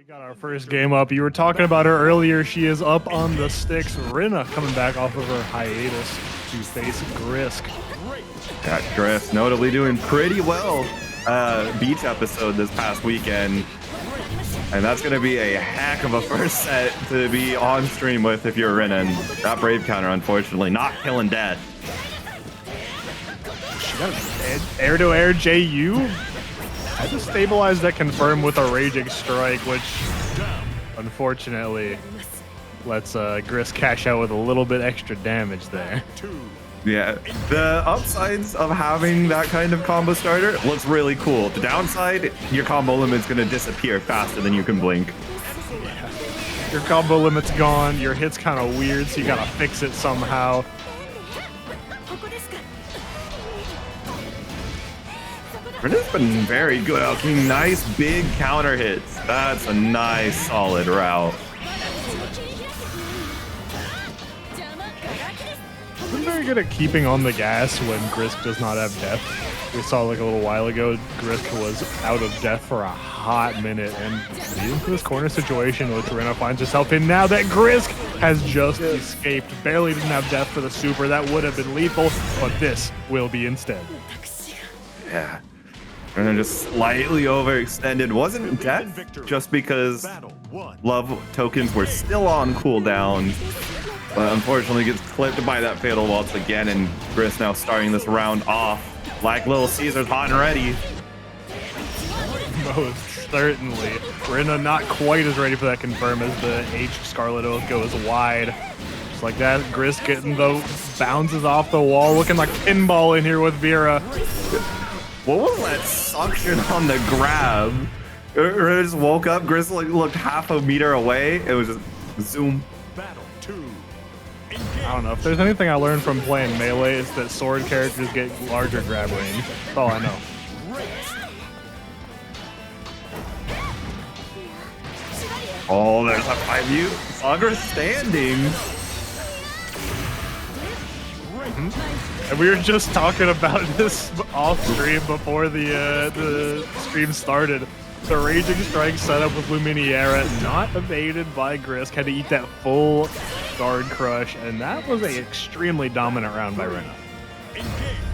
Got our first game up. You were talking about her earlier. She is up on the sticks. Rinna coming back off of her hiatus to face Grisk. Yeah, Grisk notably doing pretty well beach episode this past weekend. And that's going to be a heck of a first set to be on stream with if you're Rinna. And that Brave counter, unfortunately, not killing dead. She got an air-to-air JU. Had to stabilize that confirm with a Raging Strike, which unfortunately lets Grisk cash out with a little bit extra damage there. Yeah, the upsides of having that kind of combo starter looks really cool. The downside, your combo limit's going to disappear faster than you can blink. Yeah. Your combo limit's gone, your hit's kind of weird, so you got to fix it somehow. Rinna's been very good out, getting nice big counter hits. That's a nice solid route. Been very good at keeping on the gas when Grisk does not have death. We saw like a little while ago, Grisk was out of death for a hot minute, and leading to this corner situation which Rinna finds herself in now that Grisk has just escaped. Barely didn't have death for the super. That would have been lethal, but this will be instead. Yeah. Rinna just slightly overextended. Wasn't death just because love tokens were still on cooldown. But unfortunately gets clipped by that fatal waltz again, and Grisk now starting this round off like Little Caesar's hot and ready. Most certainly. Rinna not quite as ready for that confirm as the H Scarlet Oath goes wide. Just like that, Grisk getting the bounces off the wall, looking like pinball in here with Vira. What was that suction on the grab? Rinna just woke up, Grisk looked half a meter away. It was just zoom. I don't know. If there's anything I learned from playing Melee, it's that sword characters get larger grab range. That's all I know. Oh, there's a 5U. Saga standing. And we were just talking about this off stream before the stream started. The Raging Strike setup with Luminiera not evaded by Grisk. Had to eat that full guard crush, and that was an extremely dominant round by Rinna.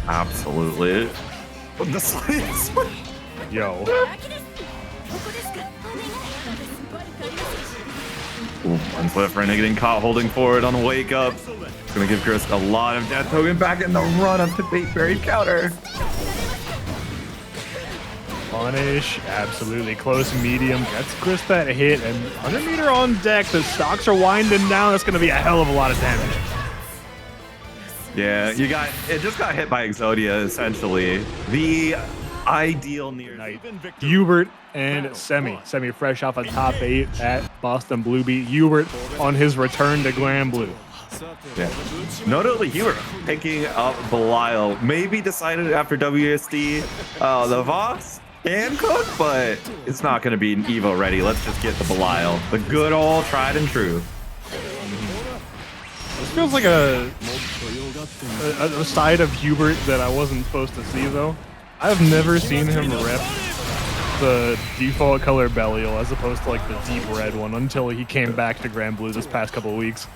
Absolutely. But the science. Yo. One flip, Rinna getting caught holding forward on a wake up. It's gonna give Grisk a lot of death token back in the run up to bait berry counter. Punish, absolutely close medium, gets Grisk that hit, and 100 meter on deck. The stocks are winding down. That's going to be a hell of a lot of damage. Yeah, it just got hit by Exodia, essentially. The ideal Nier night. HUEBERT and Semi fresh off a top 8 at Boston Blue beat HUEBERT on his return to Granblue. Yeah. Notably, HUEBERT picking up Belial. Maybe decided after WSD, the Voss can cook, but it's not going to be an Evo ready. Let's just get the Belial. The good old tried and true. This feels like a side of HUEBERT that I wasn't supposed to see, though. I've never seen him rep the default color Belial as opposed to like the deep red one until he came back to Granblue this past couple of weeks.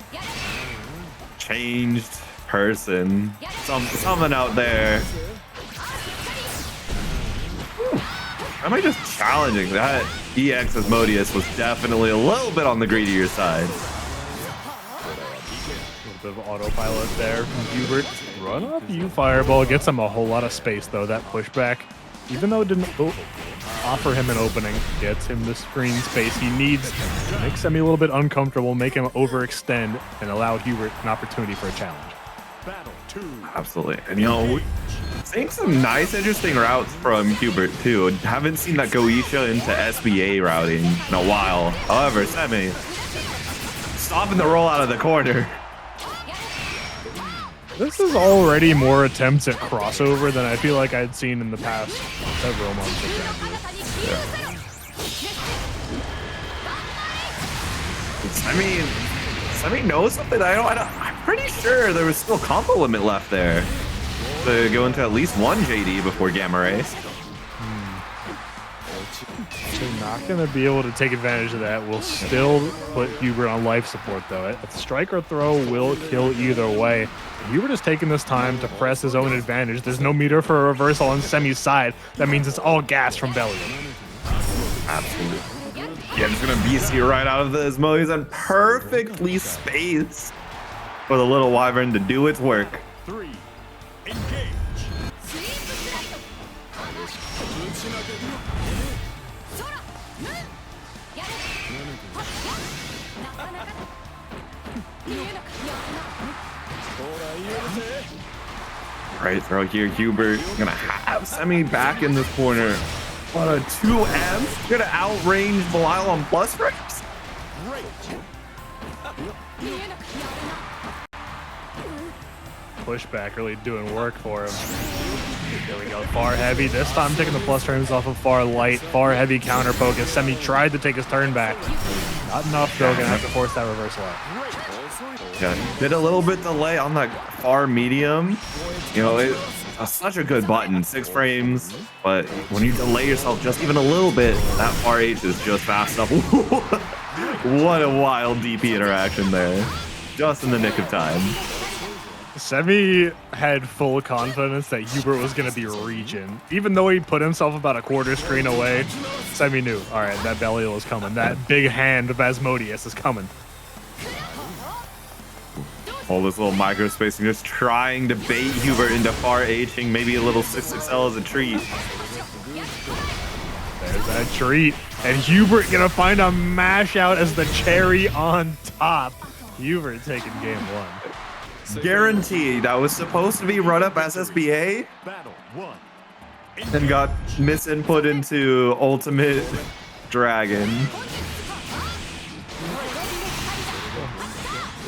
Changed person. Someone out there. Am I just challenging that? EX Asmodeus was definitely a little bit on the greedier side. A little bit of autopilot there from HUEBERT. Run up U Fireball, gets him a whole lot of space though, that pushback. Even though it didn't offer him an opening, gets him the screen space he needs to make Semi a little bit uncomfortable, make him overextend, and allow HUEBERT an opportunity for a challenge. Absolutely. And you know, seeing some nice, interesting routes from HUEBERT too. Haven't seen that Goetia into SBA routing in a while. However, Semi stopping the roll out of the corner. This is already more attempts at crossover than I feel like I'd seen in the past several months of Granblue. Yeah. Semi knows something I'm pretty sure there was still combo limit left there to go into at least one JD before Gamma Ray. They're not going to be able to take advantage of that. We'll still put HUEBERT on life support, though. A strike or throw will kill either way. HUEBERT is taking this time to press his own advantage. There's no meter for a reversal on Semi's side. That means it's all gas from Belial. Absolutely. Yeah, just gonna BC right out of the Asmodeus and perfectly spaced for the little wyvern to do its work. 3, engage. Right throw here, HUEBERT gonna have Semi back in this corner. What a 2M, gonna outrange Belial on plus frames. Pushback really doing work for him. There we go, far heavy. This time taking the plus frames off of far light. Far heavy counter poke as Semi tried to take his turn back. Not enough though, gonna have to force that reversal out. Yeah, did a little bit delay on that far medium. You know, it's such a good button, 6 frames. But when you delay yourself just even a little bit, that far H is just fast enough. What a wild DP interaction there. Just in the nick of time. Semi had full confidence that HUEBERT was going to be reaching. Even though he put himself about a quarter screen away, Semi knew, all right, that Belial is coming. That big hand of Asmodeus is coming. All this little micro spacing, just trying to bait HUEBERT into far Hing, maybe a little 6XL as a treat. There's that treat. And HUEBERT gonna find a mash out as the cherry on top. HUEBERT taking game 1. Guaranteed. That was supposed to be run up SSBA and got misinput into Ultimate Dragon.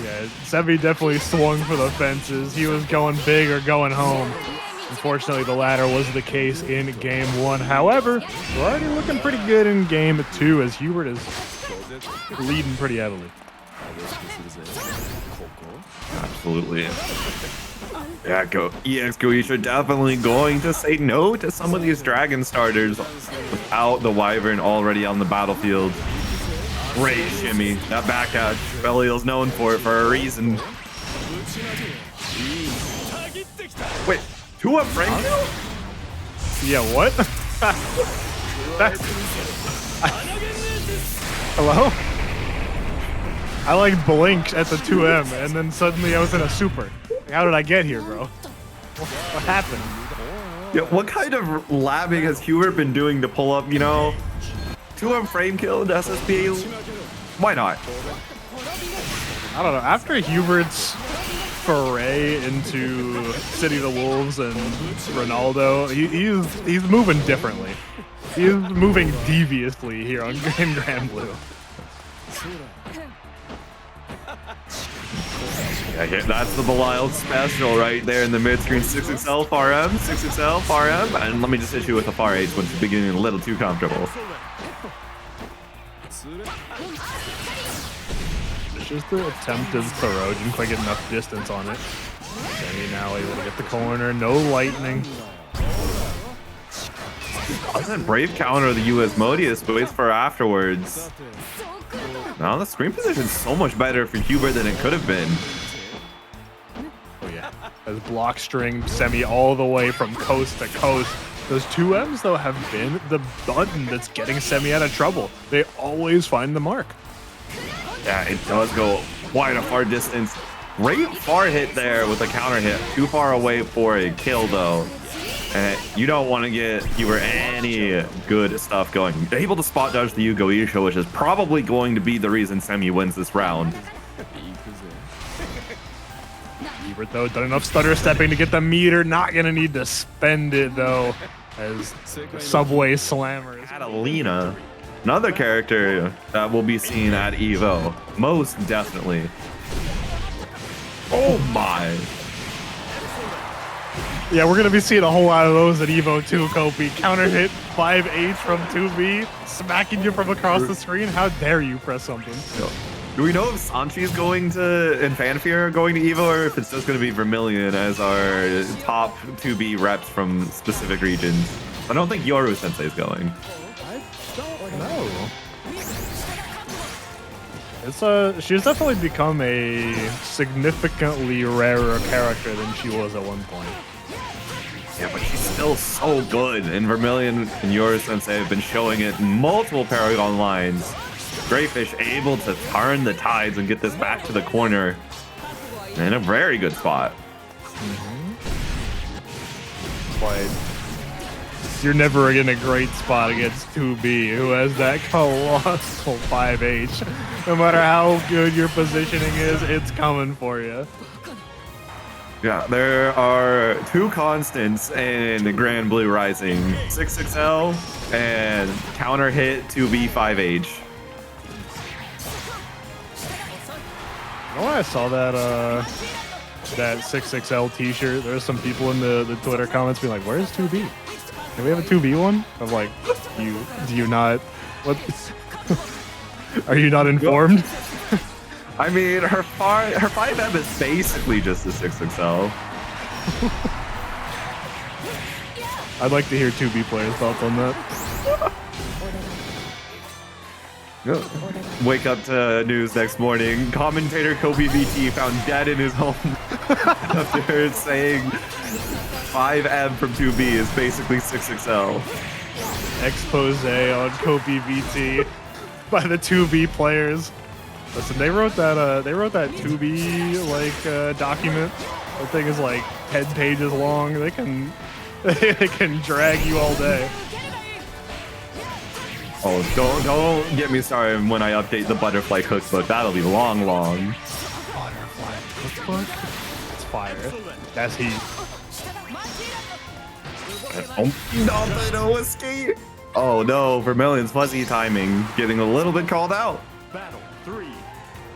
Yeah, Semi definitely swung for the fences. He was going big or going home. Unfortunately, the latter was the case in game 1. However, we're already looking pretty good in game 2 as HUEBERT is leading pretty heavily. Absolutely. Yeah, EX Goisha definitely going to say no to some of these dragon starters without the wyvern already on the battlefield. Great shimmy. That backdash, Belial's known for it for a reason. Wait, 2-up Frank? Yeah, what? Hello? I like blinked at the 2M and then suddenly I was in a super. How did I get here, bro? What happened? Yeah, what kind of labbing has HUEBERT been doing to pull up, you know, 2M frame kill into SSP? Why not? I don't know. After HUEBERT's foray into City of the Wolves and Ronaldo, he's moving differently. He's moving deviously here in Granblue. Yeah, that's the Belial special right there in the mid-screen. 6XL far M, 6XL far M, and let me just hit you with the far H once you're beginning a little too comfortable. It's just the attempted throw, didn't quite get enough distance on it. Semi now able to get the corner, no lightning. Doesn't brave counter the US Modius, but waits for afterwards. Now the screen position's so much better for HUEBERT than it could have been. Oh yeah, as block string Semi all the way from coast to coast. Those 2Ms though have been the button that's getting Semi out of trouble. They always find the mark. Yeah, it does go quite a far distance. Great far hit there with a counter hit. Too far away for a kill though. And you don't want to get HUEBERT any good stuff going. Able to spot dodge the Goisha, which is probably going to be the reason Semi wins this round. HUEBERT though done enough stutter stepping to get the meter. Not gonna need to spend it though, as Subway Slammers. Katalina, another character that will be seen at EVO, most definitely. Oh my. Yeah, we're gonna be seeing a whole lot of those at EVO too, Kopi. Counter hit 5H from 2B, smacking you from across the screen. How dare you press something? Do we know if Sanchi's going to and Fanfare are going to EVO, or if it's just going to be Vermillion as our top 2B reps from specific regions? I don't think Yoru Sensei is going. I don't It's she's definitely become a significantly rarer character than she was at one point. Yeah, but she's still so good. And Vermillion and yours Sensei have been showing it in multiple ParagOnlines. Greyfish able to turn the tides and get this back to the corner in a very good spot. But you're never in a great spot against 2B, who has that colossal 5H. No matter how good your positioning is, it's coming for you. Yeah, there are two constants in Granblue Rising: 6XL and counter hit 2B 5H. You know when I saw that that 6XL t-shirt, there's some people in the Twitter comments being like, where's 2B? Can we have a 2B one? I'm like, do you not, what? Are you not informed? I mean, her 5M is basically just a 6XL. I'd like to hear 2B players' thoughts on that. Wake up to news next morning. Commentator Kobe VT found dead in his home after saying 5M from 2B is basically 6XL. Expose on Kobe VT by the 2B players. Listen, they wrote that 2B like document. That thing is like 10 pages long. They can drag you all day. Oh, don't get me started when I update the butterfly cookbook. That'll be long. Butterfly cookbook? It's fire. That's heat. No escape. Oh no, Vermillion's fuzzy timing getting a little bit called out. Battle 3.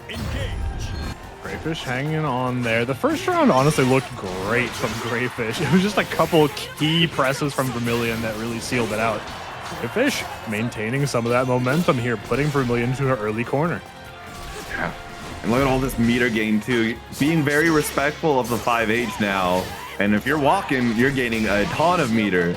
Engage. Greyfish hanging on there. The first round honestly looked great from Greyfish. It was just a couple key presses from Vermillion that really sealed it out. Greyfish maintaining some of that momentum here, putting Vermillion into her early corner. Yeah. And look at all this meter gain too. Being very respectful of the 5H now. And if you're walking, you're gaining a ton of meter.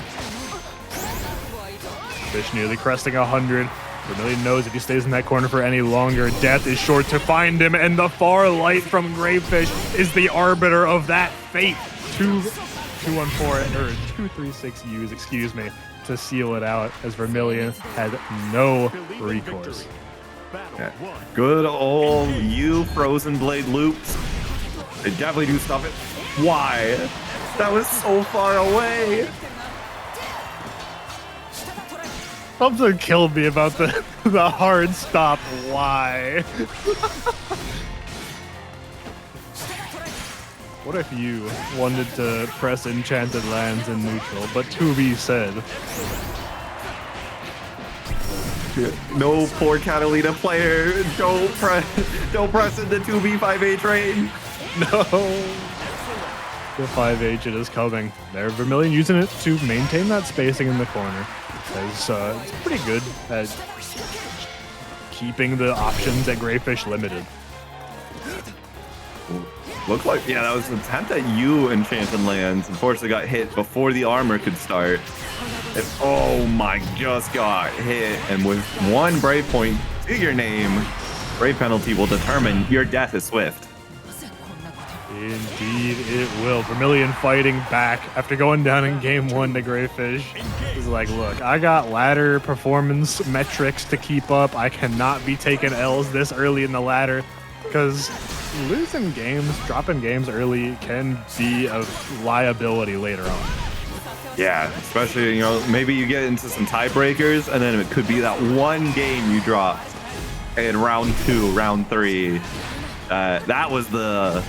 Fish nearly cresting 100. Vermillion knows if he stays in that corner for any longer, death is sure to find him, and the far light from Greyfish is the arbiter of that fate. 214 or 236 U's, excuse me, to seal it out as Vermillion had no recourse. Yeah. Good old frozen blade loops. They definitely do stuff it. Why? That was so far away. Something killed me about the hard stop. Why? What if you wanted to press Enchanted Lands in neutral, but 2B said? No poor Katalina player. Don't press into 2B 5H rain. No. The 5H it is coming. There, Vermillion using it to maintain that spacing in the corner. It's pretty good at keeping the options at Greyfish limited. Looked like, yeah, that was an attempt at Enchanted Lands. Unfortunately got hit before the armor could start. And, oh my, just got hit. And with one Brave point to your name, Brave penalty will determine your death is swift. Indeed it will. Vermillion fighting back after going down in game 1 to Greyfish. He's like, look, I got ladder performance metrics to keep up. I cannot be taking L's this early in the ladder because losing games, dropping games early can be a liability later on. Yeah, especially, you know, maybe you get into some tiebreakers and then it could be that one game you dropped in round 2, round 3. That was the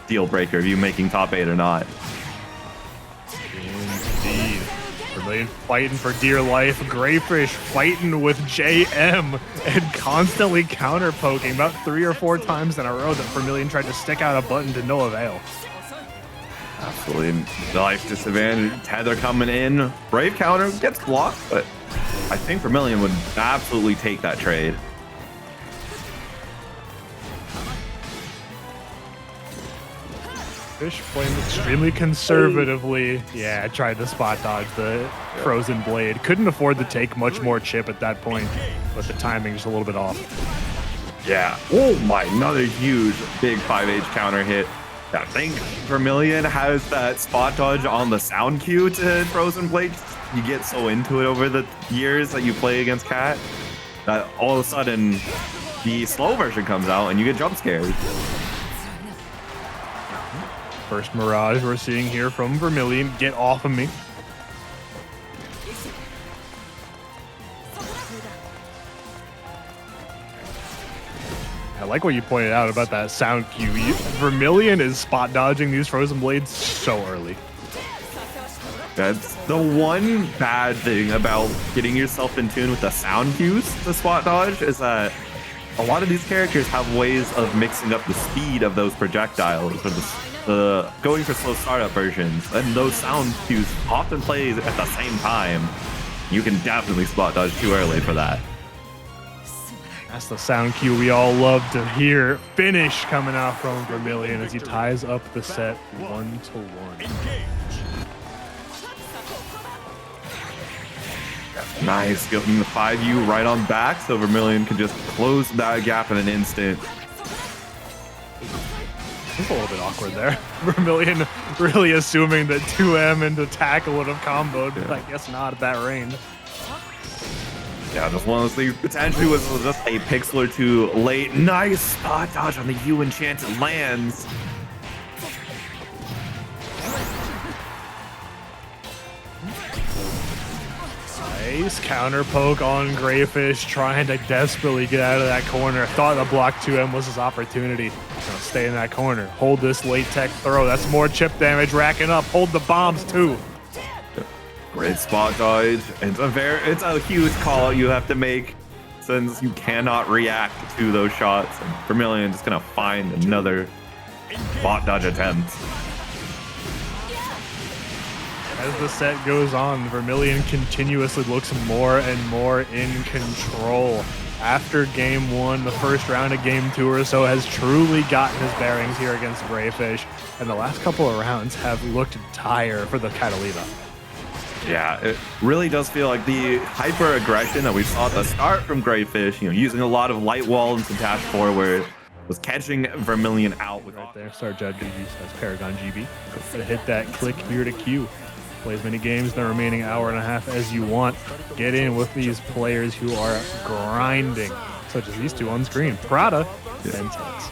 deal breaker of you making top 8 or not. Indeed. Vermillion fighting for dear life. Greyfish fighting with JM and constantly counter poking about 3 or 4 times in a row that Vermillion tried to stick out a button to no avail. Absolutely. Life disadvantage. Tether coming in. Brave counter gets blocked, but I think Vermillion would absolutely take that trade. Fish playing extremely conservatively. Yeah, tried to spot dodge the frozen blade. Couldn't afford to take much more chip at that point, but the timing is a little bit off. Yeah. Oh my, another huge big 5H counter hit. I think Vermillion has that spot dodge on the sound cue to Frozen Blade. You get so into it over the years that you play against Cat that all of a sudden the slow version comes out and you get jump scared. First Mirage we're seeing here from Vermillion. Get off of me. I like what you pointed out about that sound cue. Vermillion is spot dodging these Frozen Blades so early. That's the one bad thing about getting yourself in tune with the sound cues to spot dodge is that a lot of these characters have ways of mixing up the speed of those projectiles or the going for slow startup versions, and those sound cues often play at the same time. You can definitely spot dodge too early for that. That's the sound cue we all love to hear. Finish coming out from Vermillion as he ties up the set 1-1. Nice, giving the 5U right on back so Vermillion can just close that gap in an instant. It's a little bit awkward there. Vermillion really assuming that 2M into tackle would have comboed, but I guess not at that range. Yeah, just one of those things. Potentially was just a pixel or two late. Nice spot dodge on the U enchanted lands. Nice counter poke on Greyfish, trying to desperately get out of that corner. Thought the block 2M was his opportunity. Gonna stay in that corner. Hold this late tech throw. That's more chip damage racking up. Hold the bombs too. Great spot dodge. It's a huge call you have to make since you cannot react to those shots. And Vermillion just gonna find another spot dodge attempt. As the set goes on, Vermillion continuously looks more and more in control. After game one, the first round of game two or so has truly gotten his bearings here against Greyfish, and the last couple of rounds have looked dire for the Katalina. Yeah, it really does feel like the hyper aggression that we saw at the start from Greyfish, using a lot of light wall and some dash forward, was catching Vermillion out. Right there, Star Judge has Paragon GB. Gonna hit that click here to Q. Play as many games in the remaining hour and a half as you want. Get in with these players who are grinding, such as these two on screen, Prada and Tets.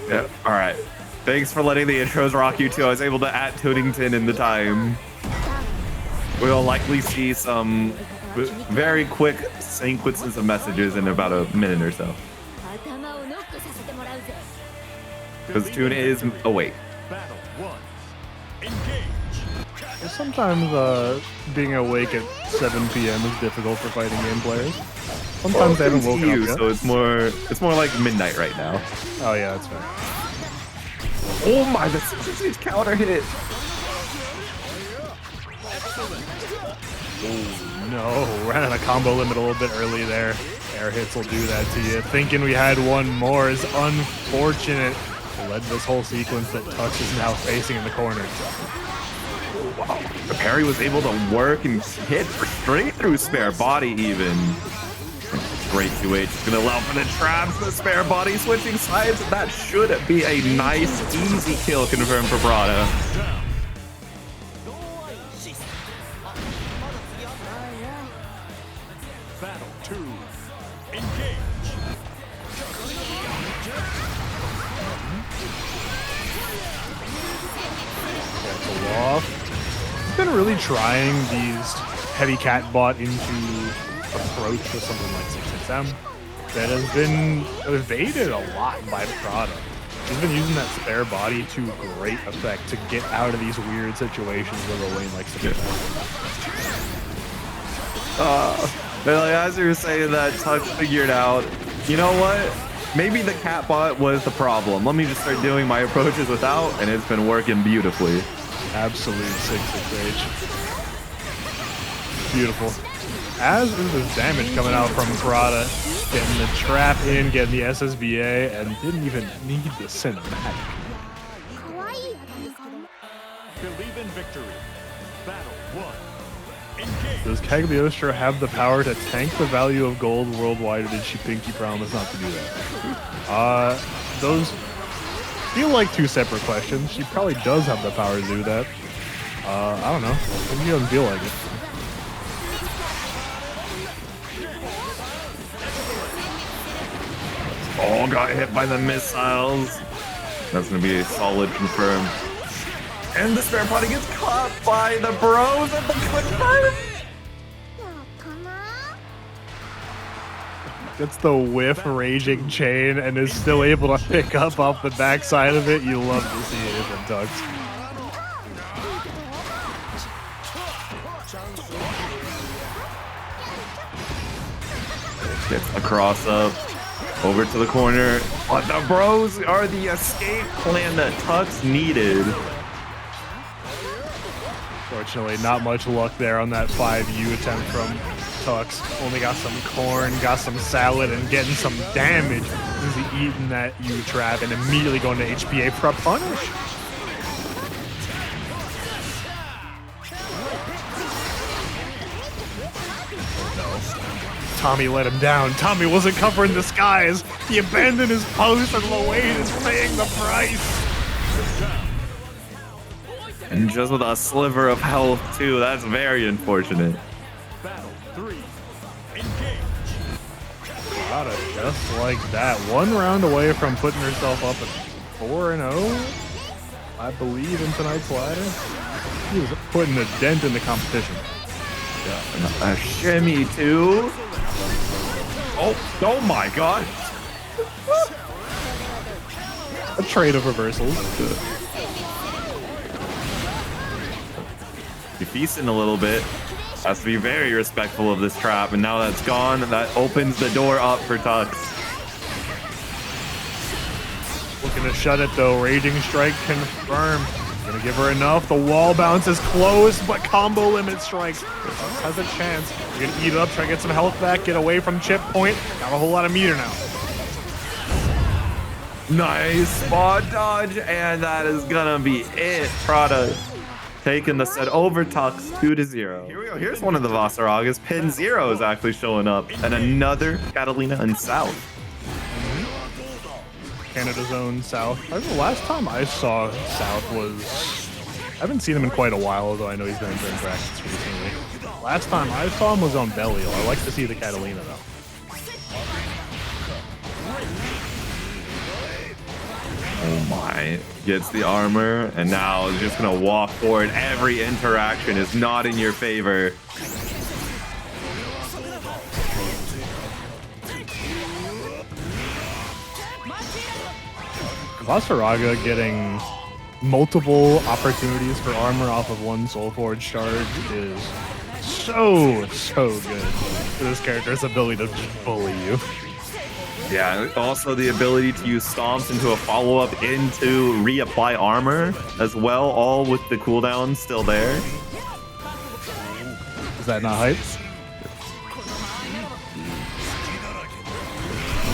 Yeah, all right. Thanks for letting the intros rock you too. I was able to add Tootington in the time. We'll likely see some very quick sequences of messages in about a minute or so. Because Tune is awake. Sometimes being awake at 7 p.m. is difficult for fighting game players. Sometimes they haven't woken up yet. So it's more like midnight right now. Oh yeah, that's fair. Oh my, that's such a huge counter hit. Oh no, ran out of combo limit a little bit early there. Air hits will do that to you. Thinking we had one more is unfortunate. Led this whole sequence that Tux is now facing in the corner. Wow, the parry was able to work and hit straight through spare body even. Great 2H, gonna allow for the traps, the spare body switching sides. That should be a nice, easy kill confirmed for Prada. Battle 2. Engage. He's been really trying these heavy cat bot into approach with something like 6XM that has been evaded a lot by Prada. He's been using that spare body to great effect to get out of these weird situations where Lowain likes to get But like, as you were saying that, Tux figured out, you know what? Maybe the cat bot was the problem. Let me just start doing my approaches without, and it's been working beautifully. Absolute 6-6 rage. Beautiful. As is the damage coming out from Prada, getting the trap in, getting the SSBA, and didn't even need the cinematic. Believe in victory. Battle 1. Does Cagliostro have the power to tank the value of gold worldwide, or did she pinky promise not to do that? Those feel like two separate questions. She probably does have the power to do that. I don't know. Maybe she doesn't feel like it. Oh, got hit by the missiles. That's going to be a solid confirm. And the spare body gets caught by the bros at the quick time. Gets the whiff raging chain and is still able to pick up off the backside of it. You love to see it from Tux. Gets a cross up over to the corner. But the bros are the escape plan that Tux needed. Fortunately, not much luck there on that 5U attempt from Tux. Only got some corn, got some salad, and getting some damage as he eating that U trap and immediately going to HPA for a punish. Tommy let him down. Tommy wasn't covering the skies. He abandoned his post, and Lowain is paying the price. And just with a sliver of health, too. That's very unfortunate. Battle 3. Engage. Got it just like that. One round away from putting herself up at 4-0, I believe, in tonight's ladder. He was putting a dent in the competition. Yeah, a shimmy, too. Oh my god. A trade of reversals. You're feasting a little bit. Has to be very respectful of this trap, and now that's gone, that opens the door up for Tux. Looking to shut it though. Raging strike confirmed. Gonna give her enough. The wall bounce is close, but combo limit strikes. Tux has a chance. You're gonna eat it up, try to get some health back, get away from chip point. Got a whole lot of meter now. Nice spot dodge, and that is gonna be it. Prada taking the set over Tux 2-0. Here we go. Here's one of the Vaseragas. Pin 0 is actually showing up, and another Katalina in South. Canada's own South. I think the last time I saw South was... I haven't seen him in quite a while, although I know he's been entering brackets recently. Last time I saw him was on Belial. I like to see the Katalina, though. Oh my. Gets the armor, and now is just going to walk forward. Every interaction is not in your favor. Vaseraga getting multiple opportunities for armor off of one Soulforge charge is so good for this character's ability to just bully you. Yeah, also the ability to use stomps into a follow-up into reapply armor as well, all with the cooldown still there. Is that not hype?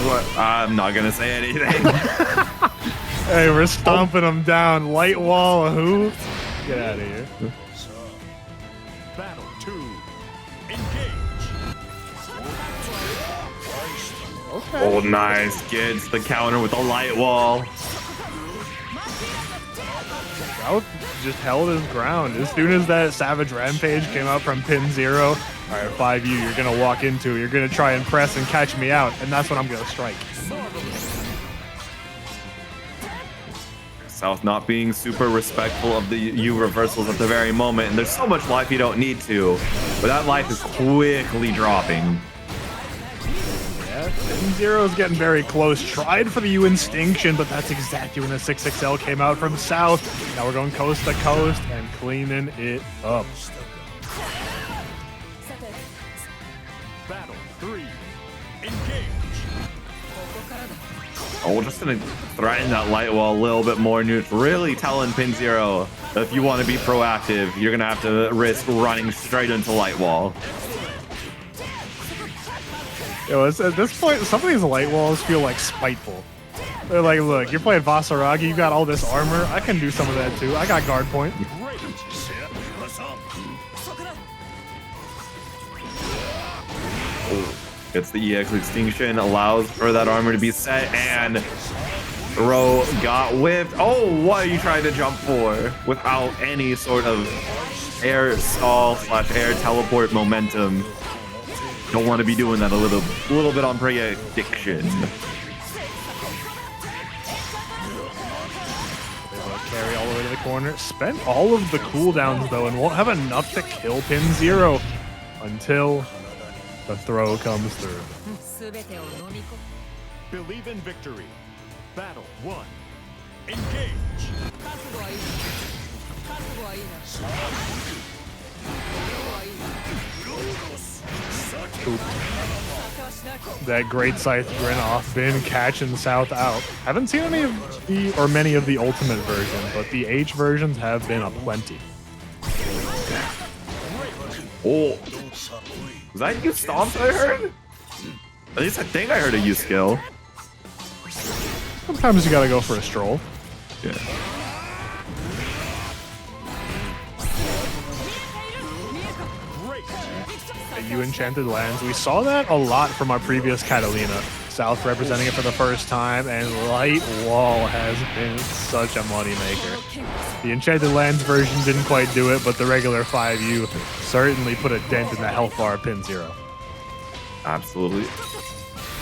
What? I'm not gonna say anything. Hey, we're stomping him down. Light wall, who? Get out of here. Battle 2. Engage. Okay. Oh, nice. Gets the counter with a light wall. South just held his ground. As soon as that Savage Rampage came out from pin 0, all right, 5U, you're going to walk into it. You're going to try and press and catch me out, and that's when I'm going to strike. South not being super respectful of the U reversals at the very moment, and there's so much life you don't need to, but that life is quickly dropping. Yeah, pin 0 is getting very close. Tried for the U Instinction, but that's exactly when the 6XL came out from South. Now we're going coast to coast and cleaning it up. Battle 3. Engage. Oh, we're just gonna threaten that light wall a little bit more, and it's really telling pin 0 that if you want to be proactive, you're gonna have to risk running straight into light wall. Yo, at this point, some of these light walls feel like spiteful. They're like, look, you're playing Vaseraga, you got all this armor, I can do some of that too. I got guard point. Gets the EX extinction, allows for that armor to be set, and Ro got whipped. Oh, what are you trying to jump for without any sort of air stall / air teleport momentum? Don't want to be doing that a little bit on prediction. Carry all the way to the corner. Spent all of the cooldowns though, and won't have enough to kill pin 0 until the throw comes through. Believe in victory. Battle 1. Engage. That great scythe Rinna off bin catching South out. Haven't seen any of the or many of the ultimate version, but the H versions have been aplenty. Oh, was that you stomps I heard? At least I think I heard a U skill. Sometimes you gotta go for a stroll. Yeah. You Enchanted Lands. We saw that a lot from our previous Catalina. South representing it for the first time, and Light Wall has been such a moneymaker. The Enchanted Lands version didn't quite do it, but the regular 5U certainly put a dent in the health bar of pin 0. Absolutely.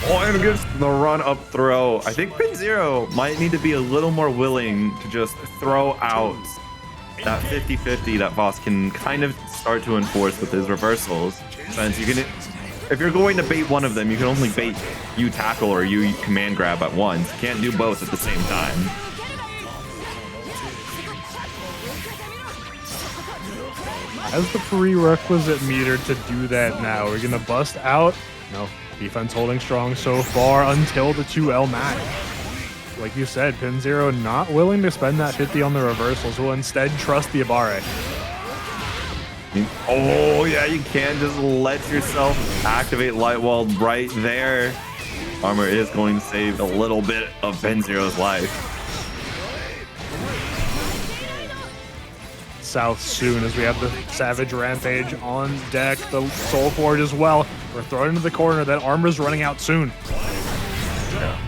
Oh, and gets the run up throw. I think pin 0 might need to be a little more willing to just throw out that 50-50 that Voss can kind of start to enforce with his reversals. Since you can, if you're going to bait one of them, you can only bait you tackle or you command grab at once. You can't do both at the same time. As the prerequisite meter to do that now, we're gonna bust out. No, defense holding strong so far until the 2L match. Like you said, pin 0 not willing to spend that 50 on the reversals, will instead trust the Abare. Oh yeah, you can't just let yourself activate Light Wall right there. Armor is going to save a little bit of pin 0's life. South soon as we have the Savage Rampage on deck, the Soul Forge as well. We're thrown into the corner, that armor's running out soon.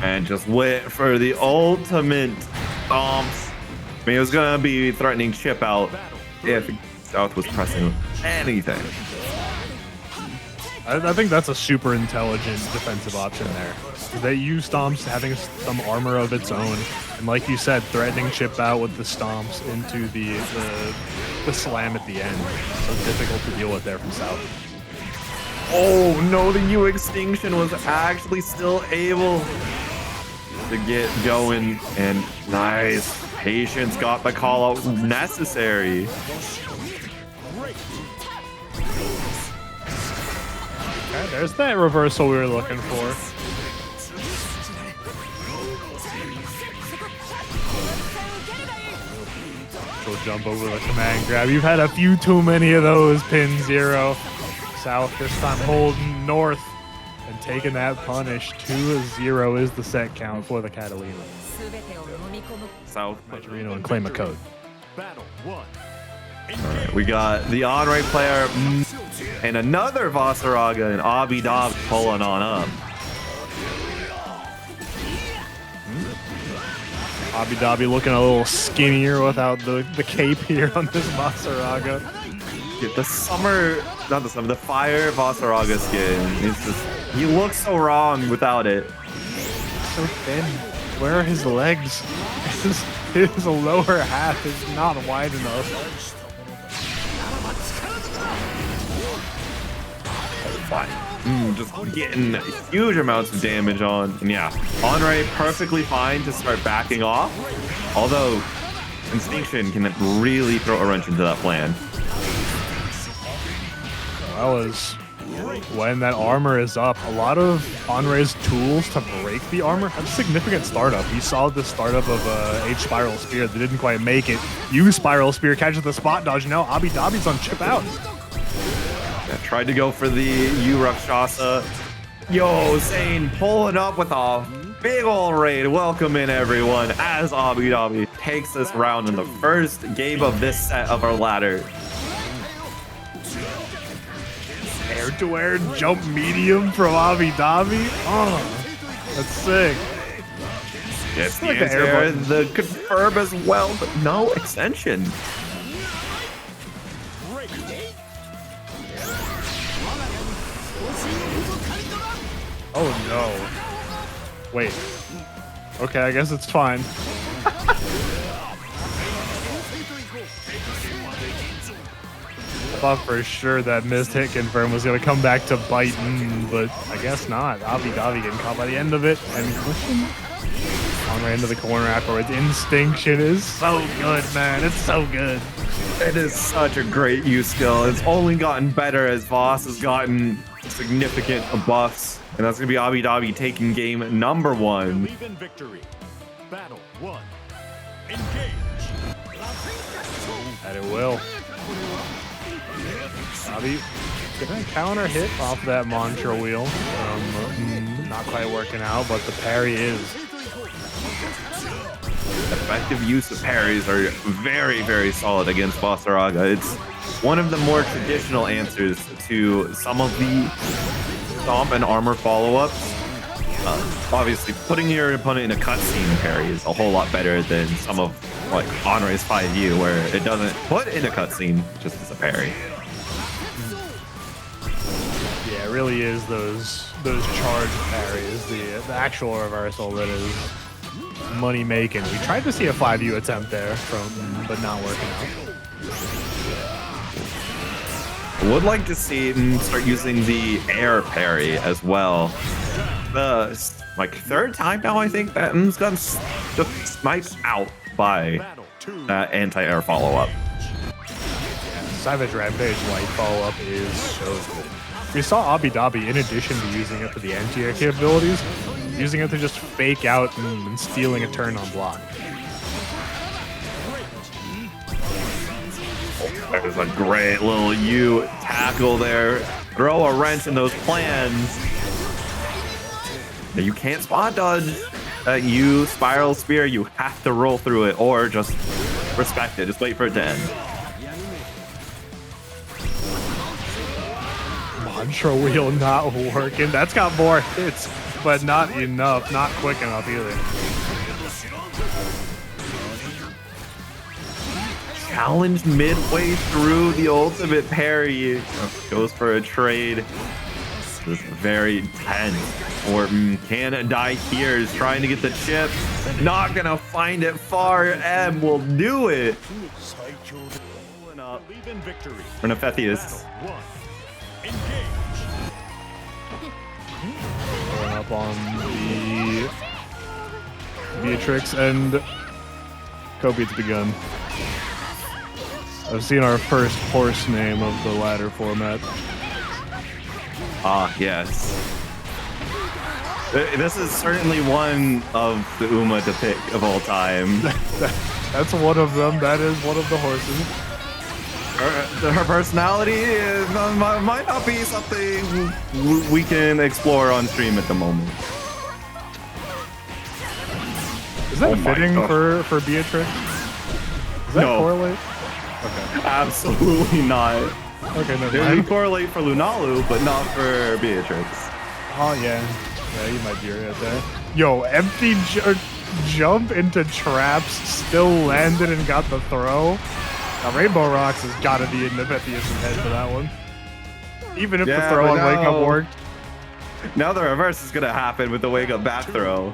And just wait for the ultimate stomps. I mean, it was gonna be threatening chip out if South was pressing anything. I think that's a super intelligent defensive option there. They use stomps having some armor of its own, and like you said, threatening chip out with the stomps into the slam at the end. So difficult to deal with there from South. Oh no, the U extinction was actually still able to get going, and nice. Patience got the call out necessary. Okay, there's that reversal we were looking for. Go jump over the command grab. You've had a few too many of those, pin 0. South this time holding north and taking that punish. 2-0 is the set count for the Katalina. South Reno and claim a code. Battle 1. Alright, we got the Anre player and another Vaseraga and Obby Dobbs pulling on up. Obby Dobby looking a little skinnier without the cape here on this Vaseraga. Yeah, the fire Vaseraga skin. It's just, he looks so wrong without it. So thin. Where are his legs? His lower half is not wide enough. Just getting huge amounts of damage on. And yeah, Anre perfectly fine to start backing off. Although Instinction can really throw a wrench into that plan. Well, as when that armor is up, a lot of Anre's tools to break the armor have significant startup. We saw the startup of H Spiral Spear that didn't quite make it. U Spiral Spear catches the spot dodge. Now Obby Dobby's on chip out. Yeah, tried to go for the U Rakshasa. Yo, Zane pulling up with a big ol' raid. Welcome in, everyone, as Obby Dobby takes this round in the first game of this set of our ladder. Air to-air jump medium from Obby Dobby. Oh, that's sick. It's the like the answer, air button. the confirm as well, but no extension. Oh no. Wait. Okay, I guess it's fine. I thought for sure that missed hit confirm was going to come back to bite, but I guess not. Obby Dobby getting caught by the end of it, and pushing on right into the corner afterwards. Instinction is so good, man. It's so good. It is such a great use skill. It's only gotten better as Voss has gotten significant buffs. And that's going to be Obby Dobby taking game number 1. Believe in victory. Battle 1. Engage. And it will. Dobby gonna counter hit off that mantra wheel. Not quite working out, but the parry is. Effective use of parries are very, very solid against Vaseraga. It's one of the more traditional answers to some of the stomp and armor follow-ups. Obviously, putting your opponent in a cutscene parry is a whole lot better than some of like Anre's 5U, where it doesn't put in a cutscene, just as a parry. Yeah, it really is those charge parries, the actual reversal that is money making. We tried to see a 5U attempt there but not working out. I would like to see him start using the air parry as well. The third time now, I think that Mm's gotten just sniped out by that anti-air follow-up. Savage Rampage light follow-up is so good. We saw Obby Dobby, in addition to using it for the anti-air capabilities, using it to just fake out and stealing a turn on block. There's a great little U tackle there. Throw a wrench in those plans. You can't spot dodge that U spiral spear. You have to roll through it or just respect it. Just wait for it to end. Mantra wheel not working. That's got more hits, but not enough. Not quick enough either. Challenged midway through the ultimate parry. Goes for a trade. This is very tense. Orton can die here. Is trying to get the chip. Not gonna find it far. M will do it. Believe in victory. For Nephetheus. Battle 1. Engage. Going up on the Beatrix, and Kobe's begun. I've seen our first horse name of the ladder format. Ah, yes. This is certainly one of the Uma to pick of all time. That's one of them. That is one of the horses. Her personality might not be something we can explore on stream at the moment. Is that Oh my fitting gosh. for Beatrix? Does that No. correlate? Okay. Absolutely not. Okay, never It would mind. correlate for Lunalu, but not for Beatrix. Oh, yeah. Yeah, you might be right there. Yo, empty jump into traps, still landed and got the throw. Now, RainbowRocks has got to be in Nephetheus' head for that one. Even if the Yeah, throw on but Wake Up no. worked. Now the reverse is going to happen with the wake up back throw.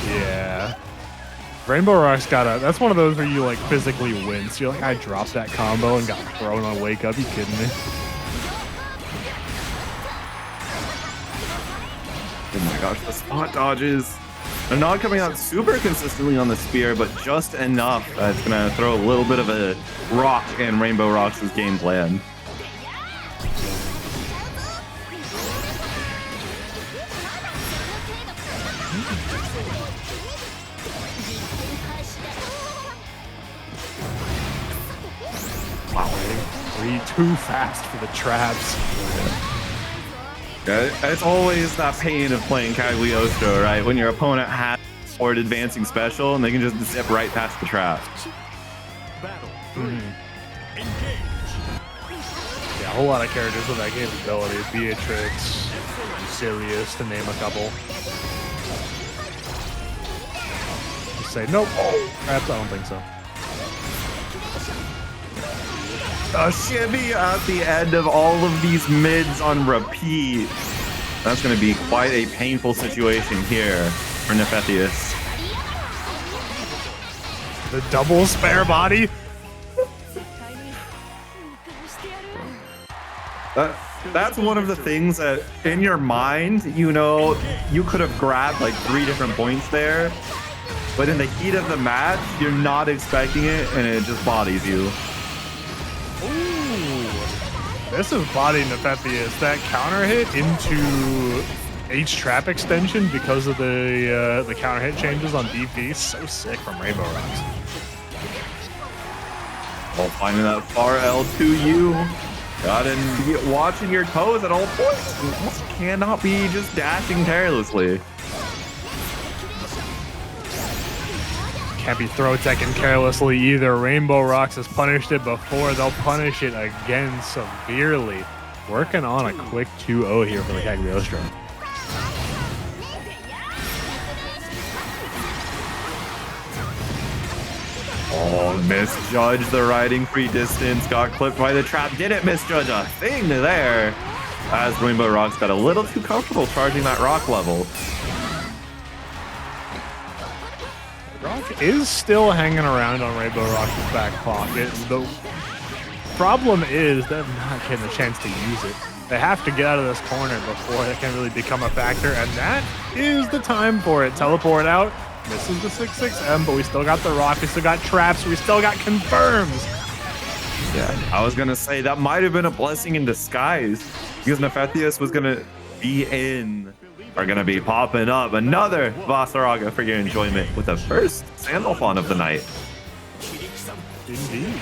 Yeah. RainbowRocks got a... That's one of those where you, like, physically wince. You're like, I dropped that combo and got thrown on Wake Up. You kidding me? Oh my gosh, the spot dodges. They're not coming out super consistently on the spear, but just enough that it's going to throw a little bit of a rock in RainbowRocks' game plan. Wow, way too fast for the traps. Yeah, it's always that pain of playing Cagliostro, right? When your opponent has forward advancing special and they can just zip right past the trap. Battle 3. Engage. Yeah, whole lot of characters with that capability. Beatrix, Sirius, to name a couple. Just say nope. Perhaps I don't think so. A shimmy at the end of all of these mids on repeat. That's going to be quite a painful situation here for Nephetheus. The double spare body. That's one of the things that in your mind, you know, you could have grabbed like 3 different points there, but in the heat of the match, you're not expecting it and it just bodies you. Ooh, this is body Nephetheus. That counter hit into H-trap extension because of the counter hit changes on DP. So sick from RainbowRocks. Well, finding that far L2U. Gotta be watching your toes at all points. You almost cannot be just dashing carelessly. Can't be throw teching carelessly either. RainbowRocks has punished it before. They'll punish it again severely. Working on a quick 2-0 here for the Cagliostro. Oh, misjudged the riding free distance. Got clipped by the trap. Didn't misjudge a thing there. As RainbowRocks got a little too comfortable charging that rock level. Rock is still hanging around on RainbowRocks' back pocket. The problem is they're not getting a chance to use it. They have to get out of this corner before it can really become a factor, and that is the time for it. Teleport out. Misses the 6-6M, but we still got the rock, we still got traps, we still got confirms. Yeah, I was gonna say that might have been a blessing in disguise because Nephetheus was gonna be gonna be popping up another Vaseraga for your enjoyment with the first Sandalphon of the night. Indeed.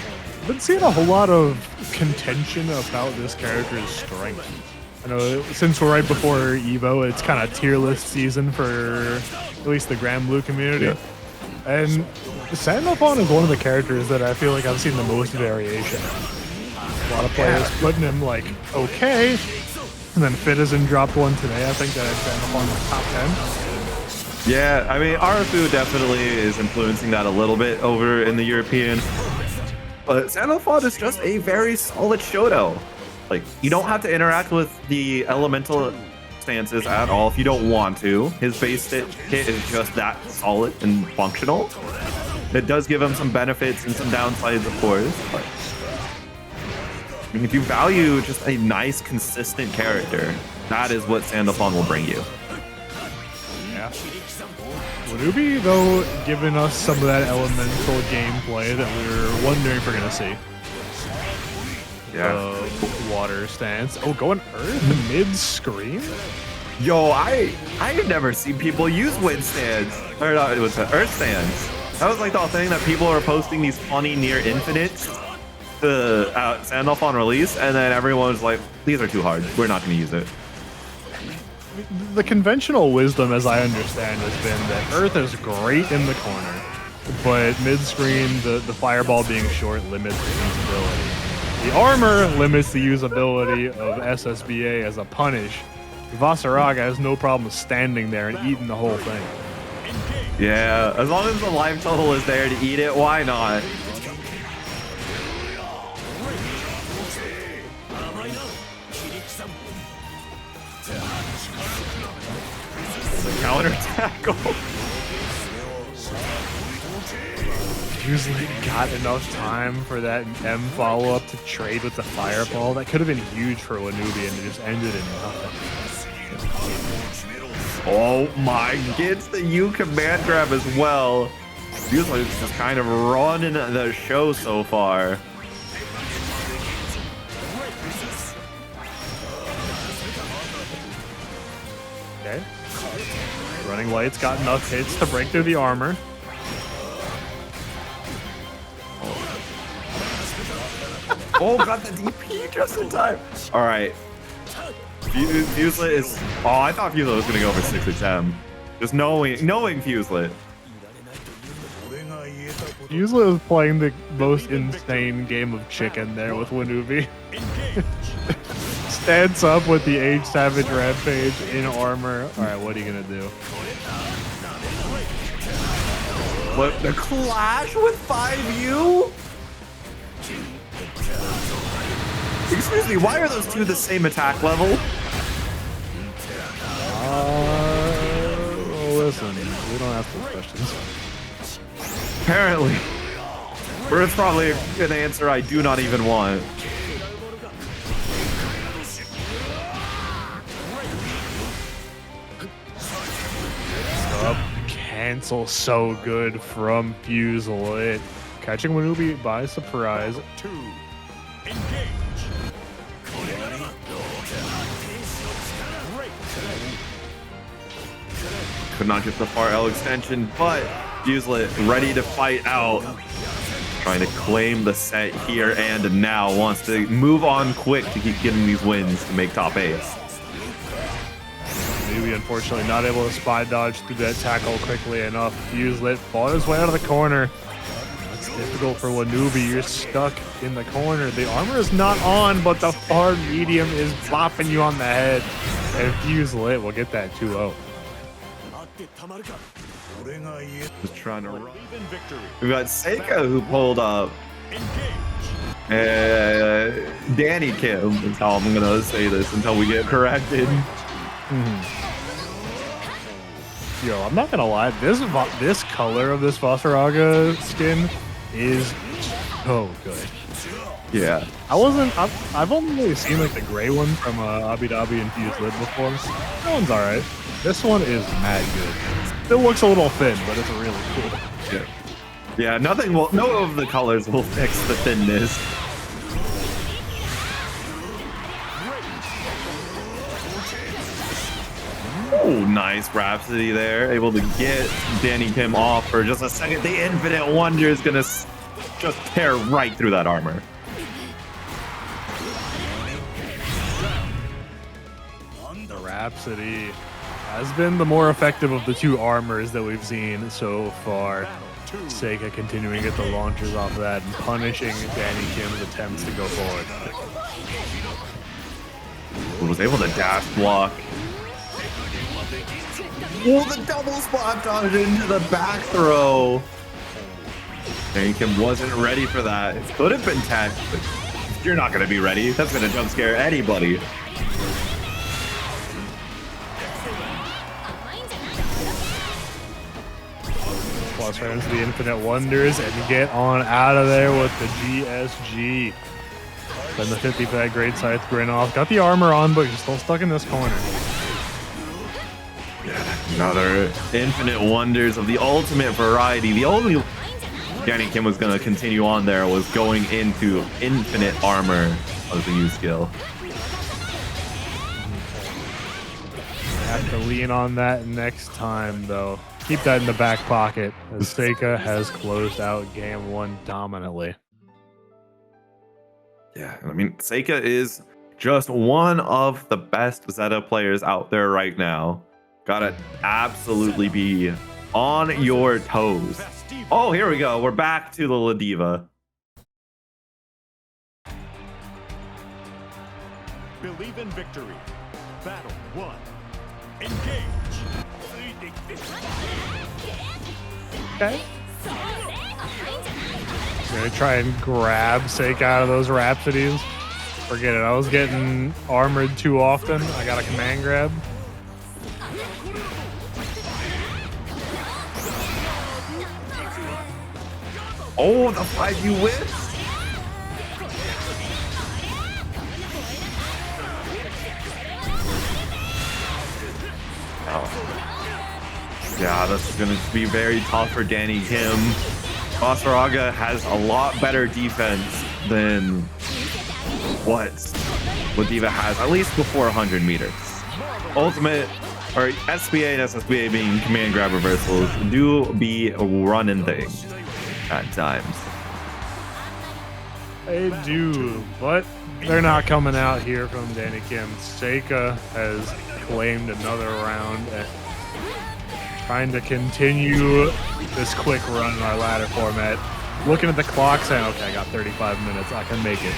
I've been seeing a whole lot of contention about this character's strength. I know since we're right before Evo, it's kind of tier list season for at least the Granblue community. Yeah. And Sandalphon is one of the characters that I feel like I've seen the most variation. A lot of players putting him like, okay. And then Fitizen dropped one today. I think that Sandalphon like top 10. Yeah, I mean, Arafu definitely is influencing that a little bit over in the European. But Sandalphon is just a very solid Shoto. Like, you don't have to interact with the elemental stances at all if you don't want to. His base hit is just that solid and functional. It does give him some benefits and some downsides, of course. But I mean, if you value just a nice, consistent character, that is what Sandalphon will bring you. Yeah. Wonubi, though, giving us some of that elemental gameplay that we were wondering if we're going to see. Yeah. Water stance. Oh, going Earth mid-screen? Yo, I had never seen people use wind stands. Or not, it was Earth stands. That was like the thing that people were posting these funny near infinites to Sandalphon release, and then everyone was like, these are too hard. We're not going to use it. The conventional wisdom, as I understand, has been that Earth is great in the corner, but mid-screen, the fireball being short limits the usability. The armor limits the usability of SSBA as a punish. Vaseraga has no problem standing there and eating the whole thing. Yeah, as long as the life total is there to eat it, why not? Counter tackle. Usually got enough time for that M follow-up to trade with the fireball. That could have been huge for Wonubi, and it just ended in nothing. Oh my, gets the U command grab as well. Usually it's just kind of running the show so far. Okay. Running Light's got enough hits to break through the armor. Oh, got the DP just in time. All right. Fuselit is... Oh, I thought Fuselit was going to go for 6XM. Just knowing Fuselit. Fuselit was playing the most insane game of chicken there with Wonubi. Stands up with the Age Savage Rampage in armor. Alright, what are you gonna do? What, the clash with 5U? Excuse me, why are those two the same attack level? Listen, we don't ask those questions. Apparently. Or it's probably an answer I do not even want. Up cancel so good from Fuselit. Catching Wonubi by surprise. 2. Engage. Could not get the far L extension, but Fuselit ready to fight out. Trying to claim the set here and now. Wants to move on quick to keep getting these wins to make top 8. Maybe unfortunately not able to spy dodge through that tackle quickly enough. Fuselit fought his way out of the corner. That's difficult for Wonubi. You're stuck in the corner. The armor is not on, but the far medium is bopping you on the head. And Fuselit will get that 2-0. Just trying to run. We got Seika who pulled up. Danny Kim is how I'm gonna say this until we get corrected. Yo, I'm not gonna lie. This color of this Vaseraga skin is so good. Yeah. I've only really seen like the gray one from Obby Dobby and Fuselit before. That one's alright. This one is mad good. It looks a little thin, but it's really cool. Yeah. Yeah, nothing will, no of the colors will fix the thinness. Oh, nice Rhapsody there. Able to get Danny Kim off for just a second. The Infinite Wonder is gonna just tear right through that armor. The Rhapsody has been the more effective of the two armors that we've seen so far. Seika continuing to get the launches off of that and punishing Danny Kim's attempts to go forward. Was able to dash block. Oh, the double spot dodge into the back throw. Danny Kim wasn't ready for that. It could have been tech, but you're not going to be ready. That's going to jump scare anybody. Plus right into the Infinite Wonders and get on out of there with the GSG. Then the 50 for that Great Scythe grin off. Got the armor on, but he's still stuck in this corner. Another Infinite Wonders of the ultimate variety. The only Danny Kim was going to continue on there was going into Infinite Armor of the U skill. Have to lean on that next time, though. Keep that in the back pocket, as Seika has closed out Game 1 dominantly. Yeah, I mean, Seika is just one of the best Zeta players out there right now. Gotta absolutely be on your toes. Oh, here we go. We're back to the Ladiva. Believe in victory. Battle 1. Engage. Okay. Gonna try and grab Seika out of those Rhapsodies. Forget it. I was getting armored too often. I got a command grab. Oh, the 5U whips. Oh. Yeah, this is going to be very tough for Danny Kim. Vaseraga has a lot better defense than what Ladiva has, at least before 100 meters. Ultimate, or SBA and SSBA being command grab reversals, do be running things at times. They do, but they're not coming out here from Danny Kim. Seika has claimed another round and trying to continue this quick run in our ladder format. looking at the clock saying, okay, I got 35 minutes. I can make it.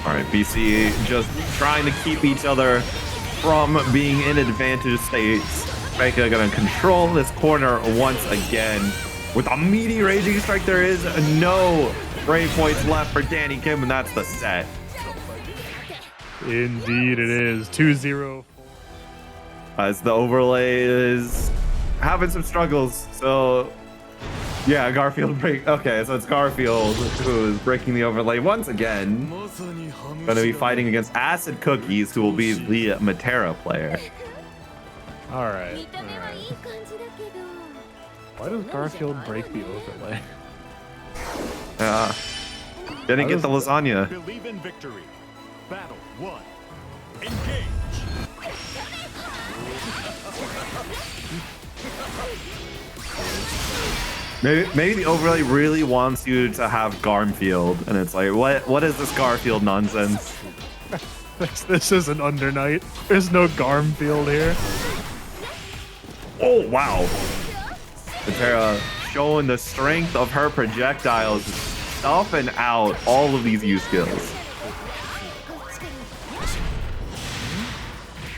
All right, BC just trying to keep each other from being in advantage states. Seika gonna control this corner once again. With a meaty raging strike, there is no brave points left for Danny Kim, and that's the set. Indeed it is. 2-0. As the overlay is having some struggles. So yeah, Garfield break. Okay, so it's Garfield who is breaking the overlay once again. Gonna be fighting against Acid Cookies, who will be the Metera player. All right. Why does Garfield break the overlay? Didn't get the lasagna. Believe in victory. Battle 1. Engage. Maybe the overlay really wants you to have Garfield, and it's like, what is this Garfield nonsense? This isn't Under Night. There's no Garfield here. Oh wow! Metera showing the strength of her projectiles, stuffing out all of these U skills.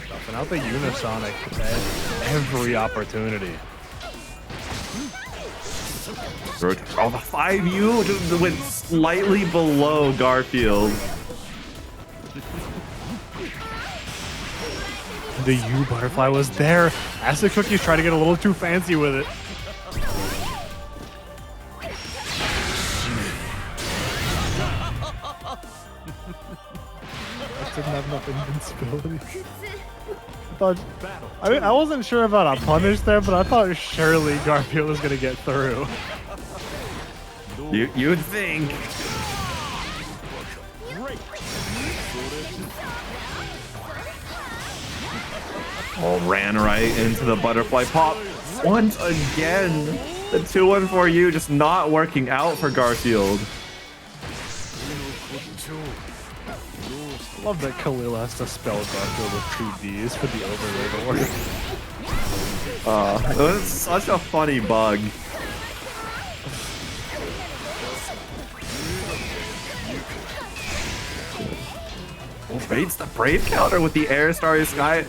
Stuffing out the Unisonic at every opportunity. Oh, the 5U just went slightly below Garfield. The U butterfly was there. Acid Cookie's trying to get a little too fancy with it. That didn't have enough invincibility. I wasn't sure about a punish there, but I thought surely Garfield was gonna get through. You'd think. Oh, ran right into the butterfly pop. Once again, the 2-1-4U just not working out for Garfield. I love that Khalil has to spell Garfield with 2 D's for the overlay to work. It was such a funny bug. Baits the Brave counter with the Air Starry Sky.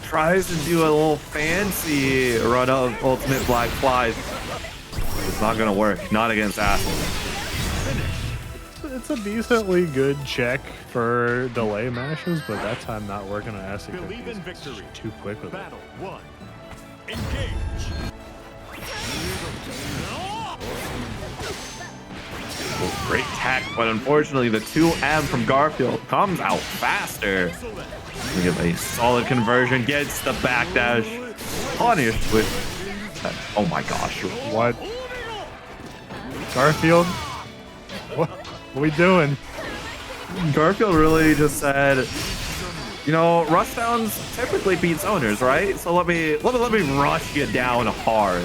Tries to do a little fancy run of Ultimate Black Flies. It's not gonna work. Not against Acid. It's a decently good check for delay mashes, but that time not working on Acid Believe Cookies. in victory. It's too quick with it. Battle 1. Engage. Great tech, but unfortunately the 2M from Garfield comes out faster. We get a solid conversion, gets the backdash, punished with... Oh my gosh. What? Garfield? What are we doing? Garfield really just said, you know, rush downs typically beats owners, right? So let me rush you down hard.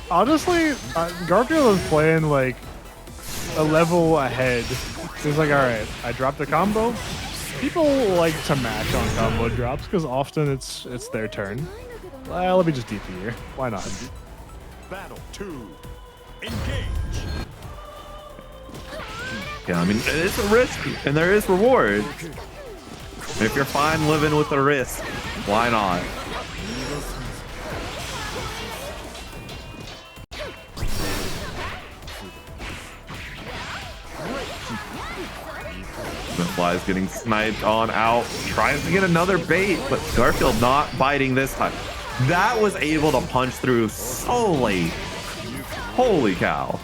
Honestly, Garfield was playing like a level ahead. He's like, all right, I dropped a combo. People like to match on combo drops because often it's their turn. Let me just DP here. Why not? Battle 2. Engage. Yeah, I mean, it's a risk, and there is reward. If you're fine living with the risk, why not? Flies getting sniped on out, tries to get another bait, but Garfield not biting this time. That was able to punch through so late. Holy cow.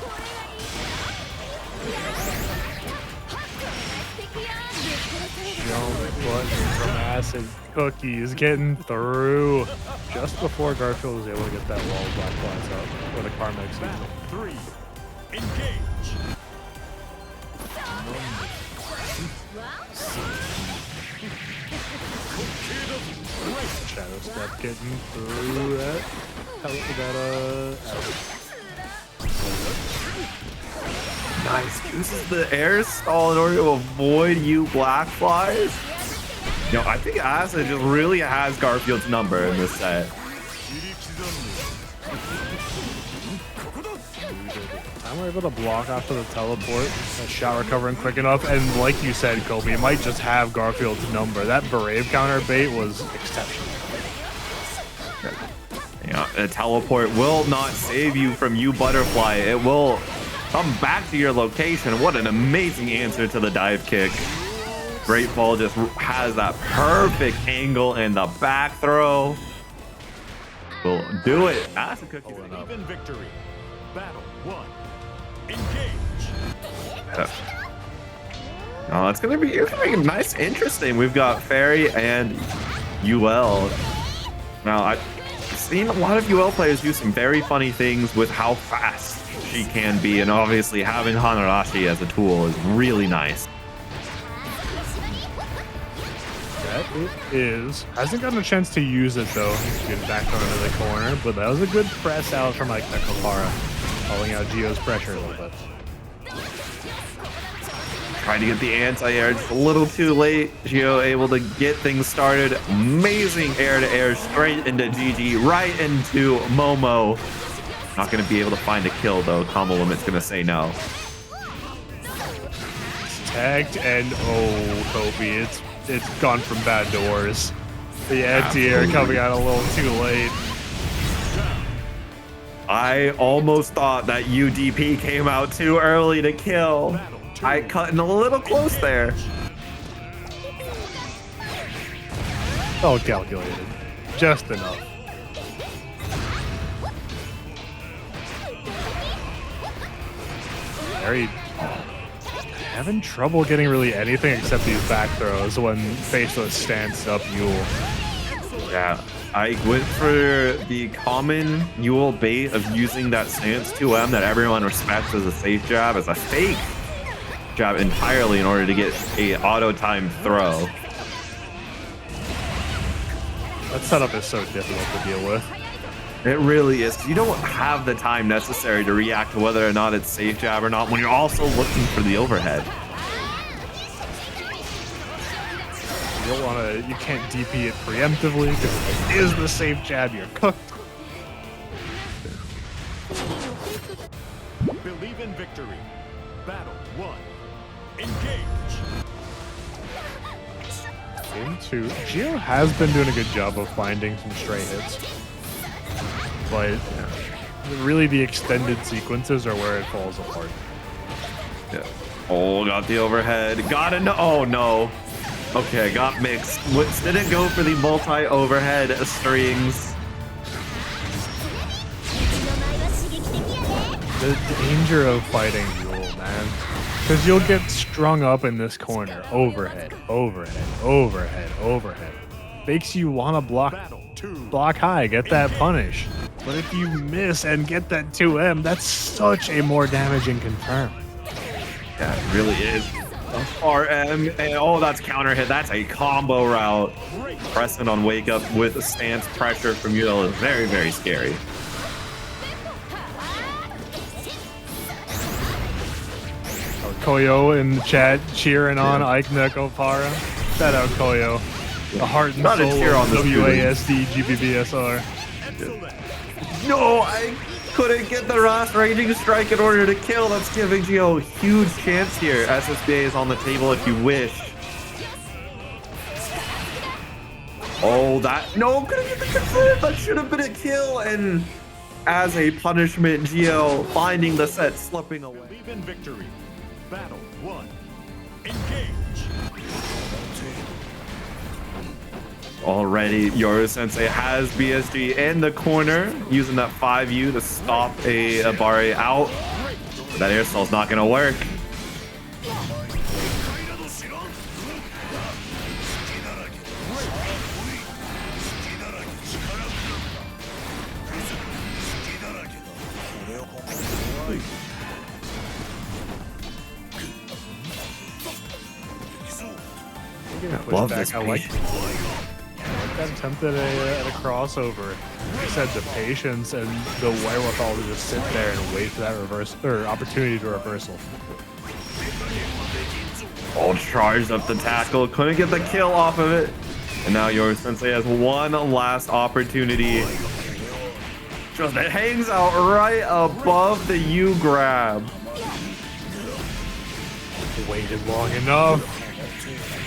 From Acid Cookies getting through just before Garfield was able to get that wall of black flies up for the Carmex season. 3. Engage. Shadow Step getting through that. Nice. Uses the air stall in order to avoid you black flies. You know, I think Asa just really has Garfield's number in this set. I'm able to block after the teleport. That shot recovering quick enough, and like you said, Kobe, it might just have Garfield's number. That Brave counter bait was exceptional. You know, a teleport will not save you from you butterfly. It will come back to your location. What an amazing answer to the dive kick. Great Ball just has that perfect angle and the back throw. Will do it. Asa cooking up. Even victory. Battle 1. Engage. Oh, it's gonna be nice, interesting. We've got Fairy and UL. Now, I've seen a lot of UL players do some very funny things with how fast she can be, and obviously having Hanarashi as a tool is really nice. That it is. Hasn't gotten a chance to use it though. Getting back into the corner, but that was a good press out from like Nekopara, calling out Gio's pressure a little bit. Trying to get the anti-air just a little too late. Gio able to get things started. Amazing air-to-air straight into GG, right into Momo. Not going to be able to find a kill though. Combo limit's going to say no. It's tagged and oh, Kobe, it's gone from bad to worse. The anti-air coming out a little too late. I almost thought that UDP came out too early to kill. I cut in a little close there. All calculated. Just enough. Very having trouble getting really anything except these back throws when faced with stanced up Yule. Yeah, I went for the common Yule bait of using that stance 2M that everyone respects as a safe jab, as a fake jab entirely in order to get a auto-timed throw. That setup is so difficult to deal with. It really is. You don't have the time necessary to react to whether or not it's safe jab or not when you're also looking for the overhead. You don't want to. You can't DP it preemptively because it is the safe jab. You're cooked. Believe in victory. Battle 1. Engage. Into Gio has been doing a good job of finding some stray hits, but really the extended sequences are where it falls apart. Yeah. Oh, got the overhead. Got it. Oh no. Okay, got mixed. Didn't go for the multi-overhead strings. The danger of fighting Yule, man. Because you'll get strung up in this corner. Overhead, overhead, overhead, overhead. Makes you want to block high, get that punish. But if you miss and get that 2M, that's such a more damaging confirm. Yeah, it really is. RM, and oh, that's counter hit. That's a combo route. Pressing on wake up with a stance pressure from UL is very, very scary. Koyo in the chat cheering on Ike Nekopara. Shout out Koyo. The heart and soul of WASD GBVSR. No, I couldn't get the last raging strike in order to kill. That's giving Gio a huge chance here. SSBA is on the table if you wish. Oh, no, couldn't get the confirm. That should have been a kill. And as a punishment, Gio finding the set, slipping away. Believe in victory. Battle 1. Engage. Already, Yoru Sensei has BSG in the corner, using that 5U to stop a Bare out. But that air stall's not going to work. Love this. I like that attempt at a crossover. He said the patience and the wherewithal to just sit there and wait for that reverse or opportunity to reversal. All charged up the tackle. Couldn't get the kill off of it. And now Yoru Sensei has one last opportunity. Just it hangs out right above the U grab. Waited long enough.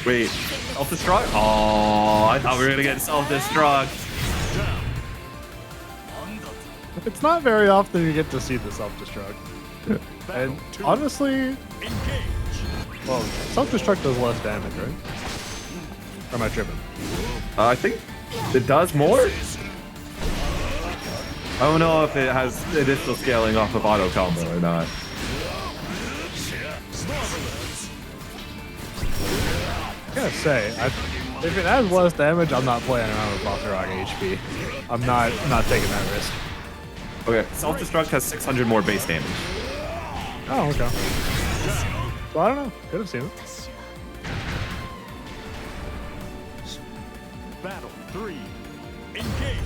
Wait, self-destruct? Oh, I thought we were gonna get self-destruct. It's not very often you get to see the self-destruct. And honestly, well, self-destruct does less damage, right? Or am I tripping? I think it does more. I don't know if it has additional scaling off of auto combo or not. I gotta say, if it has less damage, I'm not playing around with Vaseraga HP. I'm not taking that risk. Okay, self-destruct has 600 more base damage. Oh, okay. So I don't know. Could have seen it. Battle 3. Engage.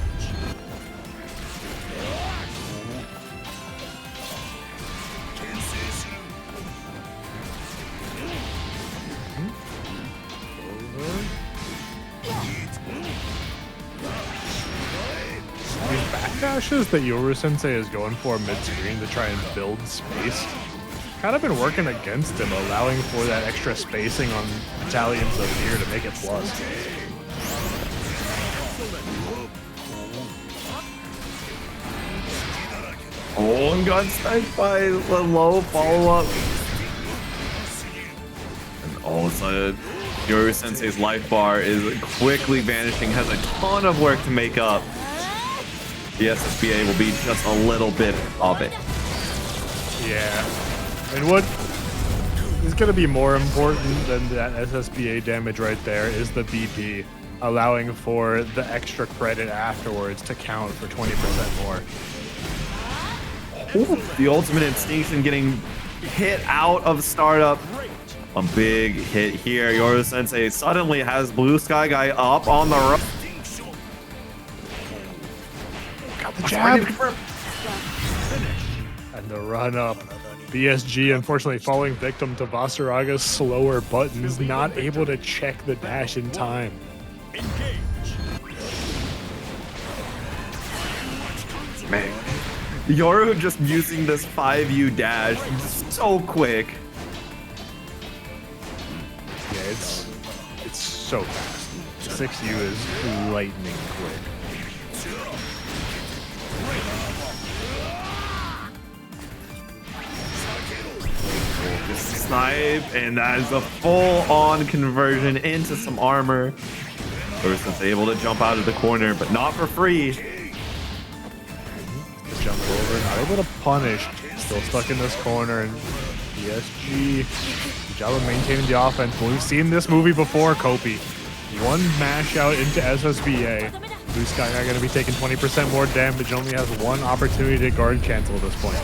These backdashes that Yoru Sensei is going for mid-screen to try and build space kind of been working against him, allowing for that extra spacing on battalions of Nier to make it plus. Oh, and got sniped by the low follow-up. And all of a sudden, Yoru Sensei's life bar is quickly vanishing, has a ton of work to make up. The SSBA will be just a little bit of it. Yeah. And what is going to be more important than that SSBA damage right there is the BP, allowing for the extra credit afterwards to count for 20% more. Ooh, the ultimate extinction getting hit out of startup. A big hit here. Yoru Sensei suddenly has Blue Sky Guy up on the run. Got the jab. And the run up. BSG unfortunately falling victim to Vaseraga's slower buttons, not able to check the dash in time. Man, Yoru just using this 5U dash so quick. Yeah, it's so fast. 6U is lightning quick. Snipe, and that is a full-on conversion into some armor. Versus able to jump out of the corner, but not for free. Jump over, not able to punish. Still stuck in this corner, and PSG, good job of maintaining the offense. We've seen this movie before, Kopi. One mash out into SSBA. Blue Sky Guy going to be taking 20% more damage, only has one opportunity to guard cancel at this point.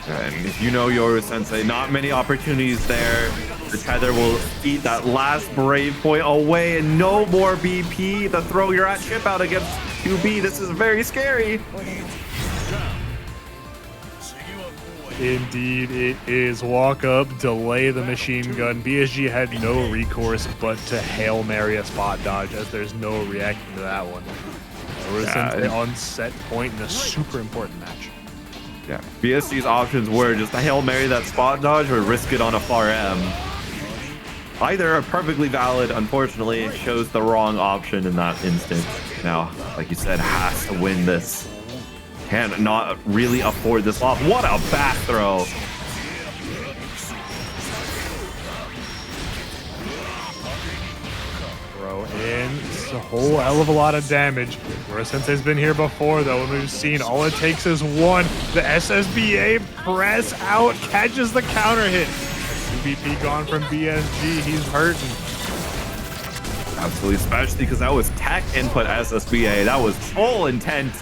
And if you know Yoru Sensei, not many opportunities there. The tether will eat that last brave point away, and no more BP. The throw you're at chip out against 2B. This is very scary. Indeed, it is. Walk up, delay the machine gun. BSG had no recourse but to Hail Mary a spot dodge, as there's no reacting to that one. Yoru Sensei on set point in a super important match. Yeah, BSG's options were just a Hail Mary that spot dodge or risk it on a far M. Either are perfectly valid. Unfortunately, it chose the wrong option in that instant. Now, like you said, has to win this. Can not really afford this loss. What a back throw. Throw in. It's a whole hell of a lot of damage. Yoru Sensei's been here before, though, and we've seen all it takes is one. The SSBA press out, catches the counter hit. MVP gone from BSG. He's hurting. Absolutely, especially because that was tech input SSBA. That was full intent,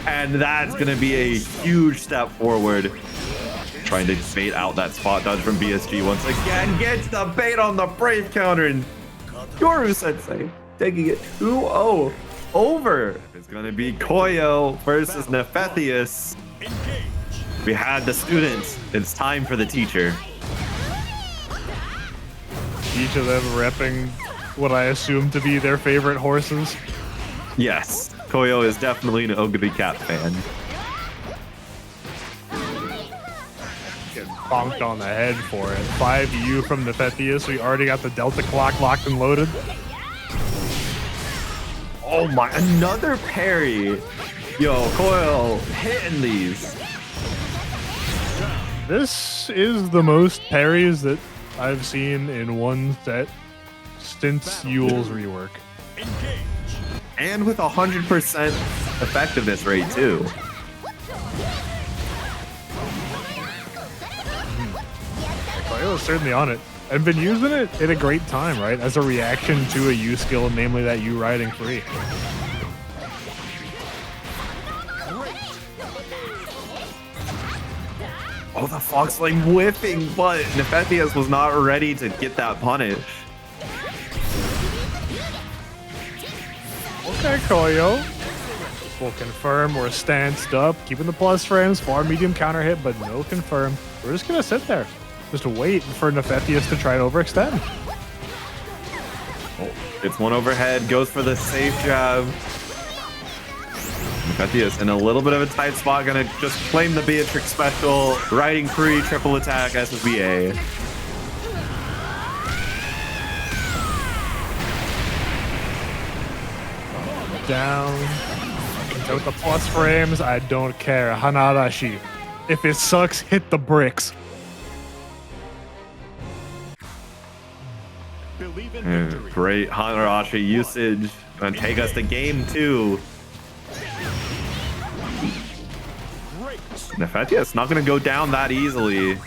and that's going to be a huge step forward. Trying to bait out that spot dodge from BSG once again. Gets the bait on the brave counter, and Yoru Sensei taking it 2-0 over. It's going to be Koyo versus Nephetheus. We had the students. It's time for the teacher. Each of them repping what I assume to be their favorite horses. Yes, Koyo is definitely an Ogre Cat fan. Getting bonked on the head for it. 5U from Nephetheus. We already got the Delta clock locked and loaded. Oh my, another parry. Yo, Koyo hitting these. This is the most parries that I've seen in one set since Yule's rework. And with 100% effectiveness rate too. Koyo's certainly on it. I've been using it at a great time, right? As a reaction to a U skill, namely that U riding free. Oh, the Foxling whipping, but Nephetheus was not ready to get that punish. Okay, Koyo. We'll confirm we're stanced up, keeping the plus frames, far medium counter hit, but no confirm. We're just gonna sit there, just wait for Nephetheus to try to overextend. Oh, it's one overhead, goes for the safe jab. Nephetheus in a little bit of a tight spot, gonna just claim the Beatrix special, riding free, triple attack, SSBA. Down. With the plus frames, I don't care. Hanarashi. If it sucks, hit the bricks. Great Hanarashi usage. Gonna take us to game 2. Nephetheus not gonna go down that easily.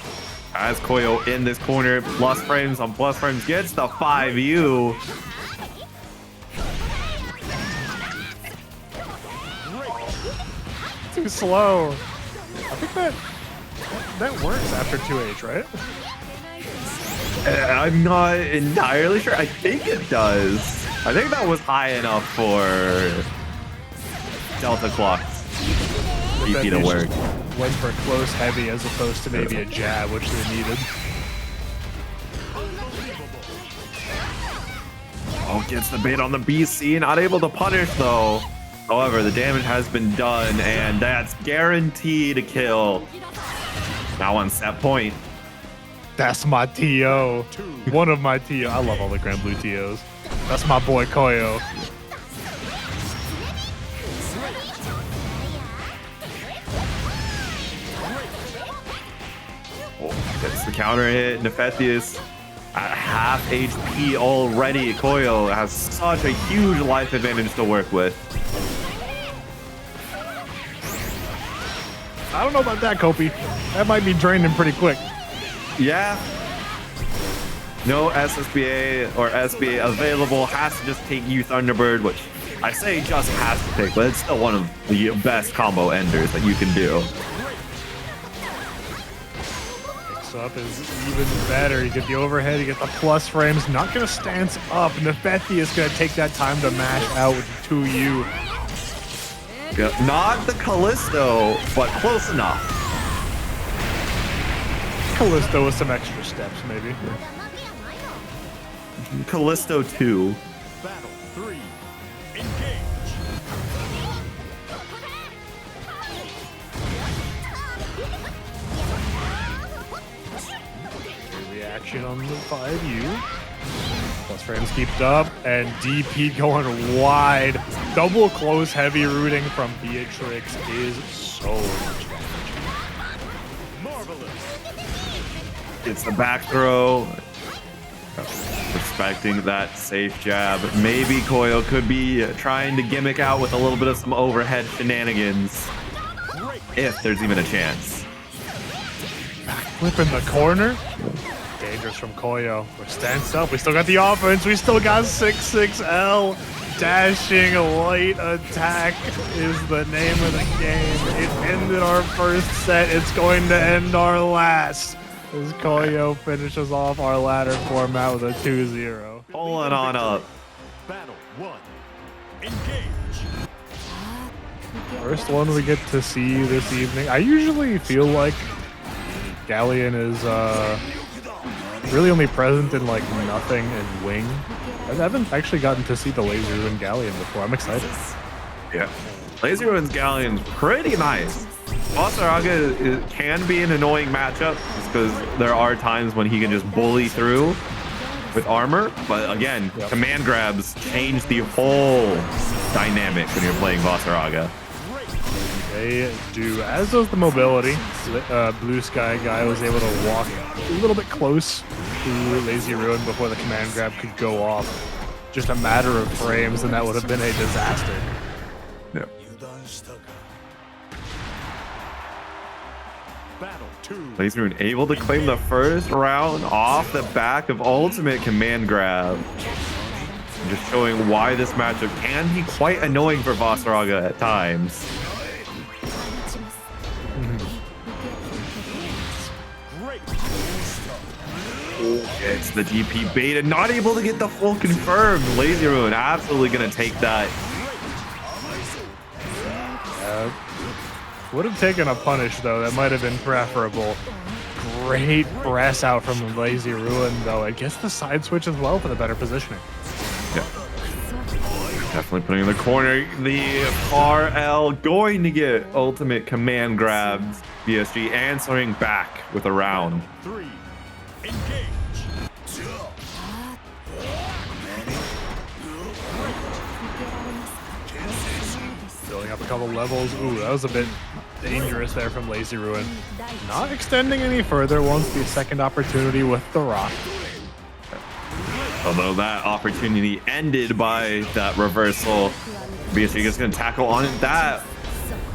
As Koyo in this corner, plus frames on plus frames, gets the 5U. Too slow. I think that works after 2H, right? I'm not entirely sure. I think it does. I think that was high enough for Delta Clock EP to work. Went for close heavy as opposed to maybe a jab, which they needed. Oh, gets the bait on the BC, not able to punish though. However, the damage has been done, and that's guaranteed a kill. Now on set point. That's my TO. One of my TO. I love all the Granblue TOs. That's my boy Koyo. Oh, gets the counter hit. Nephetheus at half HP already. Koyo has such a huge life advantage to work with. I don't know about that, Kopi. That might be draining pretty quick. Yeah. No SSBA or SBA available. Has to just take you Thunderbird, which I say just has to take, but it's still one of the best combo enders that you can do. Picks up is even better. You get the overhead, you get the plus frames. Not going to stance up. Nephetheus is going to take that time to mash out with 2U. Yeah, not the Callisto, but close enough. Callisto with some extra steps, maybe. Callisto 2. Battle 3. Engage. Reaction on the 5U. Plus frames kept up, and DP going wide. Double close heavy rooting from Beatrix is so much damage. Marvelous. It's the back throw. Expecting that safe jab. Maybe Koyo could be trying to gimmick out with a little bit of some overhead shenanigans. If there's even a chance. Flip in the corner. Dangerous from Koyo. We're stanced up. We still got the offense. We still got 6-6L. Dashing light attack is the name of the game. It ended our first set. It's going to end our last. As Koyo finishes off our ladder format with a 2-0. Pulling on up. Battle 1. Engage. First one we get to see this evening. I usually feel like Galleon is really only present in like Nothing and Wing. I haven't actually gotten to see the Laser and Galleon before. I'm excited. Yeah. Lazy Ruin's Galleon's pretty nice. Vaseraga can be an annoying matchup just because there are times when he can just bully through with armor. But again, command grabs change the whole dynamic when you're playing Vaseraga. They do, as does the mobility. Blue Sky guy was able to walk a little bit close to Lazy Ruin before the command grab could go off. Just a matter of frames, and that would have been a disaster. Yeah. Lazy Ruin able to claim the first round off the back of ultimate command grab. Just showing why this matchup can be quite annoying for Vaseraga at times. It's the GP beta, not able to get the full confirmed. Lazy Ruin absolutely gonna take that. Would have taken a punish though. That might have been preferable. Great press out from the Lazy Ruin though. I guess the side switch as well for the better positioning. Yeah. Definitely putting in the corner. The RL going to get ultimate command grabs. BSG answering back with a round. 3. Engage. Building up a couple levels. Ooh, that was a bit dangerous there from Lazy Ruin. Not extending any further once the second opportunity with the rock. Although that opportunity ended by that reversal, BSG is going to tackle on that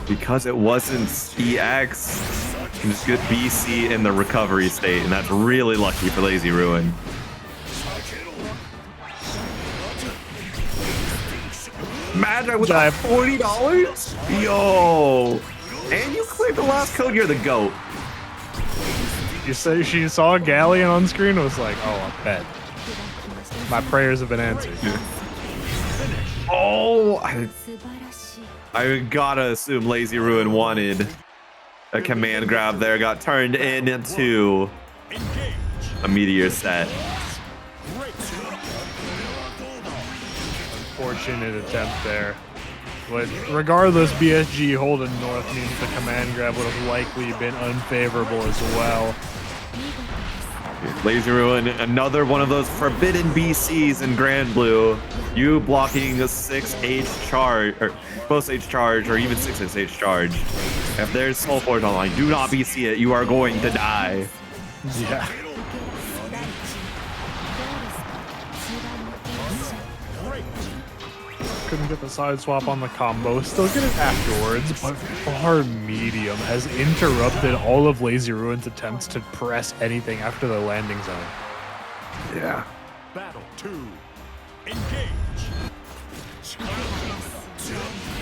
because it wasn't EX. You can just get BC in the recovery state, and that's really lucky for Lazy Ruin. Magi with that $40? Yo! And you cleared the last code, you're the GOAT. You say she saw Galleon on screen, was like, oh, I bet. My prayers have been answered. Oh! I gotta assume Lazy Ruin wanted a command grab there, got turned into a meteor set. Unfortunate attempt there. But regardless, BSG holding north means the command grab would have likely been unfavorable as well. Lazy Ruin, another one of those forbidden BCs in Granblue. You blocking a 6H charge, or both H charge, or even 6H charge. If there's Soul Forge online, do not BC it. You are going to die. Yeah. Couldn't get the side swap on the combo. Still get it afterwards, but far medium has interrupted all of Lazy Ruin's attempts to press anything after the landing zone. Yeah. Battle 2. Engage.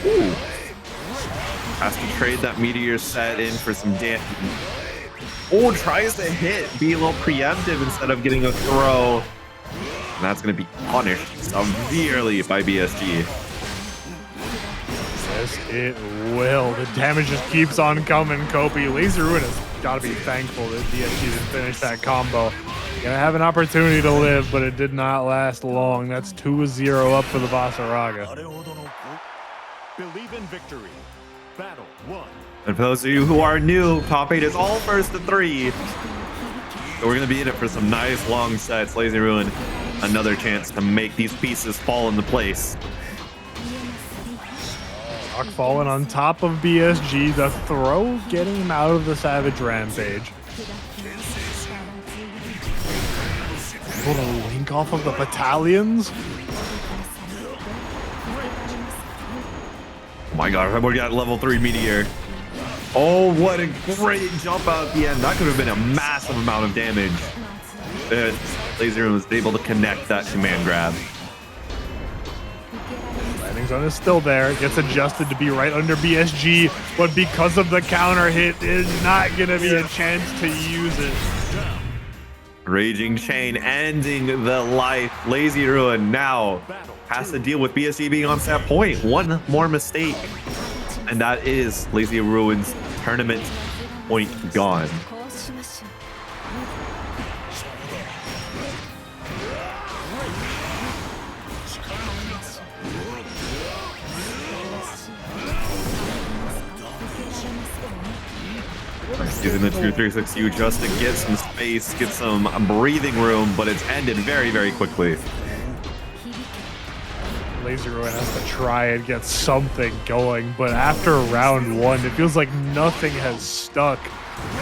Ooh. Has to trade that meteor set in for some damage. Oh, tries to hit, be a little preemptive instead of getting a throw. And that's going to be punished severely by BSG. Yes, it will. The damage just keeps on coming, Kopi. Lazy Ruin has got to be thankful that BSG didn't finish that combo. Gonna have an opportunity to live, but it did not last long. That's 2-0 up for the Vaseraga. Believe in victory. Battle 1. And for those of you who are new, top 8 is all first to 3. So we're going to be in it for some nice long sets. Lazy Ruin, another chance to make these pieces fall into place. Rock falling on top of BSG. The throw getting him out of the Savage Rampage. What a link off of the battalions. Oh my god, we got level 3 meteor. Oh, what a great jump out at the end. That could have been a massive amount of damage. Lazy Ruin was able to connect that command grab. Landing zone is still there. It gets adjusted to be right under BSG, but because of the counter hit, there's not going to be a chance to use it. Raging Chain ending the life. Lazy Ruin now has to deal with BSG being on set point. One more mistake, and that is Lazy Ruin's tournament point gone. Using the 2-3-6U just to get some space, get some breathing room, but it's ended very, very quickly. Lazy Ruin has to try and get something going, but after round one, it feels like nothing has stuck.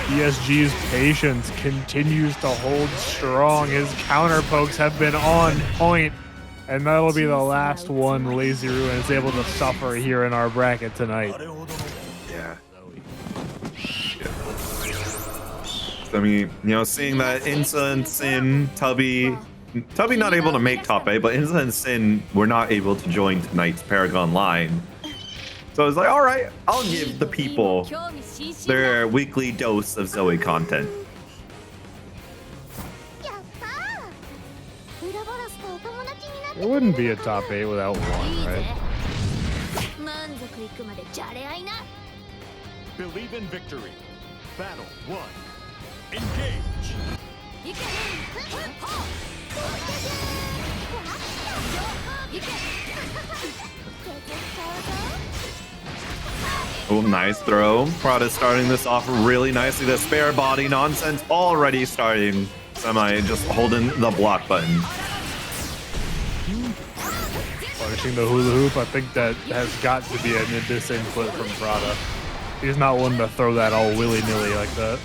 ESG's patience continues to hold strong. His counter pokes have been on point, and that'll be the last one Lazy Ruin is able to suffer here in our bracket tonight. Yeah. I mean, you know, seeing that Insa and Sin, Tubby not able to make top 8, but Insa and Sin were not able to join tonight's ParagOnline. So I was like, all right, I'll give the people their weekly dose of Zooey content. It wouldn't be a top 8 without one, right? Believe in victory. Battle 1. Engage. Oh, nice throw. Prada starting this off really nicely. The spare body nonsense already starting. Semi just holding the block button. Punishing the hula hoop, I think that has got to be a disinput from Prada. He's not one to throw that all willy-nilly like that.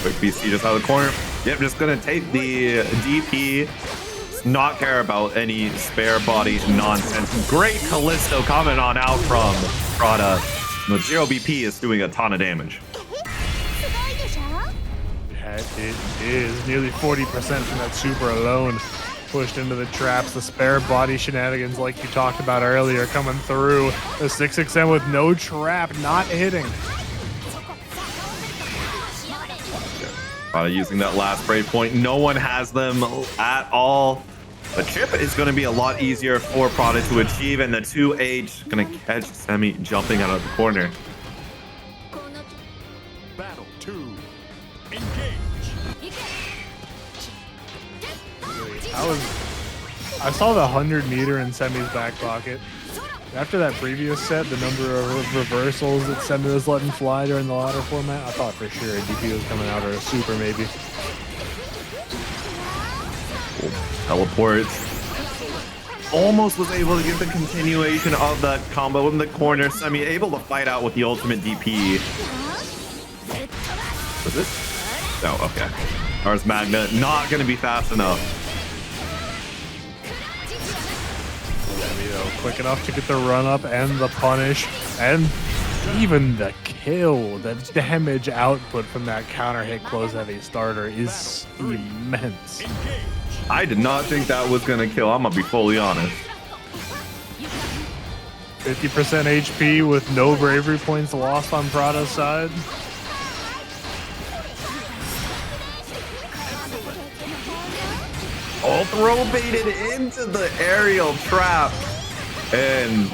Quick BC just out of the corner. Yep, just gonna take the DP. Not care about any spare body nonsense. Great Callisto coming on out from Prada. The 0 BP is doing a ton of damage. Yeah, it is nearly 40% from that super alone. Pushed into the traps, the spare body shenanigans like you talked about earlier coming through. The 6XM with no trap, not hitting. Using that last break point. No one has them at all. The chip is going to be a lot easier for Prada to achieve, and the 2H going to catch Semi jumping out of the corner. Battle 2. Engage. I saw the 100 meter in Semi's back pocket. After that previous set, the number of reversals that Semi was letting fly during the ladder format, I thought for sure a DP was coming out, or a super maybe. Teleports. Almost was able to get the continuation of that combo in the corner. Semi able to fight out with the ultimate DP. Was it? Oh, okay. Ars Magna not going to be fast enough. Quick enough to get the run up and the punish, and even the kill. The damage output from that counter hit close heavy starter is immense. I did not think that was going to kill. I'm going to be fully honest. 50% HP with no bravery points lost on Prada's side. All throw baited into the aerial trap. And,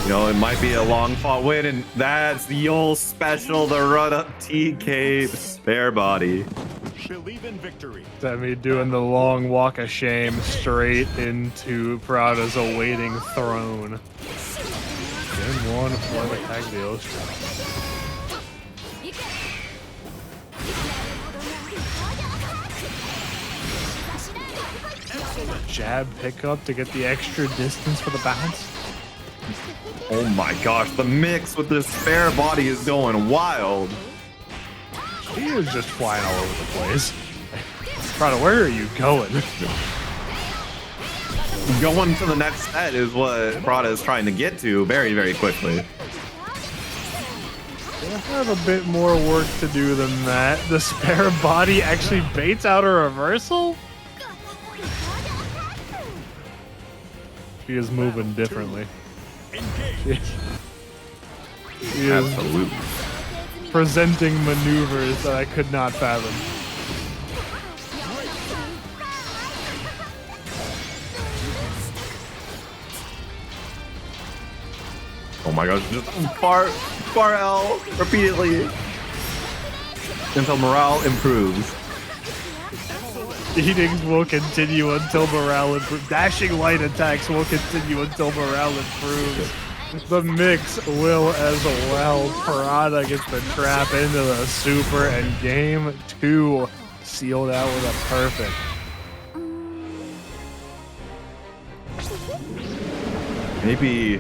you know, it might be a long fought win, and that's the old special, the run up TK spare body. Believe in victory. Semi doing the long walk of shame straight into Prada's awaiting throne. Game 1 for the Cagliostro. Jab pickup to get the extra distance for the bounce. Oh my gosh, the mix with the spare body is going wild. He is just flying all over the place. Prada, where are you going? Going to the next set is what Prada is trying to get to very, very quickly. They have a bit more work to do than that. The spare body actually baits out a reversal? She is moving differently. She is Absolutely. presenting maneuvers that I could not fathom. Oh Oh my gosh, just far L repeatedly until morale improves. Beatings will continue until morale improves. Dashing light attacks will continue until morale improves. The mix will as well. Prada gets the trap into the super, and game 2 sealed out with a perfect. Maybe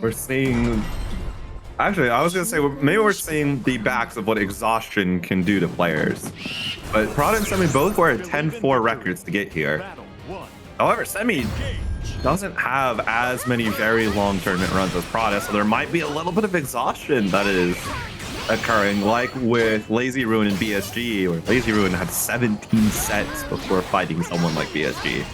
we're seeing... Actually, I was going to say, maybe we're seeing the backs of what exhaustion can do to players. But Prada and Semi both were at 10-4 records to get here. However, Semi doesn't have as many very long tournament runs as Prada, so there might be a little bit of exhaustion that is occurring, like with Lazy Ruin and BSG, where Lazy Ruin had 17 sets before fighting someone like BSG.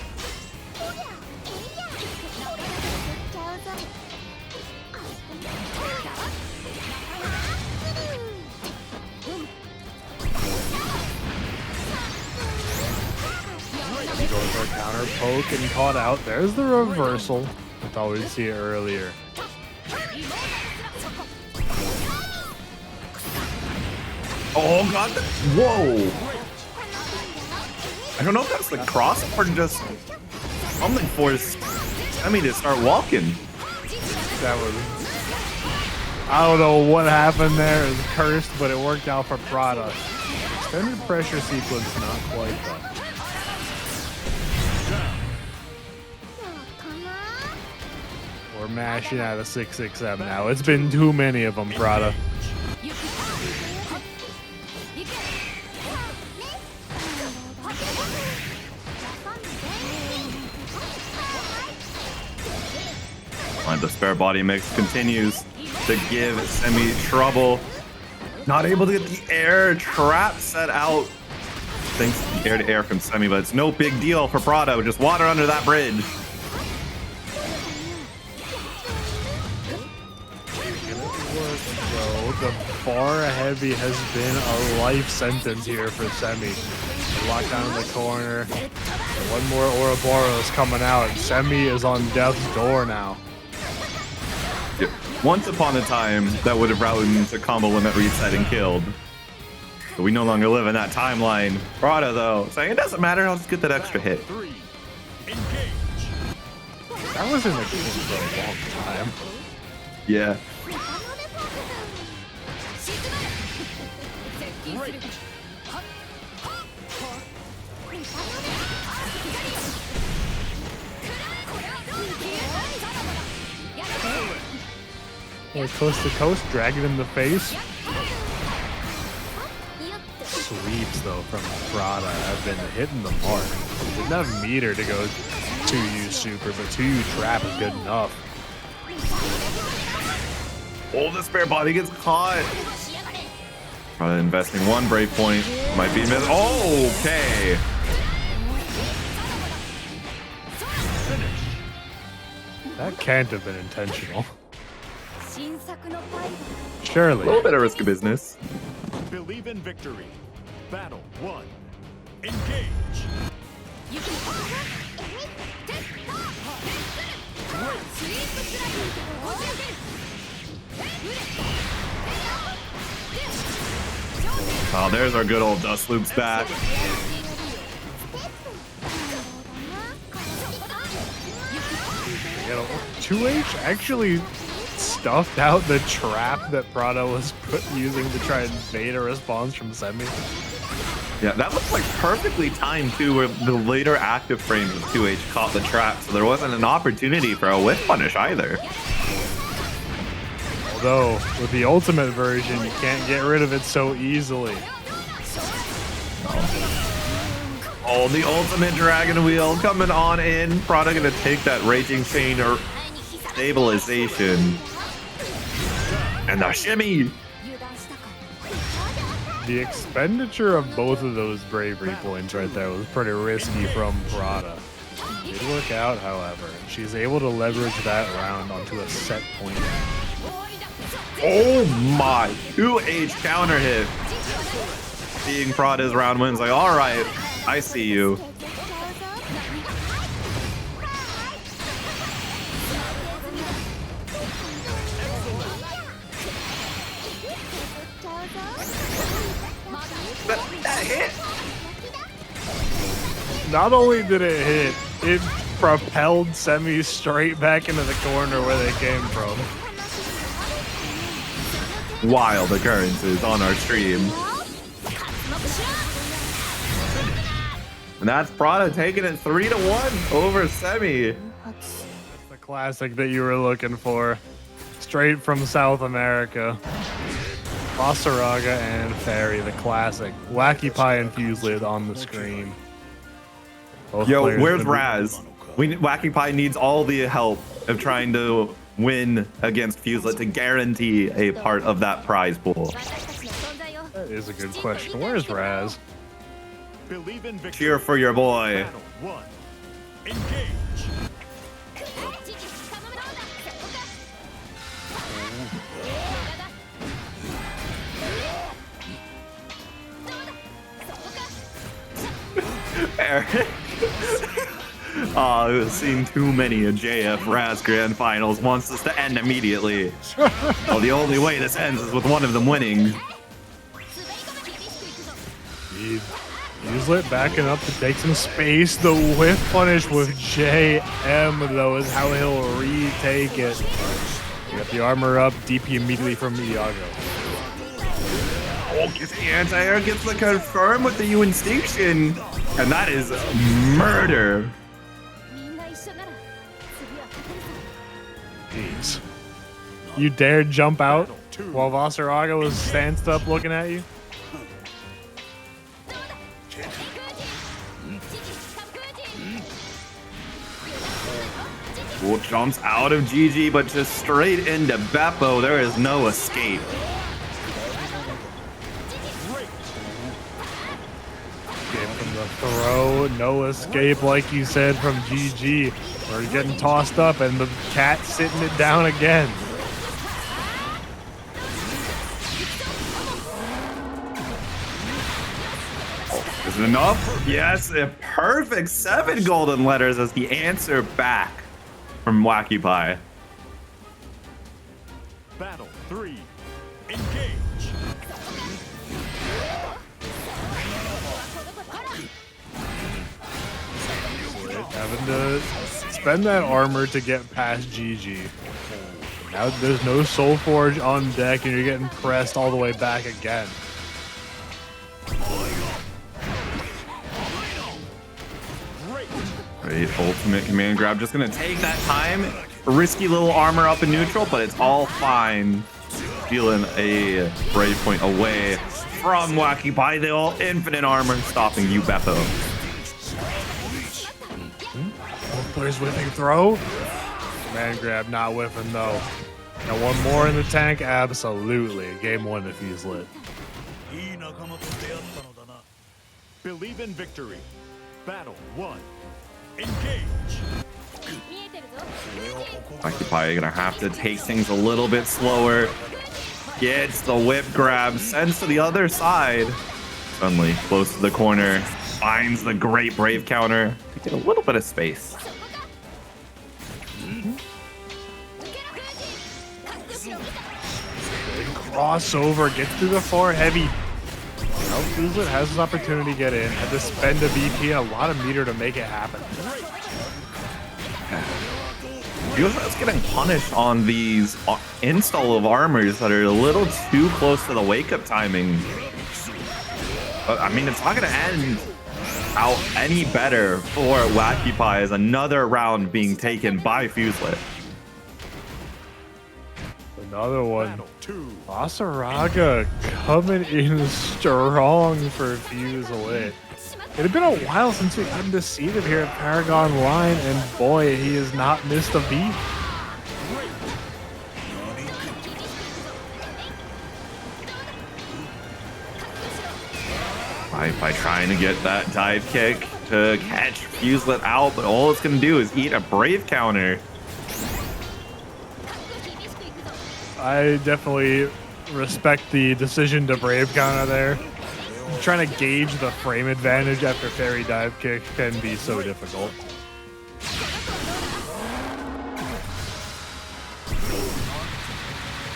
Counter poke and caught out. There's the reversal. I thought we'd see it earlier. Oh god! Whoa! I don't know if that's the cross or just something forced Semi to start walking. That was... I don't know what happened there. It was cursed, but it worked out for Prada. Extended pressure sequence, not quite though. We're mashing out of 667 now. It's been too many of them, Prada. And the spare body mix continues to give Semi trouble. Not able to get the air trap set out. Thanks to the air-to-air from Semi, but it's no big deal for Prada. Just water under that bridge. The bar heavy has been a life sentence here for Semi. Locked down in the corner. One more Ouroboros coming out. Semi is on death's door now. Yeah. Once upon a time, that would have routed into combo limit reset and killed. But we no longer live in that timeline. Prada, though, saying it doesn't matter, I'll just get that extra hit. That was in the game for a long time. Yeah. Coast to coast, drag it in the face. Sweeps though from Prada have been hitting the mark. Didn't have meter to go 2U super, but 2U trap is good enough. Oh, the spare body gets caught. Prada investing one brave point. Might be missed. Oh, okay. That can't have been intentional. Surely. A little bit of risk of business. Believe in victory. Battle 1. Engage. Oh, there's our good old Dust Loops back. 2H actually stuffed out the trap that Prada was using to try and bait a response from Semi. Yeah, that looked like perfectly timed too, where the later active frames of 2H caught the trap, so there wasn't an opportunity for a whiff punish either. Although, with the ultimate version, you can't get rid of it so easily. Oh, the ultimate Dragon Wheel coming on in. Prada gonna take that Raging Chain or stabilization. And the shimmy! The expenditure of both of those bravery points right there was pretty risky from Prada. It did work out, however. She's able to leverage that round onto a set point. Oh my! 2H counter hit. Seeing Prada's round wins, like, alright, I see you. Not only did it hit, it propelled Semi straight back into the corner where they came from. Wild occurrences on our stream. And that's Prada taking it 3-1 over Semi. The classic that you were looking for. Straight from South America. Vaseraga and Fairy, the classic. Wacky Pie and Fuselit on the screen. Both Yo, players where's gonna Raz? Wacky Pie needs all the help of trying to win against Fuselit to guarantee a part of that prize pool. That is a good question. Where's Raz? Believe in victory. Cheer for your boy. Battle 1. Engage. Eric. Oh, I've seen too many of JF Raz Grand Finals. Wants us to end immediately. Well, the only way this ends is with one of them winning. Fuselit backing up to take some space. The whiff punish with JM, though, is how he'll retake it. You got the armor up, DP immediately from Iago. Oh, gets the anti-air, gets the confirm with the U-Instinction. And that is murder. Jeez. You dared jump out while Vaseraga was stanced up looking at you? Cool jumps out of GG, but just straight into Beppo. There is no escape. From the throw, no escape, like you said, from GG. We're getting tossed up, and the cat sitting it down again. Is it enough? Yes, a perfect 7 golden letters as the answer back from Wacky Pie. Battle 3. Engage. Having to spend that armor to get past GG. Now there's no Soul Forge on deck, and you're getting pressed all the way back again. Great ultimate command grab. Just gonna take that time. Risky little armor up in neutral, but it's all fine. Feeling a brave point away from Wacky Pie. The all infinite armor stopping you, Beppo. Both players whiffing throw. Man grab not whiffing though. Got one more in the tank? Absolutely. Game 1 to Fuselit. Believe in victory. Battle 1. Engage. Wacky Pie gonna have to take things a little bit slower. Gets the whip grab, sends to the other side. Suddenly close to the corner. Finds the great brave counter to get a little bit of space. Crossover, gets through the 4 heavy. Now Fuselit has his opportunity to get in. Had to spend a BP and a lot of meter to make it happen. Fuselit's getting punished on these install of armors that are a little too close to the wake-up timing. But I mean, it's not gonna end out any better for Wacky Pie as another round being taken by Fuselit. Another one. Vaseraga coming in strong for Fuselit. It had been a while since we gotten to see him here at ParagOnline, and boy, he has not missed a beat. By trying to get that dive kick to catch Fuselit out, but all it's going to do is eat a brave counter. I definitely respect the decision to brave counter there. Trying to gauge the frame advantage after fairy dive kick can be so difficult.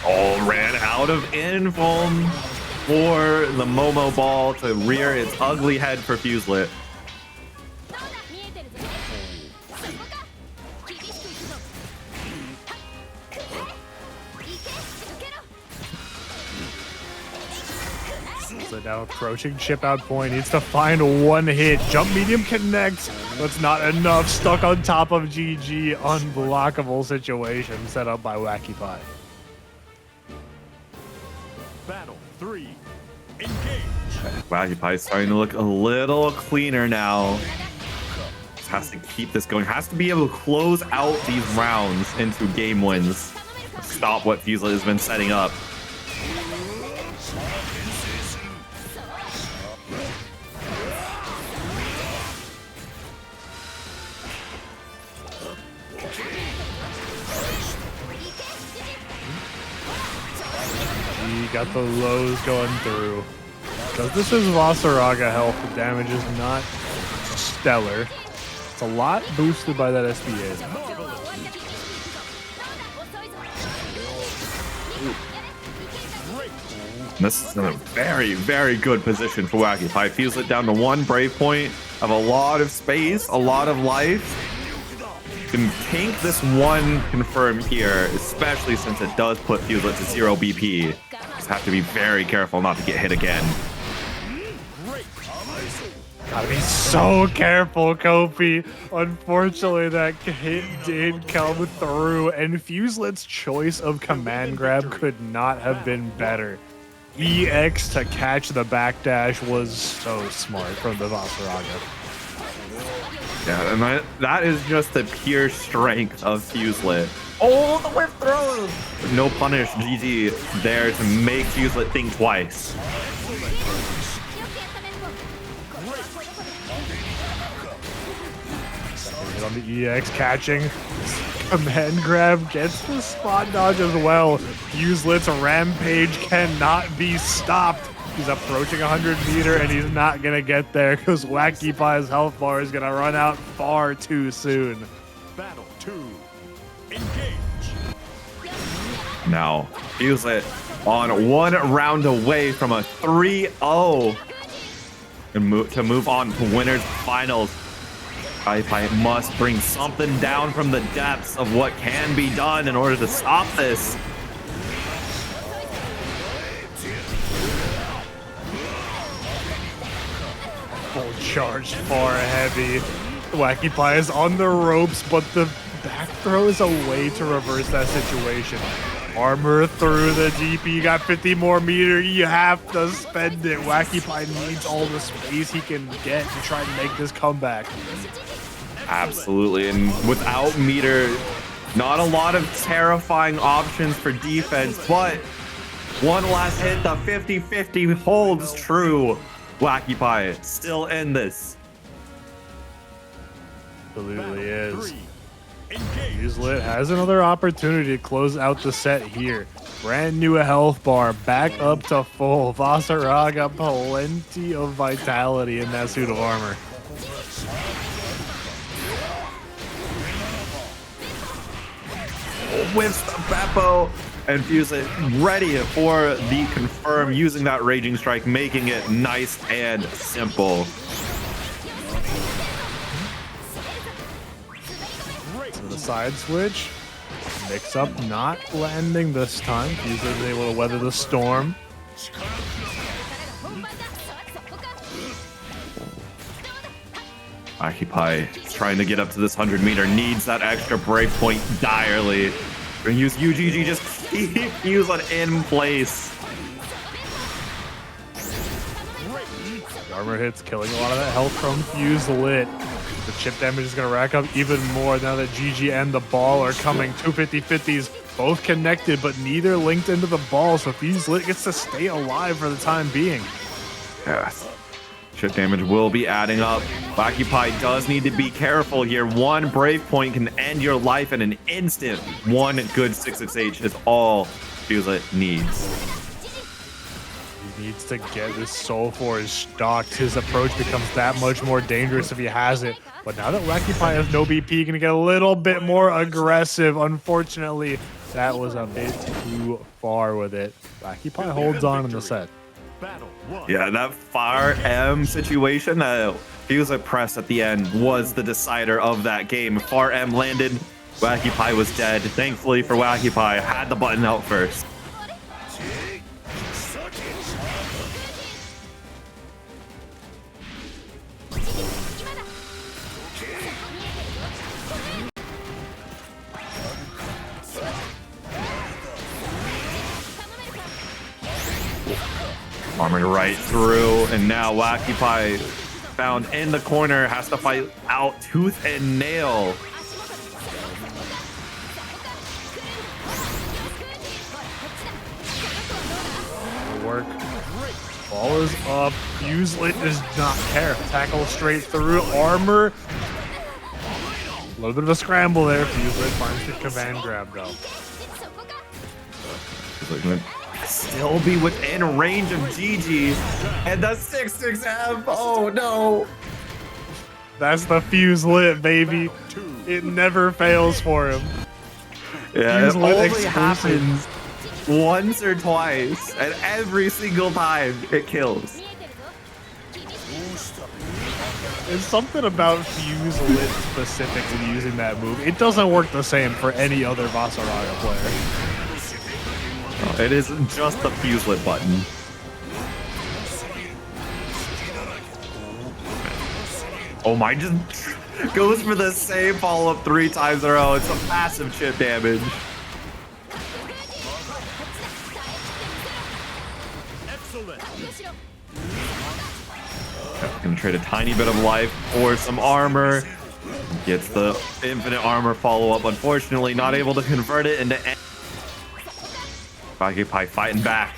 Oh, ran out of info for the Momo ball to rear its ugly head for Fuselit. Fuselit now approaching chip out point. Needs to find one hit. Jump medium connects. That's not enough. Stuck on top of GG. Unblockable situation set up by Wacky Pie. Battle 3. Engage. Wacky Pie is starting to look a little cleaner now. Just has to keep this going. Has to be able to close out these rounds into game wins. Stop what Fuselit has been setting up. He got the lows going through. Because this is Vaseraga health, the damage is not stellar. It's a lot boosted by that SBA. This is in a very, very good position for Wacky Pie. Fuselit down to 1 Brave Point, have a lot of space, a lot of life. Can tank this 1 confirm here, especially since it does put Fuselit to 0 BP. Just have to be very careful not to get hit again. Gotta be so careful, Kofi. Unfortunately, that hit did come through, and Fuselit's choice of command grab could not have been better. EX to catch the backdash was so smart from the Vaseraga. Yeah, and that is just the pure strength of Fuselit. Oh, the whip throw! No punish, GG there to make Fuselit think twice. Hit on the EX, catching. Command grab gets the spot dodge as well. Fuselit's rampage cannot be stopped. He's approaching 100 meter and he's not gonna get there because Wacky Pie's health bar is gonna run out far too soon. Battle 2. Engage. Now, Fuselit on 1 round away from a 3-0 and to move on to winners finals. Pie must bring something down from the depths of what can be done in order to stop this. Full charge, far heavy. Wacky Pie is on the ropes, but the back throw is a way to reverse that situation. Armor through the DP, you got 50 more meter, you have to spend it. Wacky Pie needs all the space he can get to try and make this comeback. Absolutely, and without meter, not a lot of terrifying options for defense, but one last hit, the 50-50 holds true. Wacky Pie still in this. Absolutely is. Fuselit has another opportunity to close out the set here. Brand new health bar, back up to full. Vaseraga, plenty of vitality in that suit of armor. Whiffs the Beppo, and Fuselit ready for the confirm, using that Raging Strike, making it nice and simple. To the side switch. Mix up not landing this time. Fuselit is able to weather the storm. Wacky Pie trying to get up to this 100 meter, needs that extra break point direly. Gonna use UGG, just keep Fuselit in place. Armor hits, killing a lot of that health from Fuselit. The chip damage is going to rack up even more now that GG and the ball are coming. 2 50-50s, both connected, but neither linked into the ball, so Fuselit gets to stay alive for the time being. Yes. Chip damage will be adding up. Wacky Pie does need to be careful here. 1 brave point can end your life in an instant. 1 good 6-6H is all Fuselit needs. He needs to get this Soul Forge stocked. His approach becomes that much more dangerous if he has it. But now that Wacky Pie has no BP, gonna get a little bit more aggressive. Unfortunately, that was a bit too far with it. Wacky Pie holds on in the set. Yeah, that Fire M situation that Fuselit press at the end was the decider of that game. Far M landed, Wacky Pie was dead. Thankfully for Wacky Pie, had the button out first. Armored right through, and now Wacky Pie found in the corner, has to fight out tooth and nail. Work. Ball is up. Fuselit does not care. Tackle straight through. Armor. A little bit of a scramble there. Fuselit finds the command grab though. Still be within range of GG, and the 6-6F. Oh no! That's the Fuselit, baby. It never fails for him. Yeah, it Fuselit only exclusive. happens once or twice, and every single time it kills. There's something about Fuselit specifically using that move. It doesn't work the same for any other Vaseraga player. It isn't just the Fuselit button. Oh my, just goes for the same follow-up 3 times in a row. It's a massive chip damage. Gonna trade a tiny bit of life for some armor. Gets the infinite armor follow-up. Unfortunately, not able to convert it into. Wacky Pie fighting back.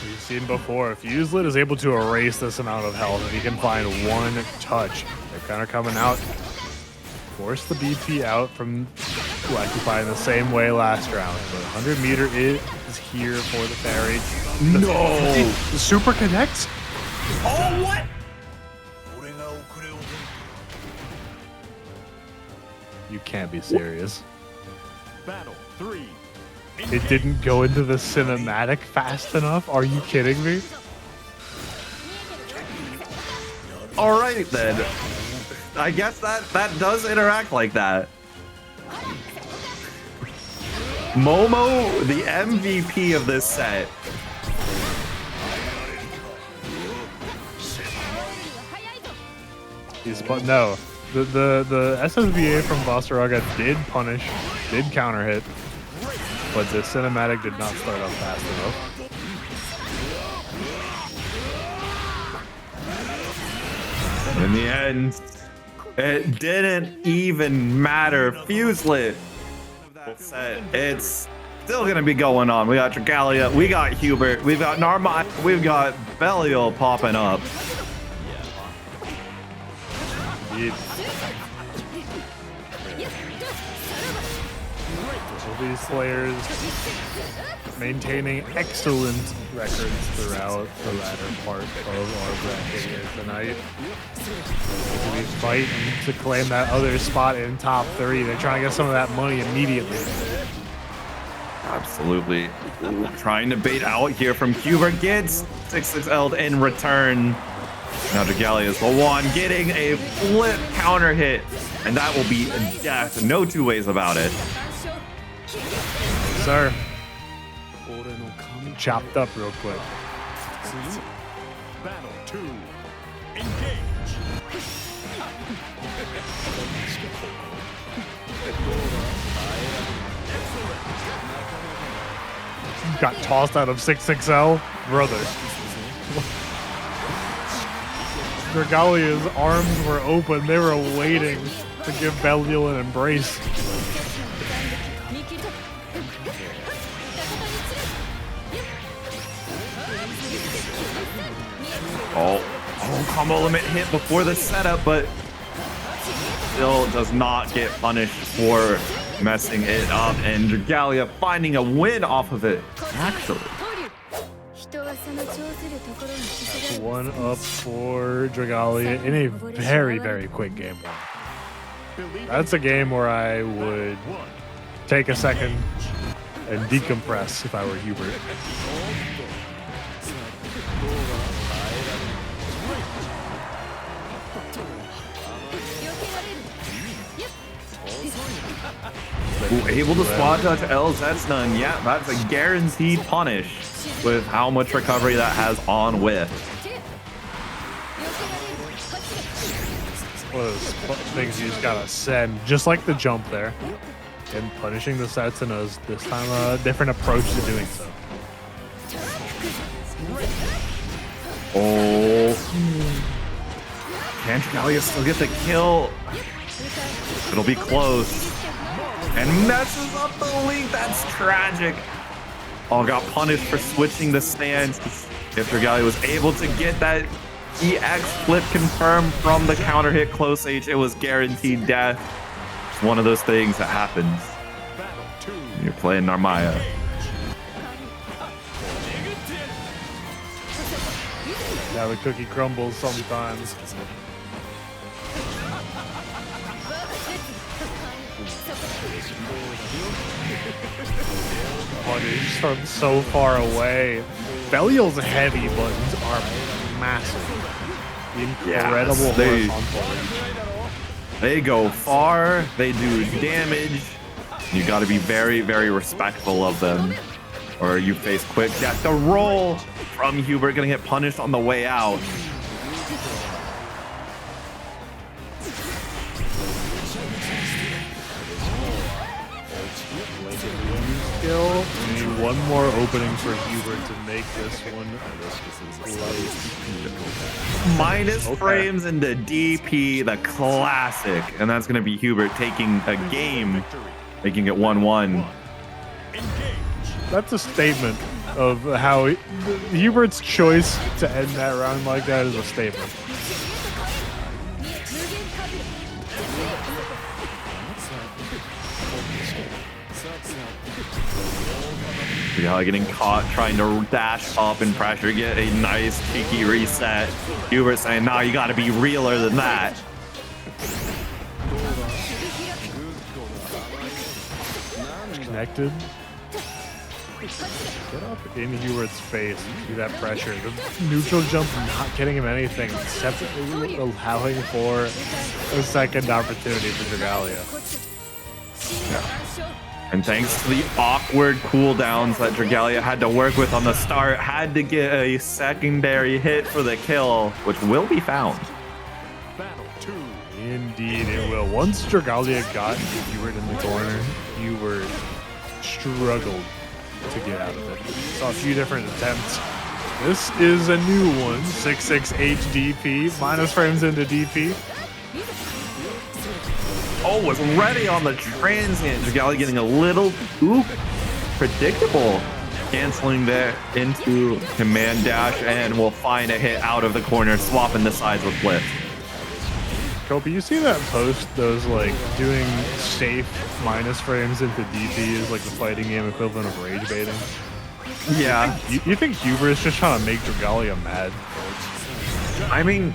We've seen before, if Fuselit is able to erase this amount of health, if he can find one touch, they're kind of coming out. Force the BP out from Wacky Pie in the same way last round. The 100 meter is here for the fairy. No! The super connects? Oh, what? You can't be serious. Battle 3. It didn't go into the cinematic fast enough? Are you kidding me? All right, then. I guess that does interact like that. Momo, the MVP of this set. But no, the SSVA from Vaseraga did punish, did counter hit, but the cinematic did not start up fast enough. In the end, it didn't even matter. Fuselit. It's still gonna be going on. We got Galleon, we got HUEBERT, we've got Narma, we've got Belial popping up. Indeed. These players maintaining excellent records throughout the latter part of our bracket here tonight. They're going to be fighting to claim that other spot in top 3. They're trying to get some of that money immediately. Absolutely. Trying to bait out here from HUEBERT. Gets 6-6L'd in return. Now Galleon is the one getting a flip counter hit, and that will be a death. No two ways about it. Sir. Chopped up real quick. Battle 2. Engage. Got tossed out of 6-6L. Brother. Galleon's arms were open. They were waiting to give Belial an embrace. Oh, combo limit hit before the setup, but still does not get punished for messing it up. And Galleon finding a win off of it, actually. That's one up for Dragalia in a very, very quick game one. That's a game where I would take a second and decompress if I were HUEBERT. Ooh, able to squad touch LZ's none. Yeah, that's a guaranteed punish with how much recovery that has on whiff. One of those things you just gotta send, just like the jump there. And punishing the Setsunas, this time a different approach to doing so. Oh. Can Galleon still get the kill? It'll be close. And messes up the link. That's tragic. Oh, got punished for switching the stance. If Dragalia was able to get that EX flip confirmed from the counter hit close H, it was guaranteed death. It's one of those things that happens. You're playing Narmaya. Yeah, the cookie crumbles sometimes. Punish from so far away. Belial's heavy buttons are massive. Incredible horizontal range. They go far, they do damage. You got to be very, very respectful of them, or you face quick death. The roll from HUEBERT gonna get punished on the way out. Skill. We need one more opening for HUEBERT to make this one. Minus frames into DP, the classic, and that's gonna be HUEBERT taking a game, making it 1-1. That's a statement of how HUEBERT's choice to end that round like that is a statement. Yeah, getting caught trying to dash up and pressure, get a nice cheeky reset. HUEBERT saying, "Nah, you got to be realer than that." Connected. Get up in HUEBERT's face. See that pressure. The neutral jump not getting him anything except allowing for a second opportunity for Dragalia. And thanks to the awkward cooldowns that Dragalia had to work with on the start, had to get a secondary hit for the kill, which will be found. Indeed it will. Once Dragalia got HUEBERT in the corner, HUEBERT struggled to get out of it. Saw a few different attempts. This is a new one. 6-6 HDP, minus frames into DP. Oh, was ready on the transient. Dragalia getting a little too predictable. Canceling there into command dash, and we'll find a hit out of the corner, swapping the sides with Blitz. Kobe, you see that post? Those like doing safe minus frames into DP is like the fighting game equivalent of rage baiting. Yeah. You think HUEBERT is just trying to make Dragalia mad? I mean,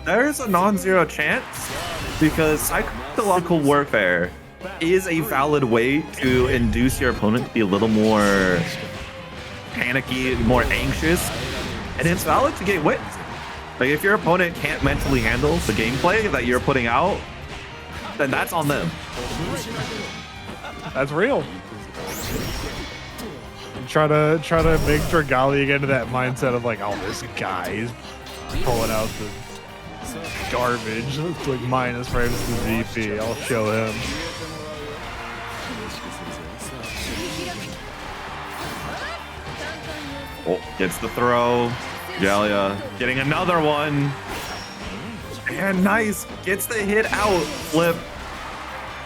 there's a non-zero chance, because psychological warfare is a valid way to induce your opponent to be a little more panicky, more anxious, and it's valid to get wins. Like, if your opponent can't mentally handle the gameplay that you're putting out, then that's on them. That's real. Try to make Dragalia get into that mindset of like, oh, this guy is pulling out the garbage. It's like minus frames to DP. I'll show him. Oh, gets the throw. Galleon getting another one. And nice. Gets the hit out. Flip.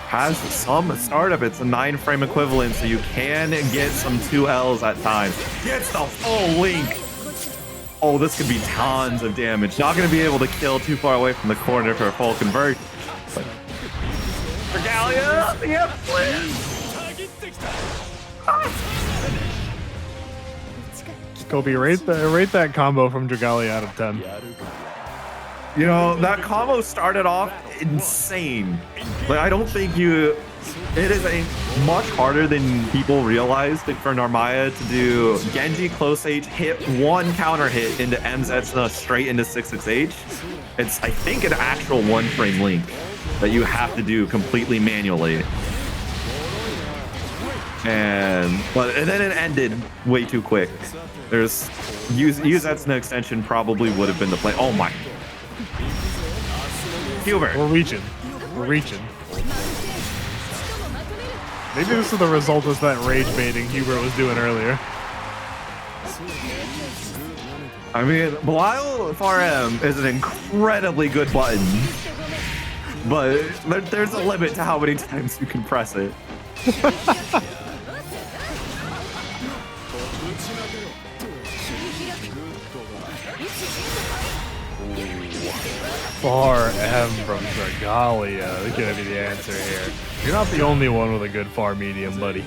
Has some startup. It's a 9-frame equivalent, so you can get some 2Ls at times. Gets the full link. Oh, this could be tons of damage. Not going to be able to kill too far away from the corner for a full convert. But for Galleon, yep, Kobe, rate that combo from Dragalia out of 10. You know, that combo started off insane. Like, I don't think it is a much harder than people realized for Narmaya to do Genji close H, hit one counter hit into MZetna straight into 6-6H. It's, I think, an actual 1-frame link that you have to do completely manually. And then it ended way too quick. There's Zetna extension probably would have been the play. Oh my. HUEBERT. We're reaching. Maybe this is the result of that rage baiting HUEBERT was doing earlier. I mean, Belial FRM is an incredibly good button, but there's a limit to how many times you can press it. Far M from Dragalia is gonna be the answer here. You're not the only one with a good far medium, buddy.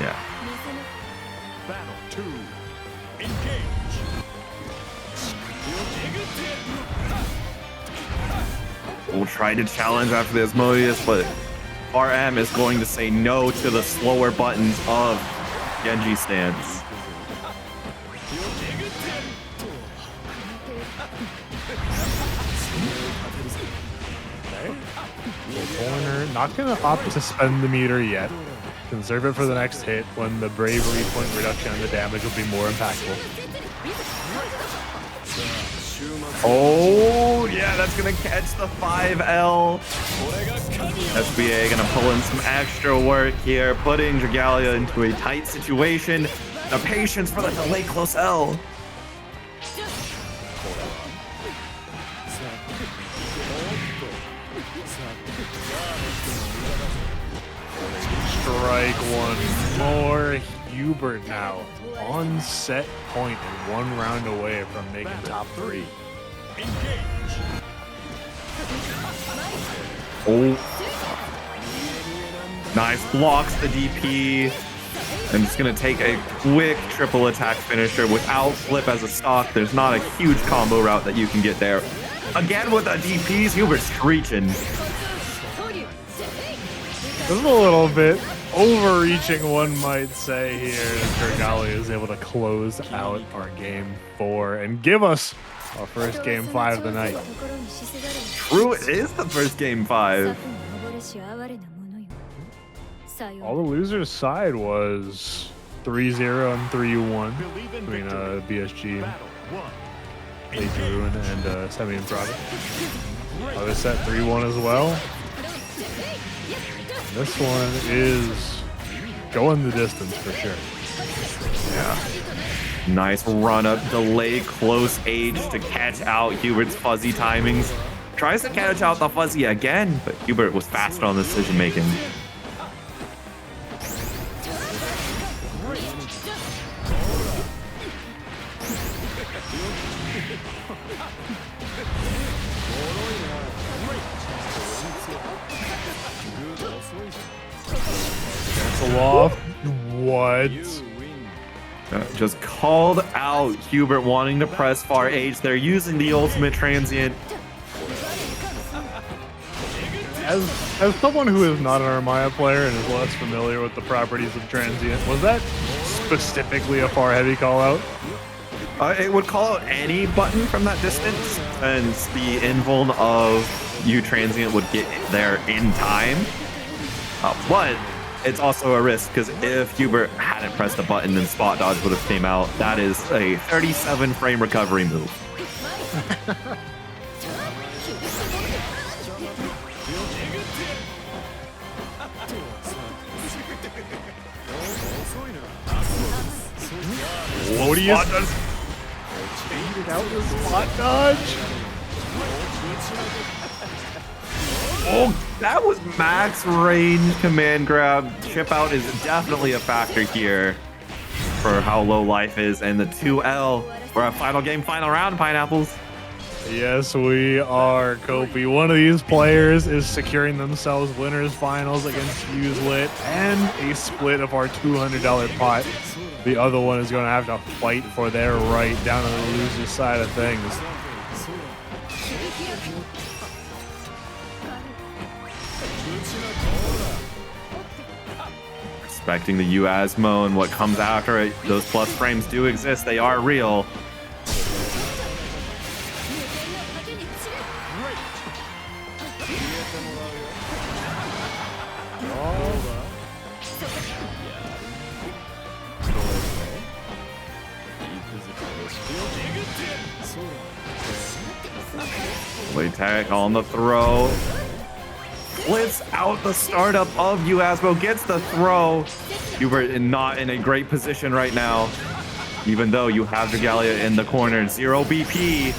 Yeah. Battle 2. Engage. We'll try to challenge after the Asmodeus, but RM is going to say no to the slower buttons of Genji stance. Corner, not gonna opt to spend the meter yet. Conserve it for the next hit when the bravery point reduction on the damage will be more impactful. Oh, yeah, that's gonna catch the 5L. SBA gonna pull in some extra work here, putting Dragalia into a tight situation. The patience for the delay close L. Strike one more. HUEBERT now on set point and 1 round away from making top 3. Oh. Nice, blocks the DP. I'm just gonna take a quick triple attack finisher without flip as a stock. There's not a huge combo route that you can get there. Again with the DPs, HUEBERT's screeching. This is a little bit overreaching, one might say, here. Dragalia is able to close out our game 4 and give us our first game 5 of the night. True, it is the first game 5. All the losers' side was 3-0 and 3-1 between BSG, Lady Ruin, and Semi and Prada. Other set 3-1 as well. This one is going the distance for sure. Yeah. Nice run up, delay close age to catch out HUEBERT's fuzzy timings. Tries to catch out the fuzzy again, but HUEBERT was fast on decision making. Off. What? Just called out HUEBERT wanting to press far H. They're using the ultimate transient. As someone who is not an Armaya player and is less familiar with the properties of transient, was that specifically a far heavy call out? It would call out any button from that distance, and the invuln of U transient would get there in time. But it's also a risk, because if HUEBERT hadn't pressed the button, then spot dodge would have came out. That is a 37 frame recovery move. What do you faded out the spot dodge? Oh, that was max range command grab. Chip out is definitely a factor here for how low life is, and the 2L for a final game, final round, Pineapples. Yes, we are, Kopi. One of these players is securing themselves winners finals against Fuselit and a split of our $200 pot. The other one is going to have to fight for their right down on the loser's side of things. Respecting the UASMO and what comes after it, those plus frames do exist. They are real. Tech on the throw. splits out the startup of HUEBERT, gets the throw. HUEBERT not in a great position right now, even though you have the Galleon in the corner. 0 BP.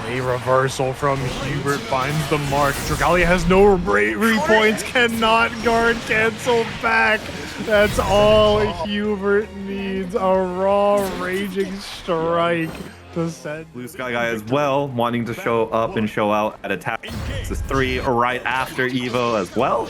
A reversal from HUEBERT finds the mark. Dragalia has no bravery points, cannot guard cancel back. That's all HUEBERT needs. A raw raging strike to send. Blue Sky Guy as well, wanting to show up and show out at attack. This is 3 right after Evo as well.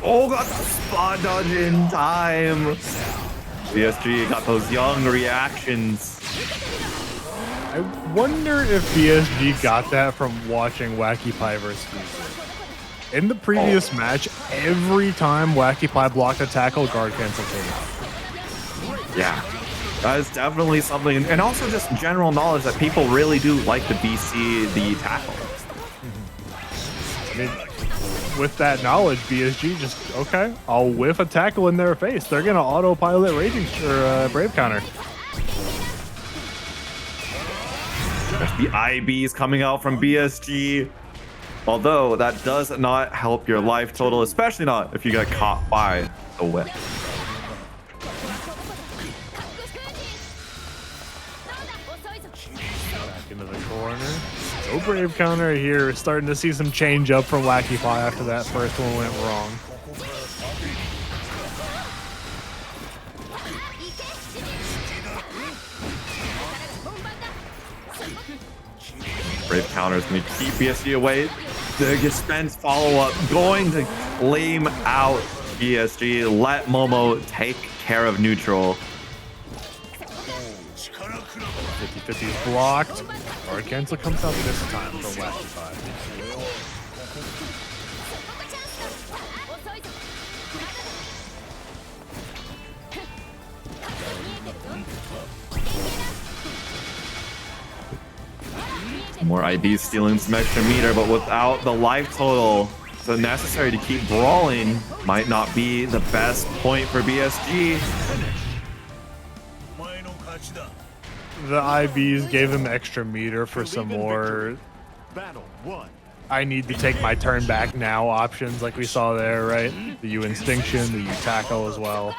Oh, got the spot dodge in time. BSG got those young reactions. I wonder if BSG got that from watching Wacky Pie versus Fuselit. In the previous match, every time Wacky Pie blocked a tackle, guard cancel came out. Yeah, that is definitely something. And also just general knowledge that people really do like to BC the tackle. I mean, with that knowledge, BSG just, okay, I'll whiff a tackle in their face. They're going to autopilot Raging or Brave Counter. The IBs coming out from BSG. Although that does not help your life total, especially not if you get caught by the whip. Back into the corner. No Brave Counter here. Starting to see some change up from Wacky Pie after that first one went wrong. Brave Counter is going to keep BSG away. The Gespenst follow-up going to claim out BSG. Let Momo take care of neutral. 50-50 is blocked. Guard cancel comes out this time from Wacky Pie. More IBs stealing some extra meter, but without the life total, so necessary to keep brawling, might not be the best point for BSG. The IBs gave him extra meter for some more I need to take my turn back now options like we saw there, right? The U Instinction, the U Tackle as well.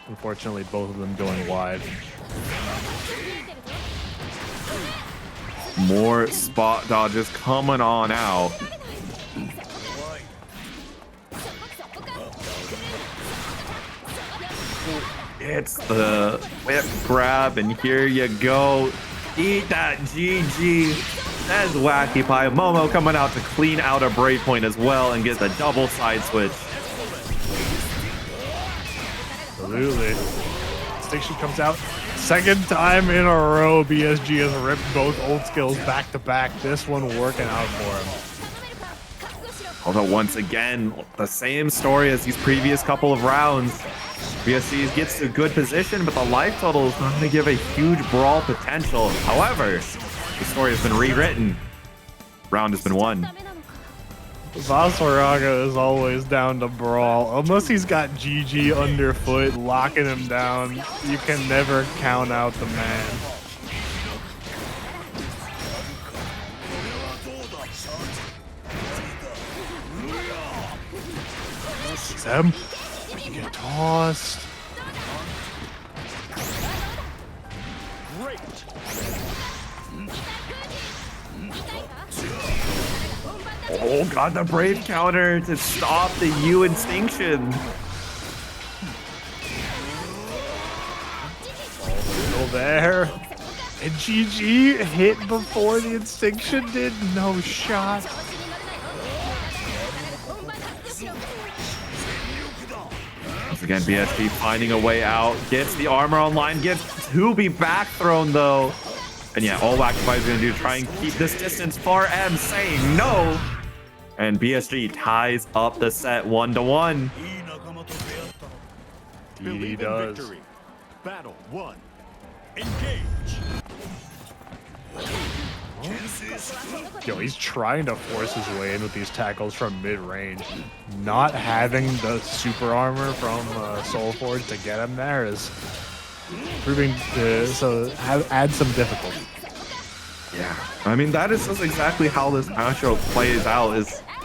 Unfortunately, both of them going wide. More spot dodges coming on out. It's the whip grab, and here you go. Eat that GG. Says Wacky Pie. Momo coming out to clean out a Brave Point as well and get the double side switch. Absolutely. Instinction comes out. Second time in a row, BSG has ripped both ult skills back to back. This one working out for him. Although once again, the same story as these previous couple of rounds. BSG gets to a good position, but the life total is not going to give a huge brawl potential. However, the story has been rewritten. Round has been won. Vaseraga is always down to brawl. Unless he's got GG underfoot, locking him down, you can never count out the man. Zem, you get tossed. Oh god, the Brave counter to stop the U Instinction. Still there. And GG hit before the Instinction did. No shot. Once again, BSG finding a way out. Gets the armor online. Gets Tubi back thrown though. And yeah, all Wacky Pie is going to do is try and keep this distance. Far M saying no. And BSG ties up the set 1-1. DD does. Battle 1. Yo, he's trying to force his way in with these tackles from mid-range. Not having the super armor from Soulforge to get him there is proving to add some difficulty. Yeah, I mean, that is just exactly how this matchup plays out.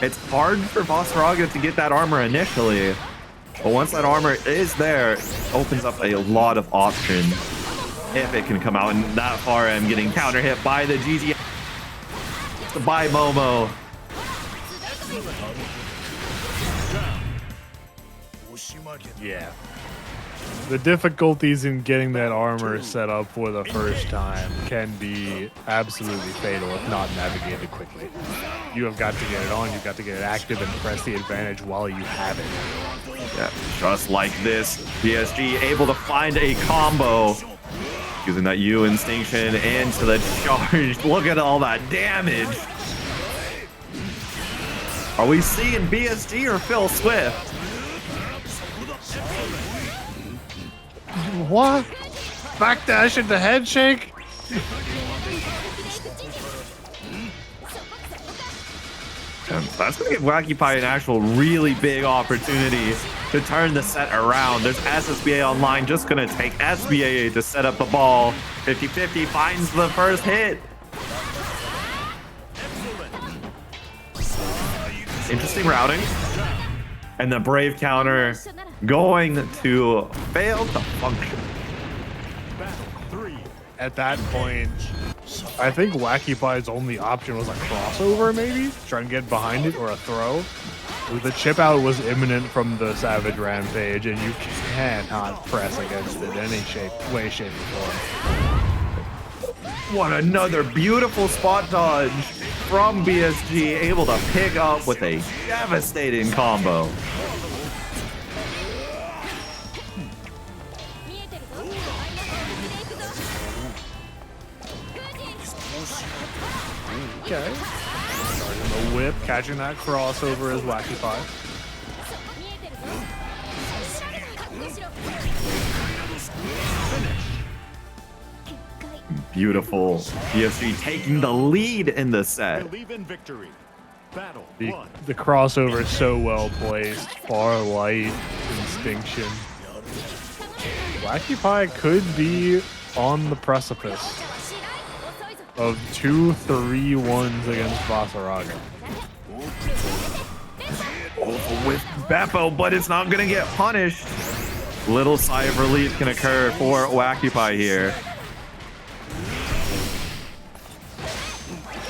It's hard for Vaseraga to get that armor initially, but once that armor is there, it opens up a lot of options if it can come out. And that far, I'm getting counter hit by the GG. By Momo. Yeah. The difficulties in getting that armor set up for the first time can be absolutely fatal if not navigated quickly. You have got to get it on, you've got to get it active and press the advantage while you have it. Yeah, just like this, PSG able to find a combo. Using that U instinction into the charge. Look at all that damage. Are we seeing BSG or Phil Swift? What? Backdash into head shake? That's going to give Wacky Pie an actual really big opportunity to turn the set around. There's SSBA online, just going to take SBA to set up the ball. 50-50 finds the first hit. Interesting routing. And the Brave counter going to fail to function. At that point, I think Wacky Pie's only option was a crossover, maybe? Try and get behind it, or a throw. The chip out was imminent from the Savage Rampage, and you cannot press against it in any way, shape, or form. What another beautiful spot dodge from BSG, able to pick up with a devastating combo. Okay. Starting the whip, catching that crossover is Wacky Pie. Beautiful. PSG taking the lead in the set. The crossover is so well placed. Far light, Instinction. Wacky Pie could be on the precipice of 2-3-1s against Vaseraga. Oh, with Beppo, but it's not going to get punished. Little sigh of relief can occur for Wacky Pie here.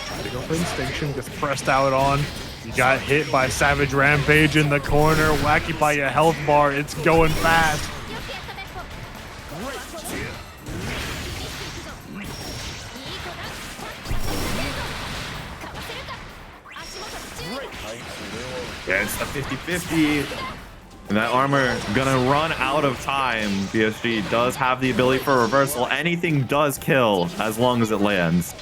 Try to go for Instinction, gets pressed out on. You got hit by Savage Rampage in the corner. Wacky Pie, a health bar, it's going fast. Yeah, it's the 50-50. And that armor gonna run out of time. PSG does have the ability for reversal. Anything does kill as long as it lands.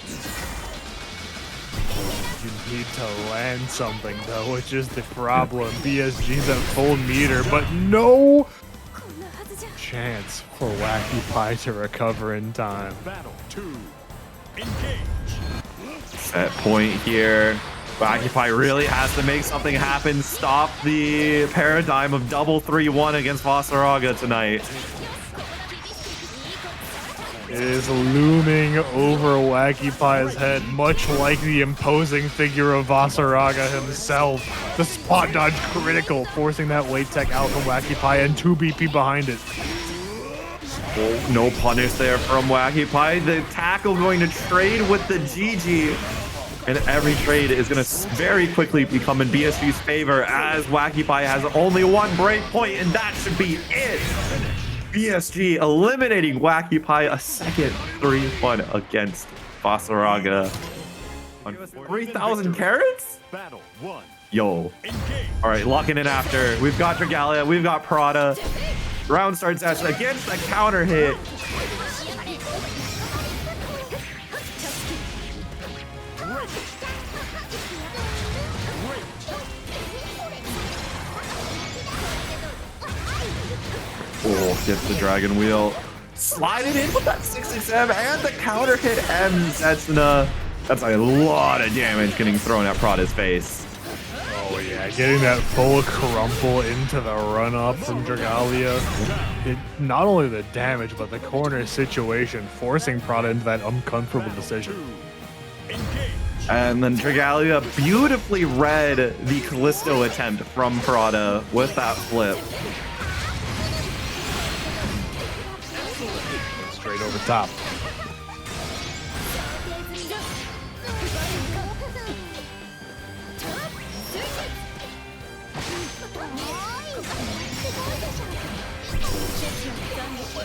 You need to land something though, which is the problem. BSG's at full meter, but no chance for Wacky Pie to recover in time. Set point here. Wacky Pie really has to make something happen. Stop the paradigm of double 3-1 against Vaseraga tonight. It is looming over Wacky Pie's head, much like the imposing figure of Vaseraga himself. The spot dodge critical, forcing that weight tech out from Wacky Pie and 2 BP behind it. Oh, no punish there from Wacky Pie. The tackle going to trade with the GG. And every trade is going to very quickly become in BSG's favor as Wacky Pie has only one break point, and that should be it. BSG eliminating Wacky Pie, a second 3-1 against Vaseraga. On 3,000 carats? Yo. All right, locking in after. We've got Galleon, we've got Prada. Round starts against a counter hit. Oh, gets the dragon wheel. slide it in with that 6-6M and the counter hit ends. That's a lot of damage getting thrown at Prada's face. Oh yeah, getting that full crumple into the run up from Dragalia. Not only the damage, but the corner situation, forcing Prada into that uncomfortable decision. And then Dragalia beautifully read the Callisto attempt from Prada with that flip. Straight over top.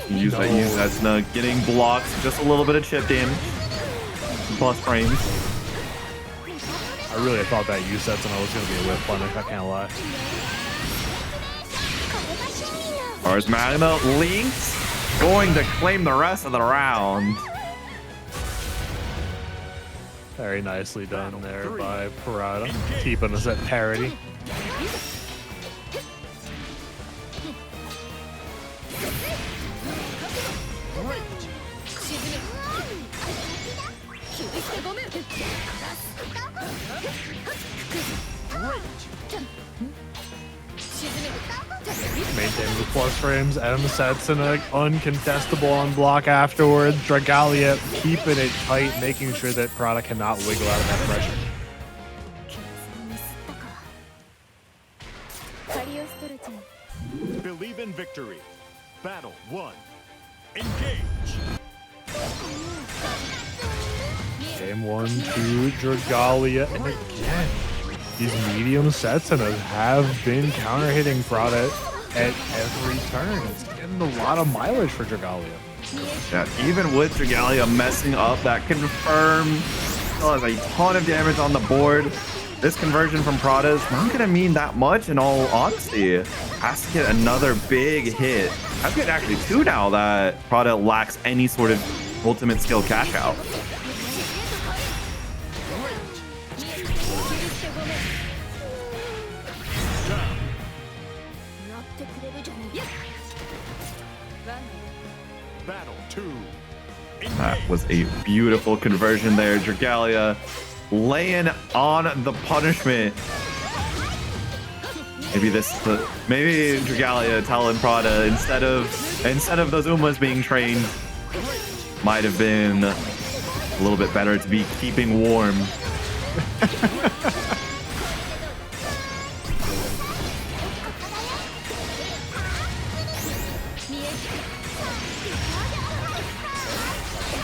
Use that snug, getting blocked, just a little bit of chip damage. Plus frames. I really thought that Yusetsuno was going to be a whip punish, I can't lie. Ars Magna linked, going to claim the rest of the round. Very nicely done there by Prada, keeping us at parity. Maintain the plus frames. Mmmmmmmm uncontestable on block afterwards. Dragalia keeping it tight, making sure that Prada cannot wiggle out of that pressure. Believe in victory. Battle 1. Engage. Game 1 to Dragalia. And again, these medium sets and have been counter hitting Prada at every turn. It's getting a lot of mileage for Dragalia. Yeah, even with Dragalia messing up that confirm, still has a ton of damage on the board. This conversion from Prada is not going to mean that much in all honesty. Has to get another big hit. Has to get actually 2 now that Prada lacks any sort of ultimate skill cash out. Battle 2. That was a beautiful conversion there. Dragalia laying on the punishment. Maybe maybe Dragalia telling Prada instead of those Umas being trained, might have been a little bit better to be keeping warm.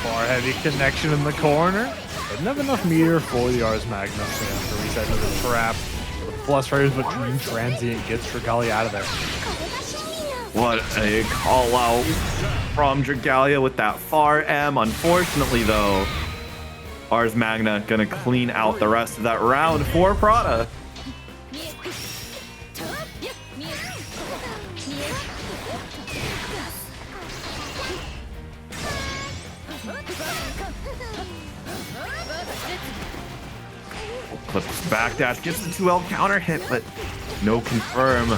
Far heavy connection in the corner. Didn't have enough meter for the Ars Magna, so after reset into the trap. The plus frames, but Dream Transient gets Dragalia out of there. What a call out from Dragalia with that far M. Unfortunately, though, Ars Magna gonna clean out the rest of that round for Prada. Clips backdash, gets the 2L counter hit, but no confirm.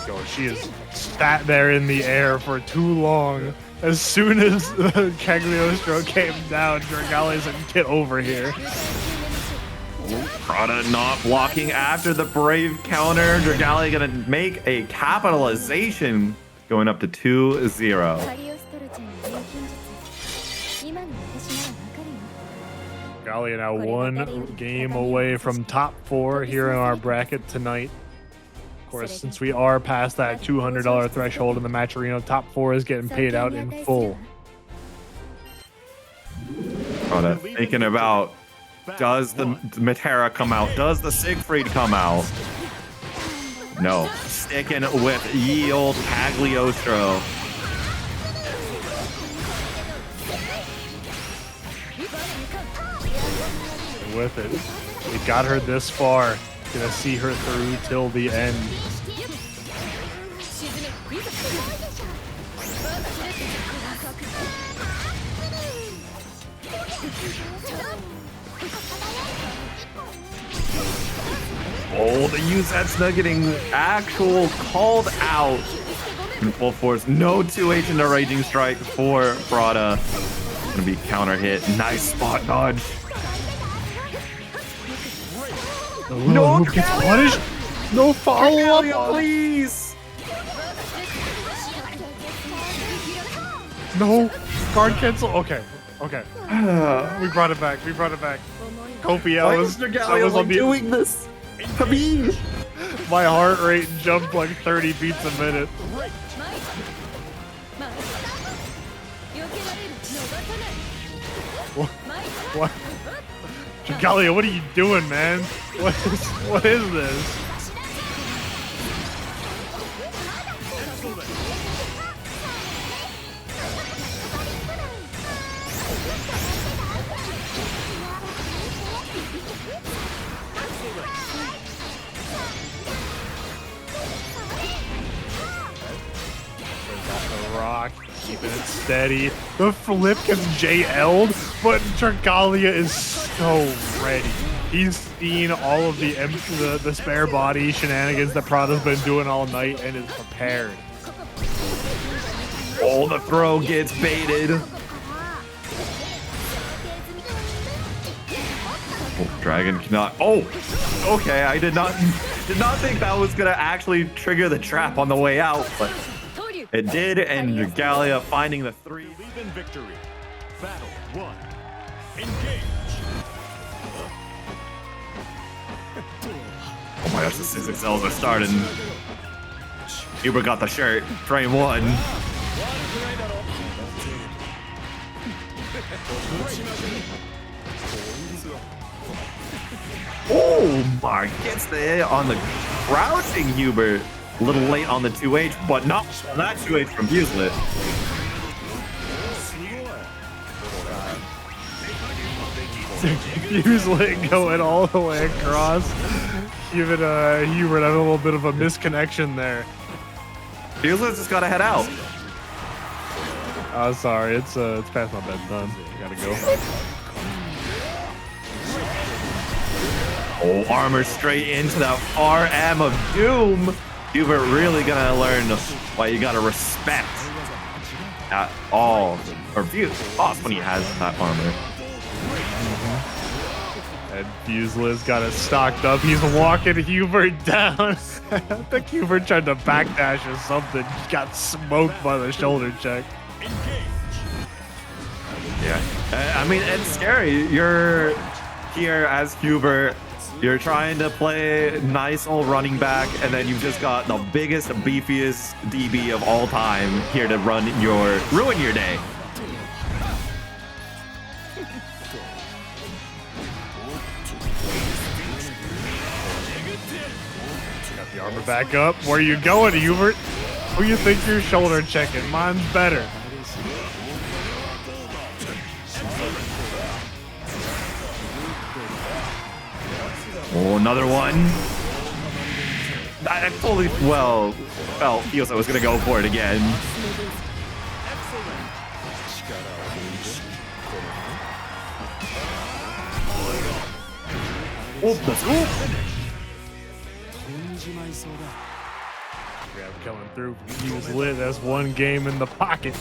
Yo, she is sat there in the air for too long. As soon as Cagliostro came down, Dragalia said, "Get over here." Prada not blocking after the brave counter. Dragalia gonna make a capitalization, going up to 2-0. Galleon now 1 game away from top 4 here in our bracket tonight. Of course, since we are past that $200 threshold in the match arena, top 4 is getting paid out in full. Prada thinking about, does the Metera come out? Does the Siegfried come out? No. Sticking with ye old Cagliostro. With it. We got her this far. Gonna see her through till the end. Oh, the Uzetsuna getting actual called out in full force. No 2H in the Raging Strike for Prada. Gonna be counter hit. Nice spot dodge. No, who gets punished? No follow up, please. No guard cancel. Okay, okay. We brought it back. We brought it back. Kofi, I was on the doing this. Habib. My heart rate jumped like 30 beats a minute. What? Galleon, what are you doing, man? What is this? Rock, keeping it steady. The flip gets JL'd, but Dragalia is so ready. He's seen all of the spare body shenanigans that Prada's been doing all night and is prepared. Oh, the throw gets baited. Oh, Dragon cannot. Oh, okay. I did not think that was gonna actually trigger the trap on the way out, but it did, and Dragalia finding the 3. Believe in victory. Battle 1. Engage. Oh my gosh, the Physics L's are starting. HUEBERT got the shirt. Frame 1. Oh my, gets the hit on the crouching HUEBERT. A little late on the 2H, but not on that 2H from Fuselit. Fuselit going all the way across. Even HUEBERT had a little bit of a misconnection there. Fuselit's just gotta head out. Oh, sorry, it's past my bedtime. I gotta go. Oh, armor straight into that RM of Doom. HUEBERT really gonna learn why you gotta respect at all, or view boss when he has that armor. And Fuselit's got it stocked up. He's walking HUEBERT down. I think HUEBERT tried to backdash or something. He got smoked by the shoulder check. Yeah, I mean, it's scary. You're here as HUEBERT. You're trying to play nice old running back, and then you've just got the biggest, beefiest DB of all time here to ruin your day. Got the armor back up. Where you going, HUEBERT? Who you think you're shoulder checking? Mine's better. Oh, another one. I totally felt Fuselit was gonna go for it again. Oh, Grab coming through. Fuselit. That's one game in the pocket.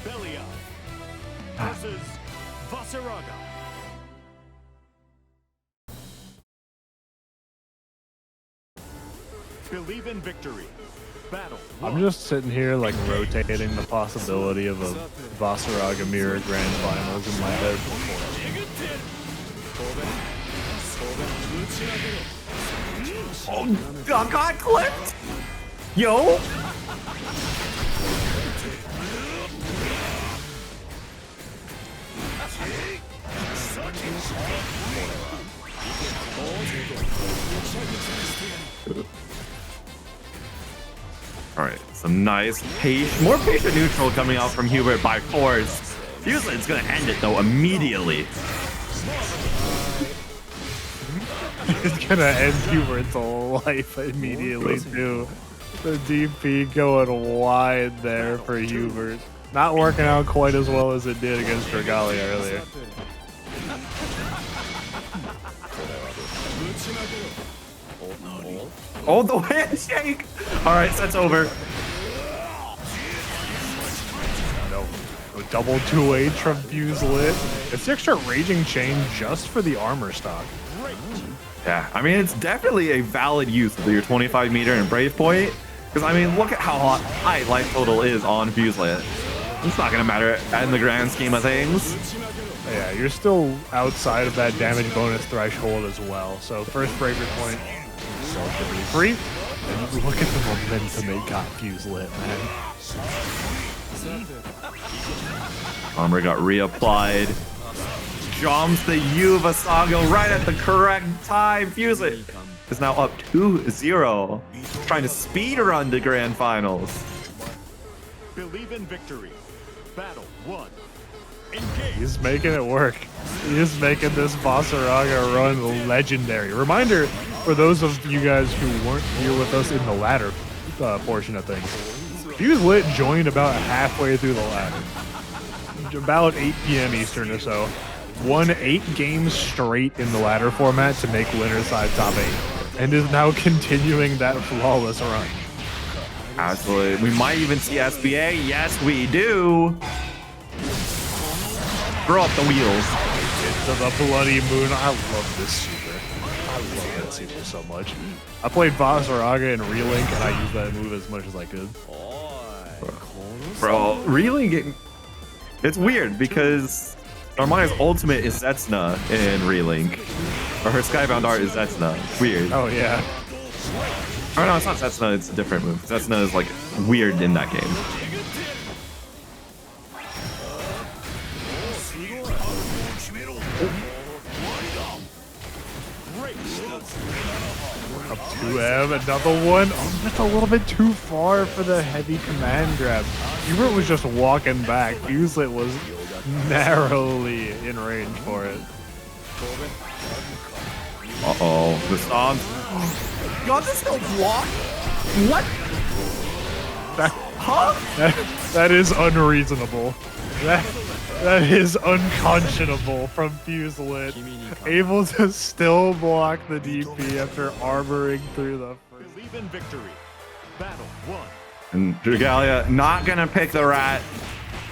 Belial versus Vaseraga. Believe in victory. Battle. I'm just sitting here like rotating the possibility of a Vaseraga Mirror Grand Finals in my head. Oh, God got clipped. Yo. All right, some nice more patient neutral coming out from HUEBERT by force. Fuselit's gonna end it though immediately. He's gonna end HUEBERT's whole life immediately too. The DP going wide there for HUEBERT. Not working out quite as well as it did against Regalia earlier. Oh, the handshake! Alright, that's over. No. A double 2H from Fuselit. It's the extra Raging Chain just for the armor stock. Yeah, I mean, it's definitely a valid use of your 25 meter and Brave Point. Because, I mean, look at how high life total is on Fuselit. It's not going to matter in the grand scheme of things. Yeah, you're still outside of that damage bonus threshold as well. So first Bravery Point, so to be free. And look at the momentum it got Fuselit, man. Armor got reapplied. Jumps the Vaseraga right at the correct time. Fuselit is now up 2-0. Trying to speed run to grand finals. Believe in victory. Battle 1. Engage. He's making it work. He is making this Vaseraga run legendary. Reminder for those of you guys who weren't here with us in the ladder portion of things. Fuselit joined about halfway through the ladder. About 8 p.m. Eastern or so. Won 8 games straight in the ladder format to make winner side top 8. And is now continuing that flawless run. Absolutely. We might even see SBA. Yes, we do. Throw up the wheels. To the bloody moon. I love this super. I love that super so much. I played Vaseraga in Relink and I used that move as much as I could. Bro, Relink, it's weird because Narmaya's ultimate is Zetsna in Relink. Or her Skybound art is Zetsna. It's weird. Oh, yeah. Oh no, it's not Zetsna, it's a different move. Zetsna is like weird in that game. Up 2M, another one. Oh, that's a little bit too far for the heavy command grab. HUEBERT was just walking back. Fuselit was narrowly in range for it. Uh-oh, the stomp. God, this no block? What? That is unreasonable. That is unconscionable from Fuselit. Able to still block the DP after armoring through the first. Believe in victory. Battle 1. And Regalia not gonna pick the rat.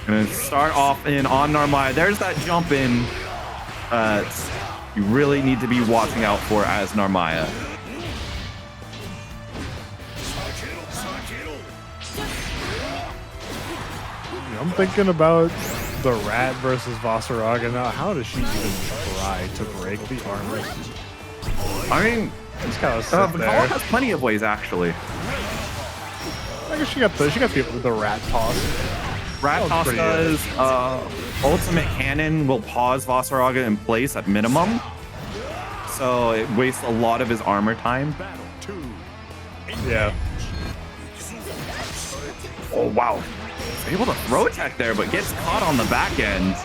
Gonna start off in on Narmaya. There's that jump in. You really need to be watching out for as Narmaya. I'm thinking about the rat versus Vaseraga now. How does she even try to break the armor? I mean, Just kind of sit Belial there. has plenty of ways actually. I guess she got the rat toss. Rat toss does. Ultimate cannon will pause Vaseraga in place at minimum, so it wastes a lot of his armor time. Battle 2. Yeah. Oh wow, able to throw tech there, but gets caught on the back end.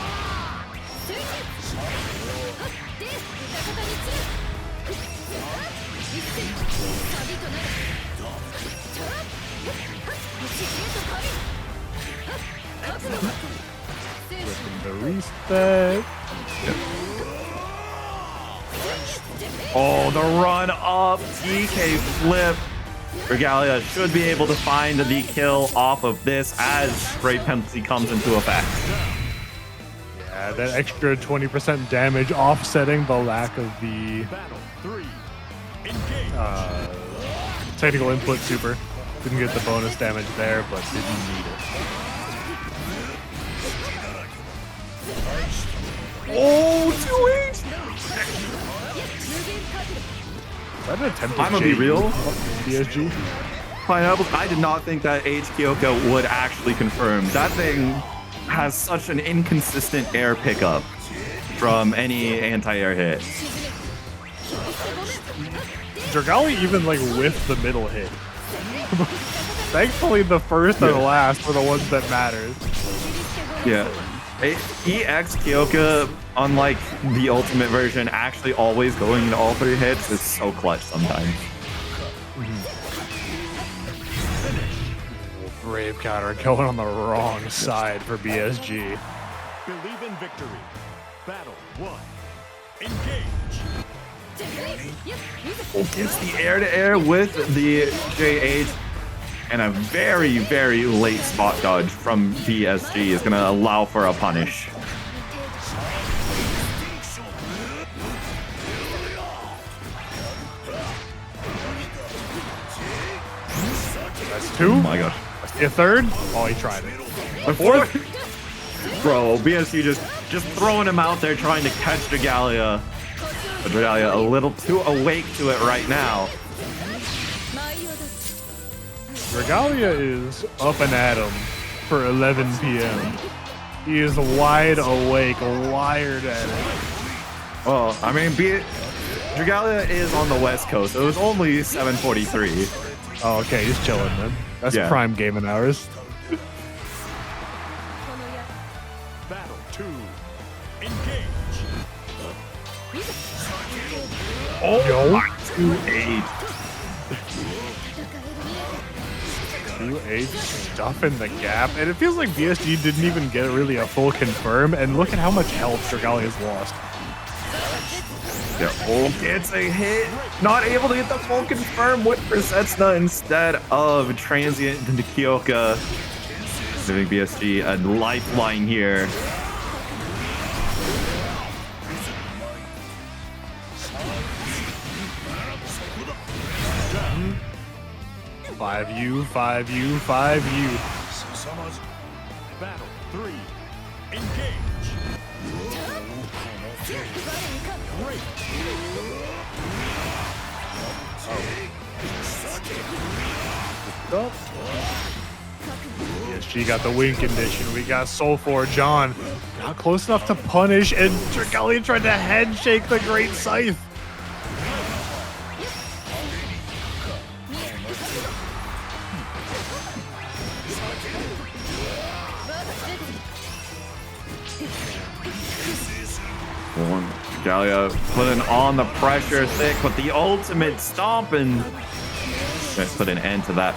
The reset. Oh, the run up DK flip. Regalia should be able to find the kill off of this as spray penalty comes into effect. Yeah, that extra 20% damage offsetting the lack of the Battle 3. Engage. technical input super. Didn't get the bonus damage there, but didn't need it. Oh, 2H! Is that an attempt I'm gonna be real. PSG? Pineapples, I did not think that H Kyoko would actually confirm. That thing has such an inconsistent air pickup from any anti-air hit. Dragali even like whiffed the middle hit. Thankfully, the first and the last were the ones that mattered. Yeah. EX Kyoka, unlike the ultimate version, actually always going into all 3 hits is so clutch sometimes. Brave counter going on the wrong side for BSG. Believe in victory. Battle 1. Engage. Gets the air-to-air with the J8. And a very, very late spot dodge from BSG is going to allow for a punish. That's 2. Oh my gosh. A 3rd? Oh, he tried it. A 4th? Bro, BSG just throwing him out there trying to catch Dragalia. But Dragalia a little too awake to it right now. Dragalia is up and at him for 11 p.m. He is wide awake, wired at it. Well, I mean, Dragalia is on the West Coast. It was only 7:43. Oh, okay, he's chilling then. That's Yeah. prime gaming hours. Battle 2. Engage. Oh, Yo. 2-8. 2-8 stuffing the gap. And it feels like BSG didn't even get really a full confirm. And look at how much health Dragalia's lost. Yeah, oh, gets a hit. Not able to get the full confirm with Persetsna instead of Transient into Kyoka. Giving BSG a lifeline here. Five U, 5U, 5U. Battle 3. Engage. Great. BSG got the win condition. We got Soul Forge on. Not close enough to punish, and Dragalia tried to head shake the Great Scythe. Gallia putting on the pressure thick with the ultimate stomping. Just put an end to that.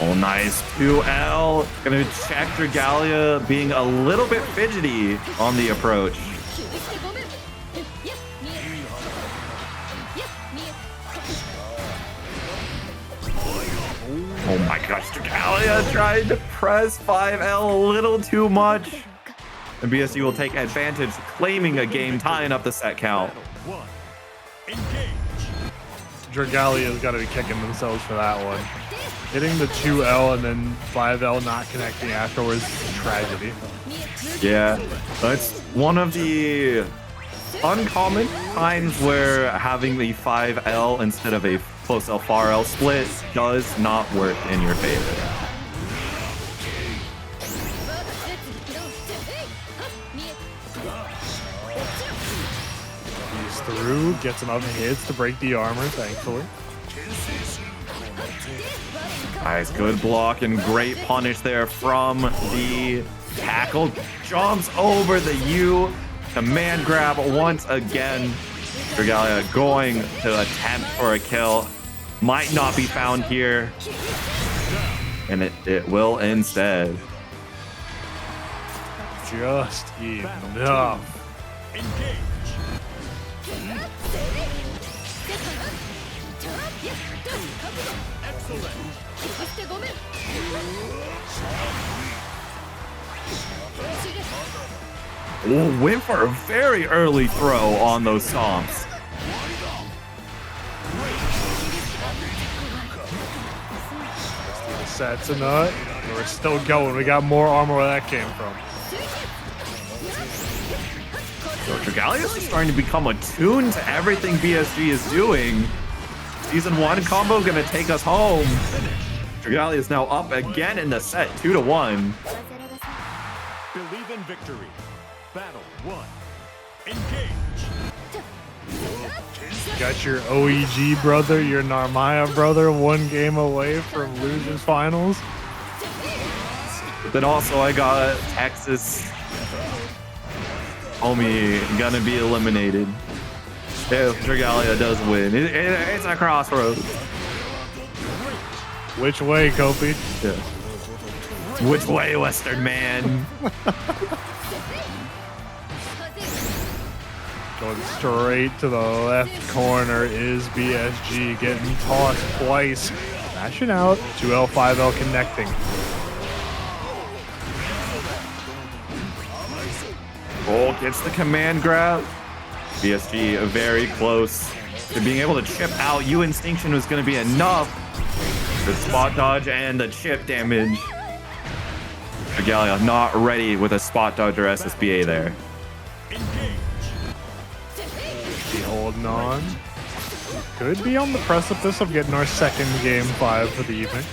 Oh, nice. 2L. Gonna check Dragalia being a little bit fidgety on the approach. Oh my gosh, Dragalia tried to press 5L a little too much. And BSG will take advantage, claiming a game, tying up the set count. Battle 1. Engage. Dragalia's got to be kicking themselves for that one. Hitting the 2L and then 5L not connecting afterwards is a tragedy. Yeah, that's one of the uncommon times where having the 5L instead of a close L far L split does not work in your favor. He's through, gets enough hits to break the armor, thankfully. Nice, good block and great punish there from the tackle. Jumps over the U. Command grab once again. Dragalia going to attempt for a kill. Might not be found here. And it will instead. Just enough. Engage. Excellent. Oh, went for a very early throw on those stomps. Sets a nut. We're still going. We got more armor where that came from. So Dragalia is starting to become attuned to everything BSG is doing. Season 1 combo gonna take us home. Dragalia is now up again in the set, 2-1. Believe in victory. Battle 1. Engage. Got your OEG brother, your Narmaya brother, one game away from losers finals. But then also I got Texas homie gonna be eliminated. if Dragalia does win. It's a crossroads. Which way, Kofi? Yeah. Which way, Western man? Going straight to the left corner is BSG, getting tossed twice. Mashing out, 2L, 5L connecting. Oh, gets the command grab. BSG very close to being able to chip out. U Instinction was going to be enough. The spot dodge and the chip damage. Galleon not ready with a spot dodge or SSBA there. Holding on. Could be on the precipice of getting our second game 5 for the evening.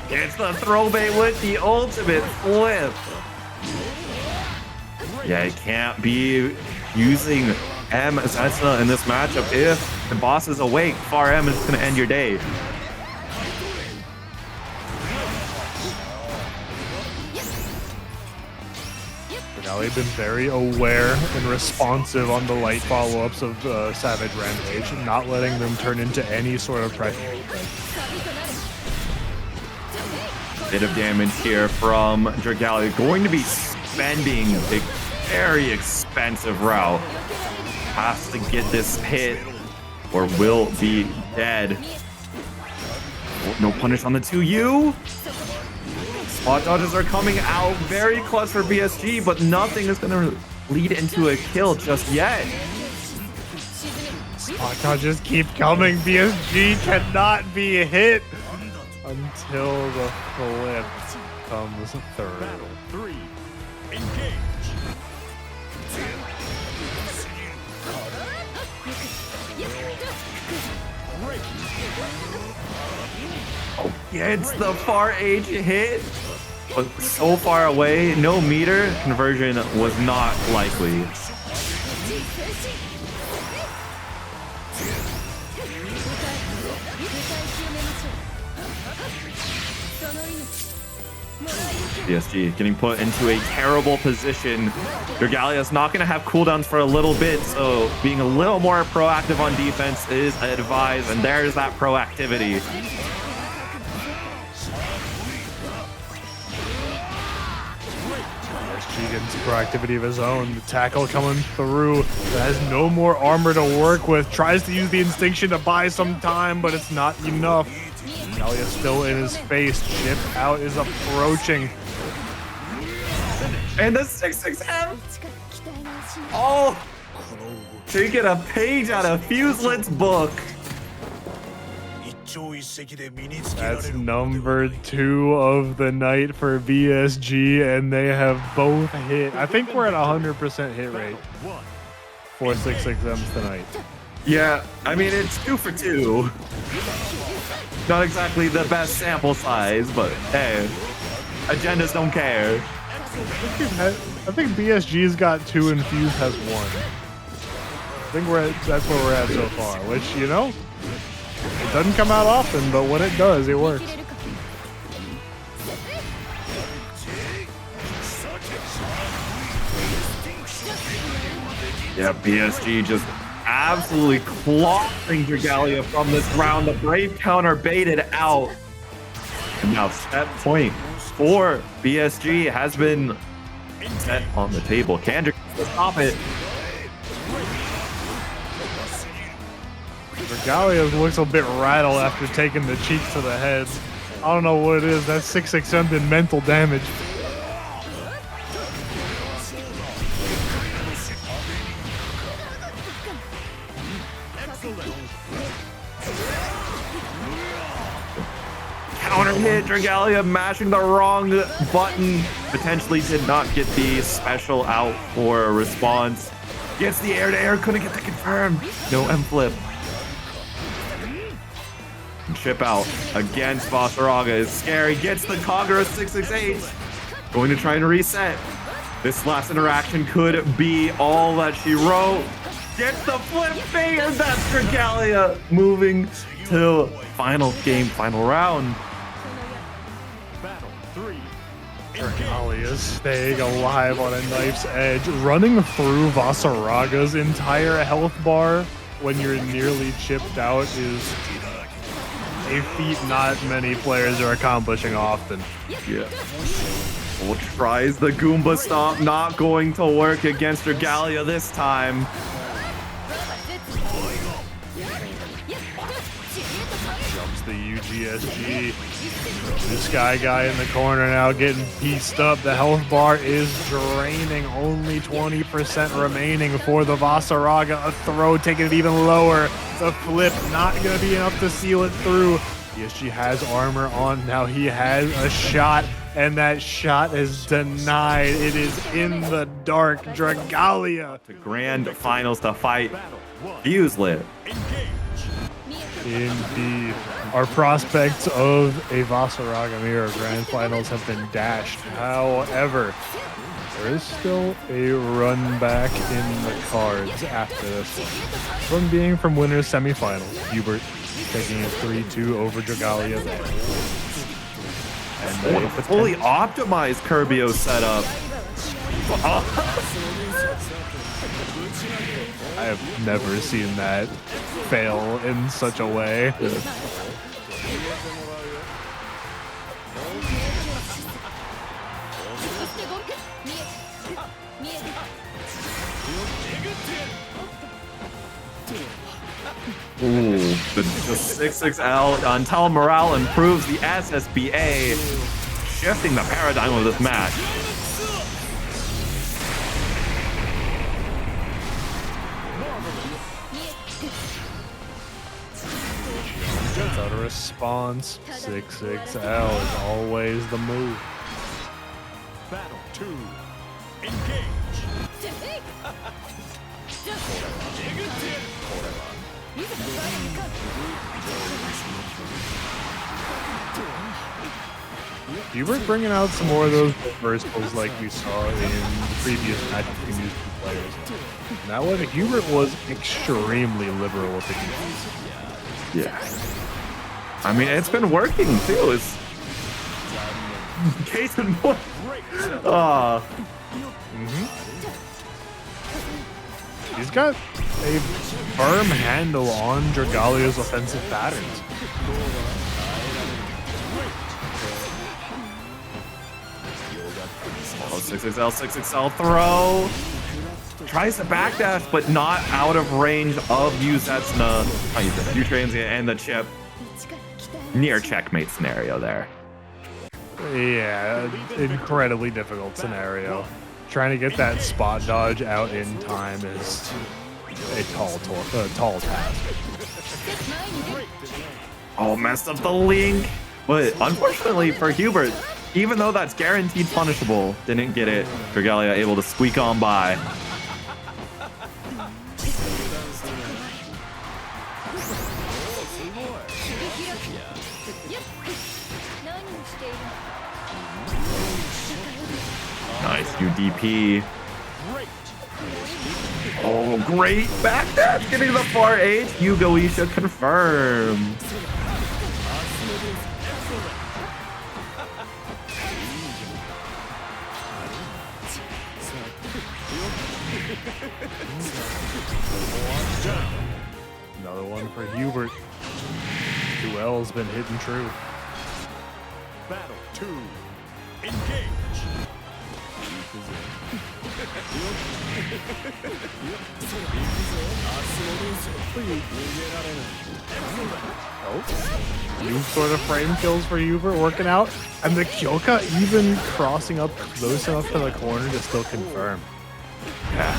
It's the throw bait with the ultimate flip. Yeah, it can't be using Zeta in this matchup. If the boss is awake, Far M is going to end your day. They've been very aware and responsive on the light follow-ups of Savage Rampage, not letting them turn into any sort of pressure. Bit of damage here from Dragalia. Going to be spending a very expensive route. Has to get this hit or will be dead. Oh, no punish on the 2U. Spot dodges are coming out very close for BSG, but nothing is going to lead into a kill just yet. Spot dodges keep coming. BSG cannot be hit until the flip comes third. Battle 3. Engage. Oh, gets the far H hit, but so far away, no meter conversion was not likely. PSG getting put into a terrible position. Dragalia's not going to have cooldowns for a little bit, so being a little more proactive on defense is advised, and there's that proactivity. PSG getting some proactivity of his own. The tackle coming through. Has no more armor to work with. Tries to use the Instinction to buy some time, but it's not enough. Galleon still in his face. Chip out is approaching. And the 6-6M. Oh, taking a page out of Fuselit's book. That's number 2 of the night for BSG, and they have both hit. I think we're at 100% hit rate for 6-6Ms tonight. Yeah, I mean, it's 2 for 2. Not exactly the best sample size, but hey, agendas don't care. I think BSG's got 2 and Fuse has 1. I think that's where we're at so far, which, you know, it doesn't come out often, but when it does, it works. Yeah, PSG just absolutely clawing Dragalia from this round. The Brave counter baited out. And now set point for BSG has been set on the table. Kendrick stop it. Galleon looks a bit rattled after taking the cheeks to the head. I don't know what it is. That 6-6M did mental damage. Counter hit, Dragalia mashing the wrong button. Potentially did not get the special out for a response. Gets the air to air, couldn't get the confirm. No M flip. Chip out against Vaseraga is scary. Gets the Kagura 668. Going to try and reset. This last interaction could be all that she wrote. Gets the flip fade, and that's Dragalia moving to final game, final round. Battle 3. Dragalia staying alive on a knife's edge, running through Vasaraga's entire health bar when you're nearly chipped out is a feat not many players are accomplishing often. Yeah. Oh, tries the Goomba Stomp, not going to work against Dragalia this time. Jumps the UGSG. The Sky Guy in the corner now getting pieced up. The health bar is draining. Only 20% remaining for the Vaseraga. A throw taking it even lower. The flip not going to be enough to seal it through. PSG has armor on. Now he has a shot, and that shot is denied. It is in the dark. Dragalia. The grand finals to fight Fuselit. Indeed. Our prospects of a Vaseraga Mirror Grand Finals have been dashed. However, there is still a run back in the cards after this one. One being from winners semifinals. HUEBERT taking a 3-2 over Dragalia there. And a fully optimized Kirby setup. I have never seen that fail in such a way. Ooh, the 6-6L until morale improves the SSBA, shifting the paradigm of this match. Without a response, 6-6L is always the move. Battle 2. Engage. HUEBERT bringing out some more of those reversals like we saw in the previous match between these two players. And that one, HUEBERT was extremely liberal with the defense. Yeah. I mean, it's been working too. It's case in point. He's got a firm handle on Dragalia's offensive patterns. Oh, 6XL throw. Tries to backdash, but not out of range of Uzetsuna, U-Transient, and the chip. Near checkmate scenario there. Yeah, incredibly difficult scenario. Trying to get that spot dodge out in time is a tall task. Oh, messed up the link. But unfortunately for HUEBERT, even though that's guaranteed punishable, didn't get it. Dragalia able to squeak on by. Nice UDP. Oh, great backdash, getting the far H. Yugoisha confirmed. Another one for HUEBERT. 2L's been hitting true. Battle 2. Engage. Oh, new sort of frame kills for HUEBERT working out, and the Kyoka even crossing up close enough to the corner to still confirm. Yeah.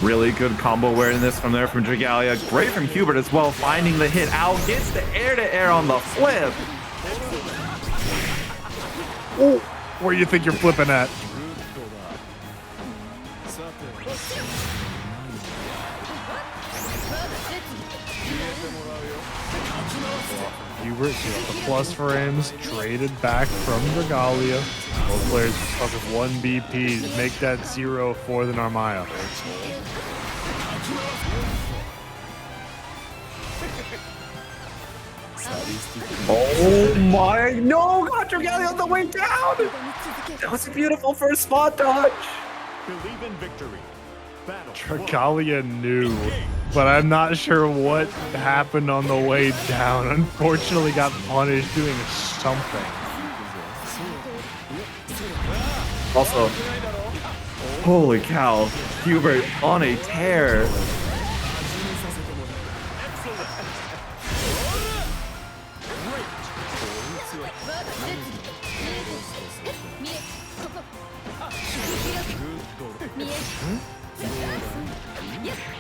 Really good combo awareness from Dragalia. Great from HUEBERT as well, finding the hit out. Gets the air-to-air on the flip. Oh, where do you think you're flipping at? HUEBERT, the plus frames traded back from Dragalia. Both players stuck with 1 BP. Make that 0 for the Narmaya. Oh my, no, got Dragalia on the way down. That was a beautiful first spot dodge. Believe in victory. Battle Dragalia knew, but I'm not sure what happened on the way down. Unfortunately, got punished doing something. Also, holy cow, HUEBERT on a tear.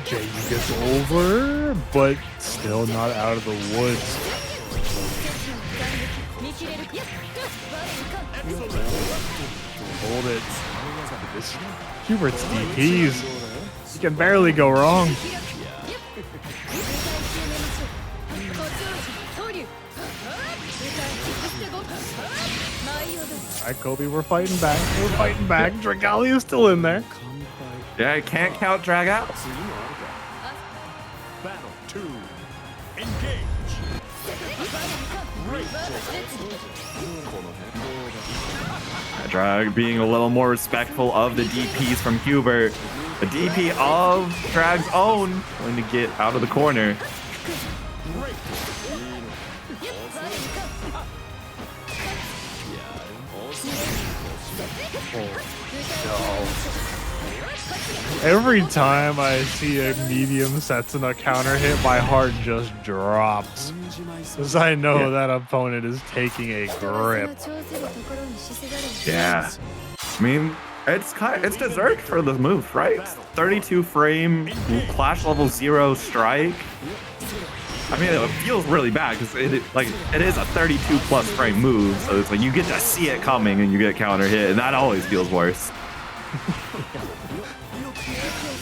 Jay gets over, but still not out of the woods. Hold it. This HUEBERT's DPs. You can barely go wrong. Alright, Kobe, we're fighting back. We're fighting back. Dragalia's still in there. Yeah, I can't count drag out. Battle 2. Engage. Drag being a little more respectful of the DPs from HUEBERT. The DP of Drag's own going to get out of the corner. Every time I see a medium Setsuna counter hit, my heart just drops. Because I know that opponent is taking a grip. Yeah. I mean, it's deserved for the move, right? 32 frame, clash level 0 strike. I mean, it feels really bad because it is a 32 plus frame move, so it's like you get to see it coming and you get counter hit, and that always feels worse.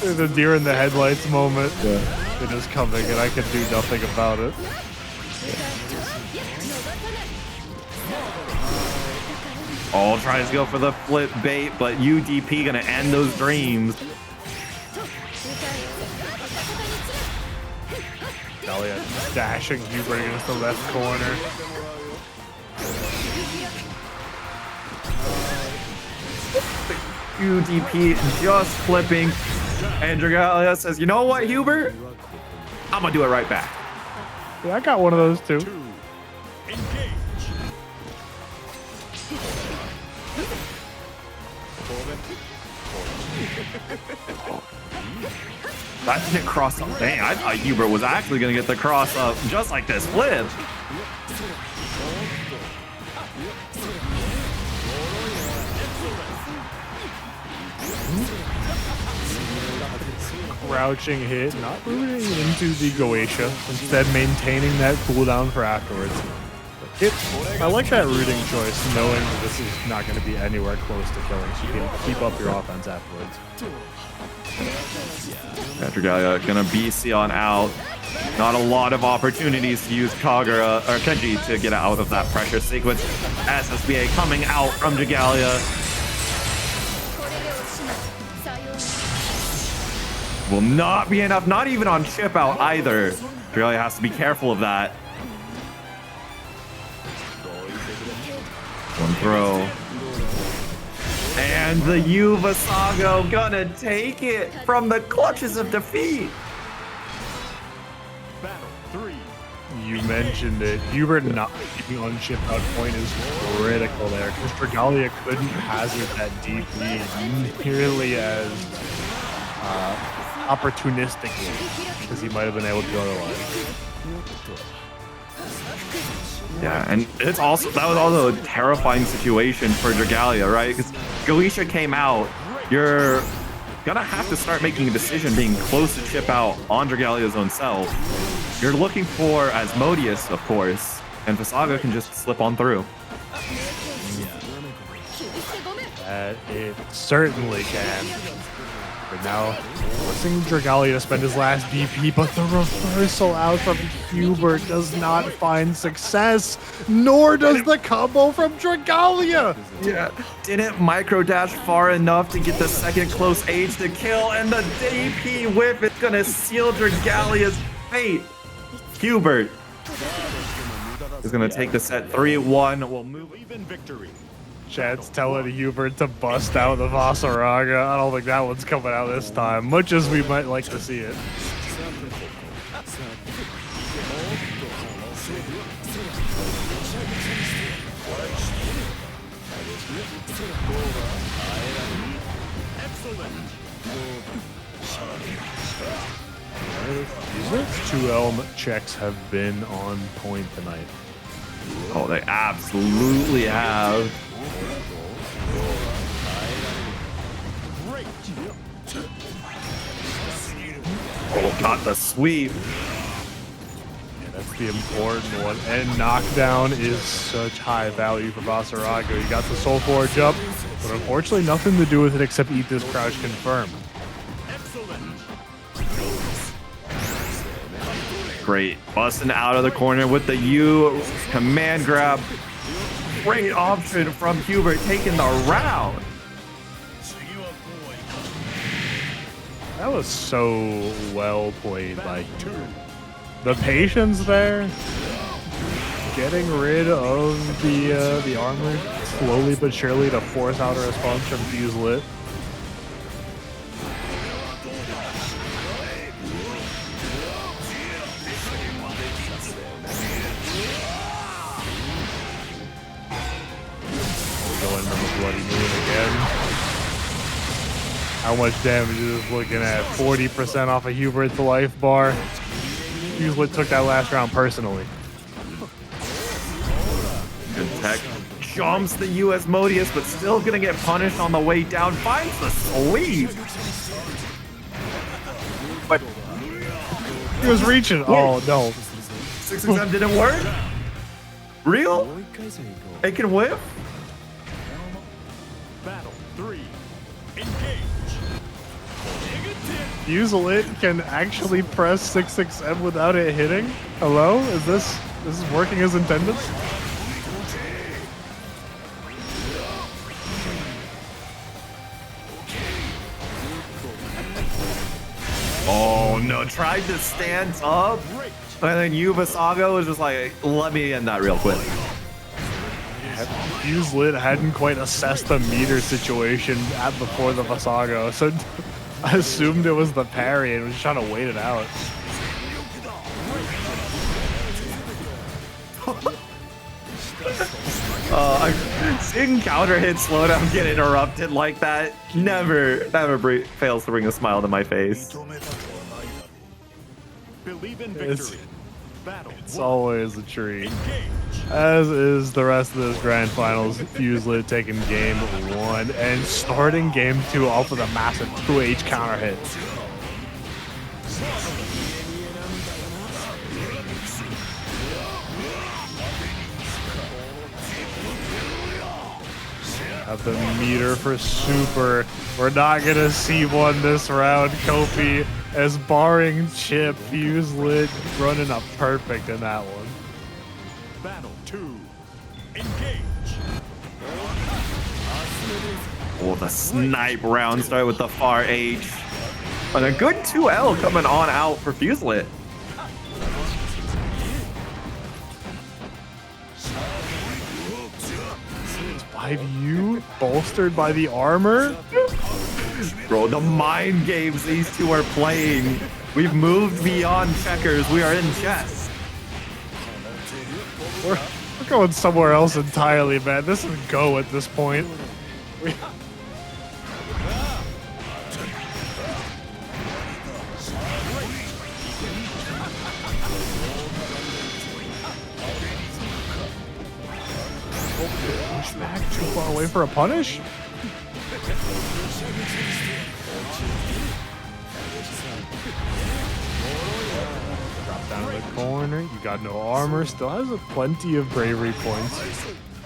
The deer in the headlights moment. It is coming and I can do nothing about it. Oh, tries to go for the flip bait, but UDP gonna end those dreams. Galleon dashing HUEBERT against the left corner. UDP just flipping. And Dragalia says, you know what, HUEBERT? I'm gonna do it right back. Yeah, I got one of those too. That didn't cross up. Dang, I thought HUEBERT was actually gonna get the cross up just like this flip. Crouching hit, not rooting into the Goetia, instead maintaining that cooldown for afterwards. I like that rooting choice, knowing that this is not going to be anywhere close to killing, so you can keep up your offense afterwards. Dragalia gonna BC on out. Not a lot of opportunities to use Kagura or Kenji to get out of that pressure sequence. SSBA coming out from Dragalia. Will not be enough, not even on chip out either. Dragalia has to be careful of that. One throw. And the Vaseraga gonna take it from the clutches of defeat. Battle 3. You mentioned it. HUEBERT not keeping on chip out point is critical there, because Dragalia couldn't hazard that DP nearly as opportunistically as he might have been able to otherwise. Yeah, and that was also a terrifying situation for Dragalia, right? Because Goetia came out, you're gonna have to start making a decision being close to chip out on Dragalia's own self. You're looking for Asmodeus, of course, and Vaseraga can just slip on through. It certainly can. But now, forcing Dragalia to spend his last DP, but the reversal out from HUEBERT does not find success, nor does the combo from Dragalia. Yeah, didn't micro dash far enough to get the second close age to kill, and the DP whip is gonna seal Dragalia's fate. HUEBERT is going to take the set 3-1. We'll move. Believe in victory. Chad's telling Hubert to bust out the Vaseraga. I don't think that one's coming out this time, much as we might like to see it. These 2 Elm checks have been on point tonight. Oh, they absolutely have. Oh, got the sweep. Yeah, that's the important one. And knockdown is such high value for Vaseraga. He got the Soul Forge up, but unfortunately nothing to do with it except eat this crouch confirm. Great. Busting out of the corner with the U command grab. Great option from Hubert taking the round. That was so well played. Like, the patience there, getting rid of the armor slowly but surely to force out a response from Fuselit. Going on the Bloody Moon again. How much damage is looking at? 40% off of Hubert's life bar. Fuselit took that last round personally. Good tech. Jumps the US Modius, but still gonna get punished on the way down. Finds the sweep. But he was reaching. Oh no. 6XM didn't work? Real? It can whip? Battle 3. Engage. Fuselit can actually press 6XM without it hitting? Hello? Is this working as intended? Oh no, tried to stand up. And then Vaseraga was just like, let me end that real quick. Fuselit hadn't quite assessed the meter situation before the Vaseraga, so I assumed it was the parry and was trying to wait it out. Seeing counter hit slowdown get interrupted like that never fails to bring a smile to my face. Believe in victory. Battle It's 1. always a treat. Engage. As is the rest of this grand finals. Fuselit taking game 1 and starting game 2 off with a massive 2H counter hit. Have the meter for super. We're not gonna see one this round. Kofi as barring chip. Fuselit running up perfect in that one. Battle 2. Engage. Oh, the snipe round started with the far H. And a good 2L coming on out for Fuselit. By you bolstered by the armor? Bro, the mind games these two are playing. We've moved beyond checkers. We are in chess. We're going somewhere else entirely, man. This is go at this point. Push back too far away for a punish? Drop down in the corner. You got no armor. Still has plenty of bravery points.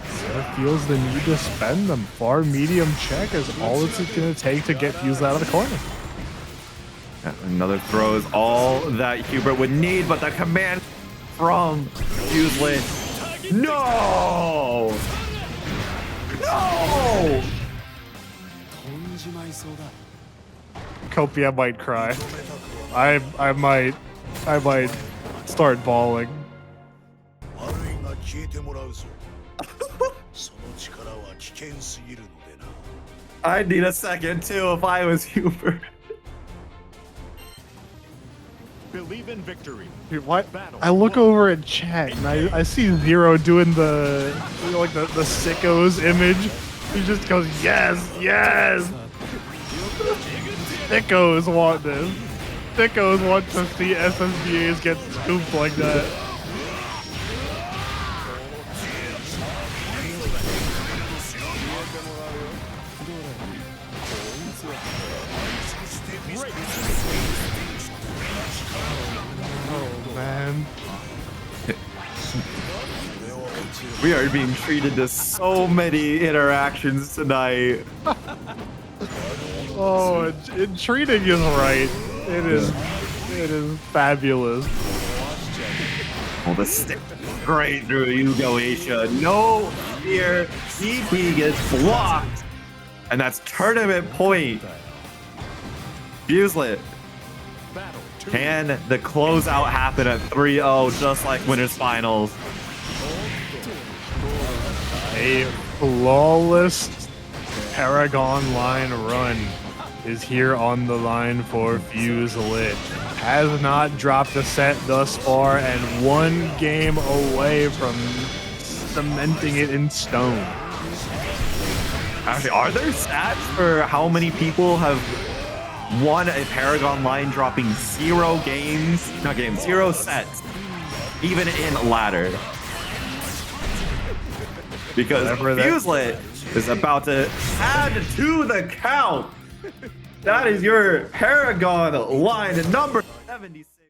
Zeta feels the need to spend them. Far medium check is all it's going to take to get Fuse out of the corner. Another throw is all that Hubert would need, but the command from Fuselit. No! No! Kopi, I might cry. I might start bawling. I'd need a second too if I was Hubert. Believe in victory. Dude, what? I look over at chat and I see Zero doing the like the sickos image. He just goes, yes, yes. Sickos want this. Sickos want to see SSBAs get scooped like that. Oh man. We are being treated to so many interactions tonight. Oh, treating is right. It is fabulous. Oh, the stick great through Yugo Aisha. No fear. CP gets blocked. And that's tournament point. Fuselit. Can the closeout happen at 3-0 just like winners finals? A flawless ParagOnline run is here on the line for Fuselit. Has not dropped a set thus far and one game away from cementing it in stone. Actually, are there stats for how many people have won a ParagOnline dropping 0 games? Not games, 0 sets, even in ladder? Because Fuselit is about to add to the count. That is your ParagOnline number 76.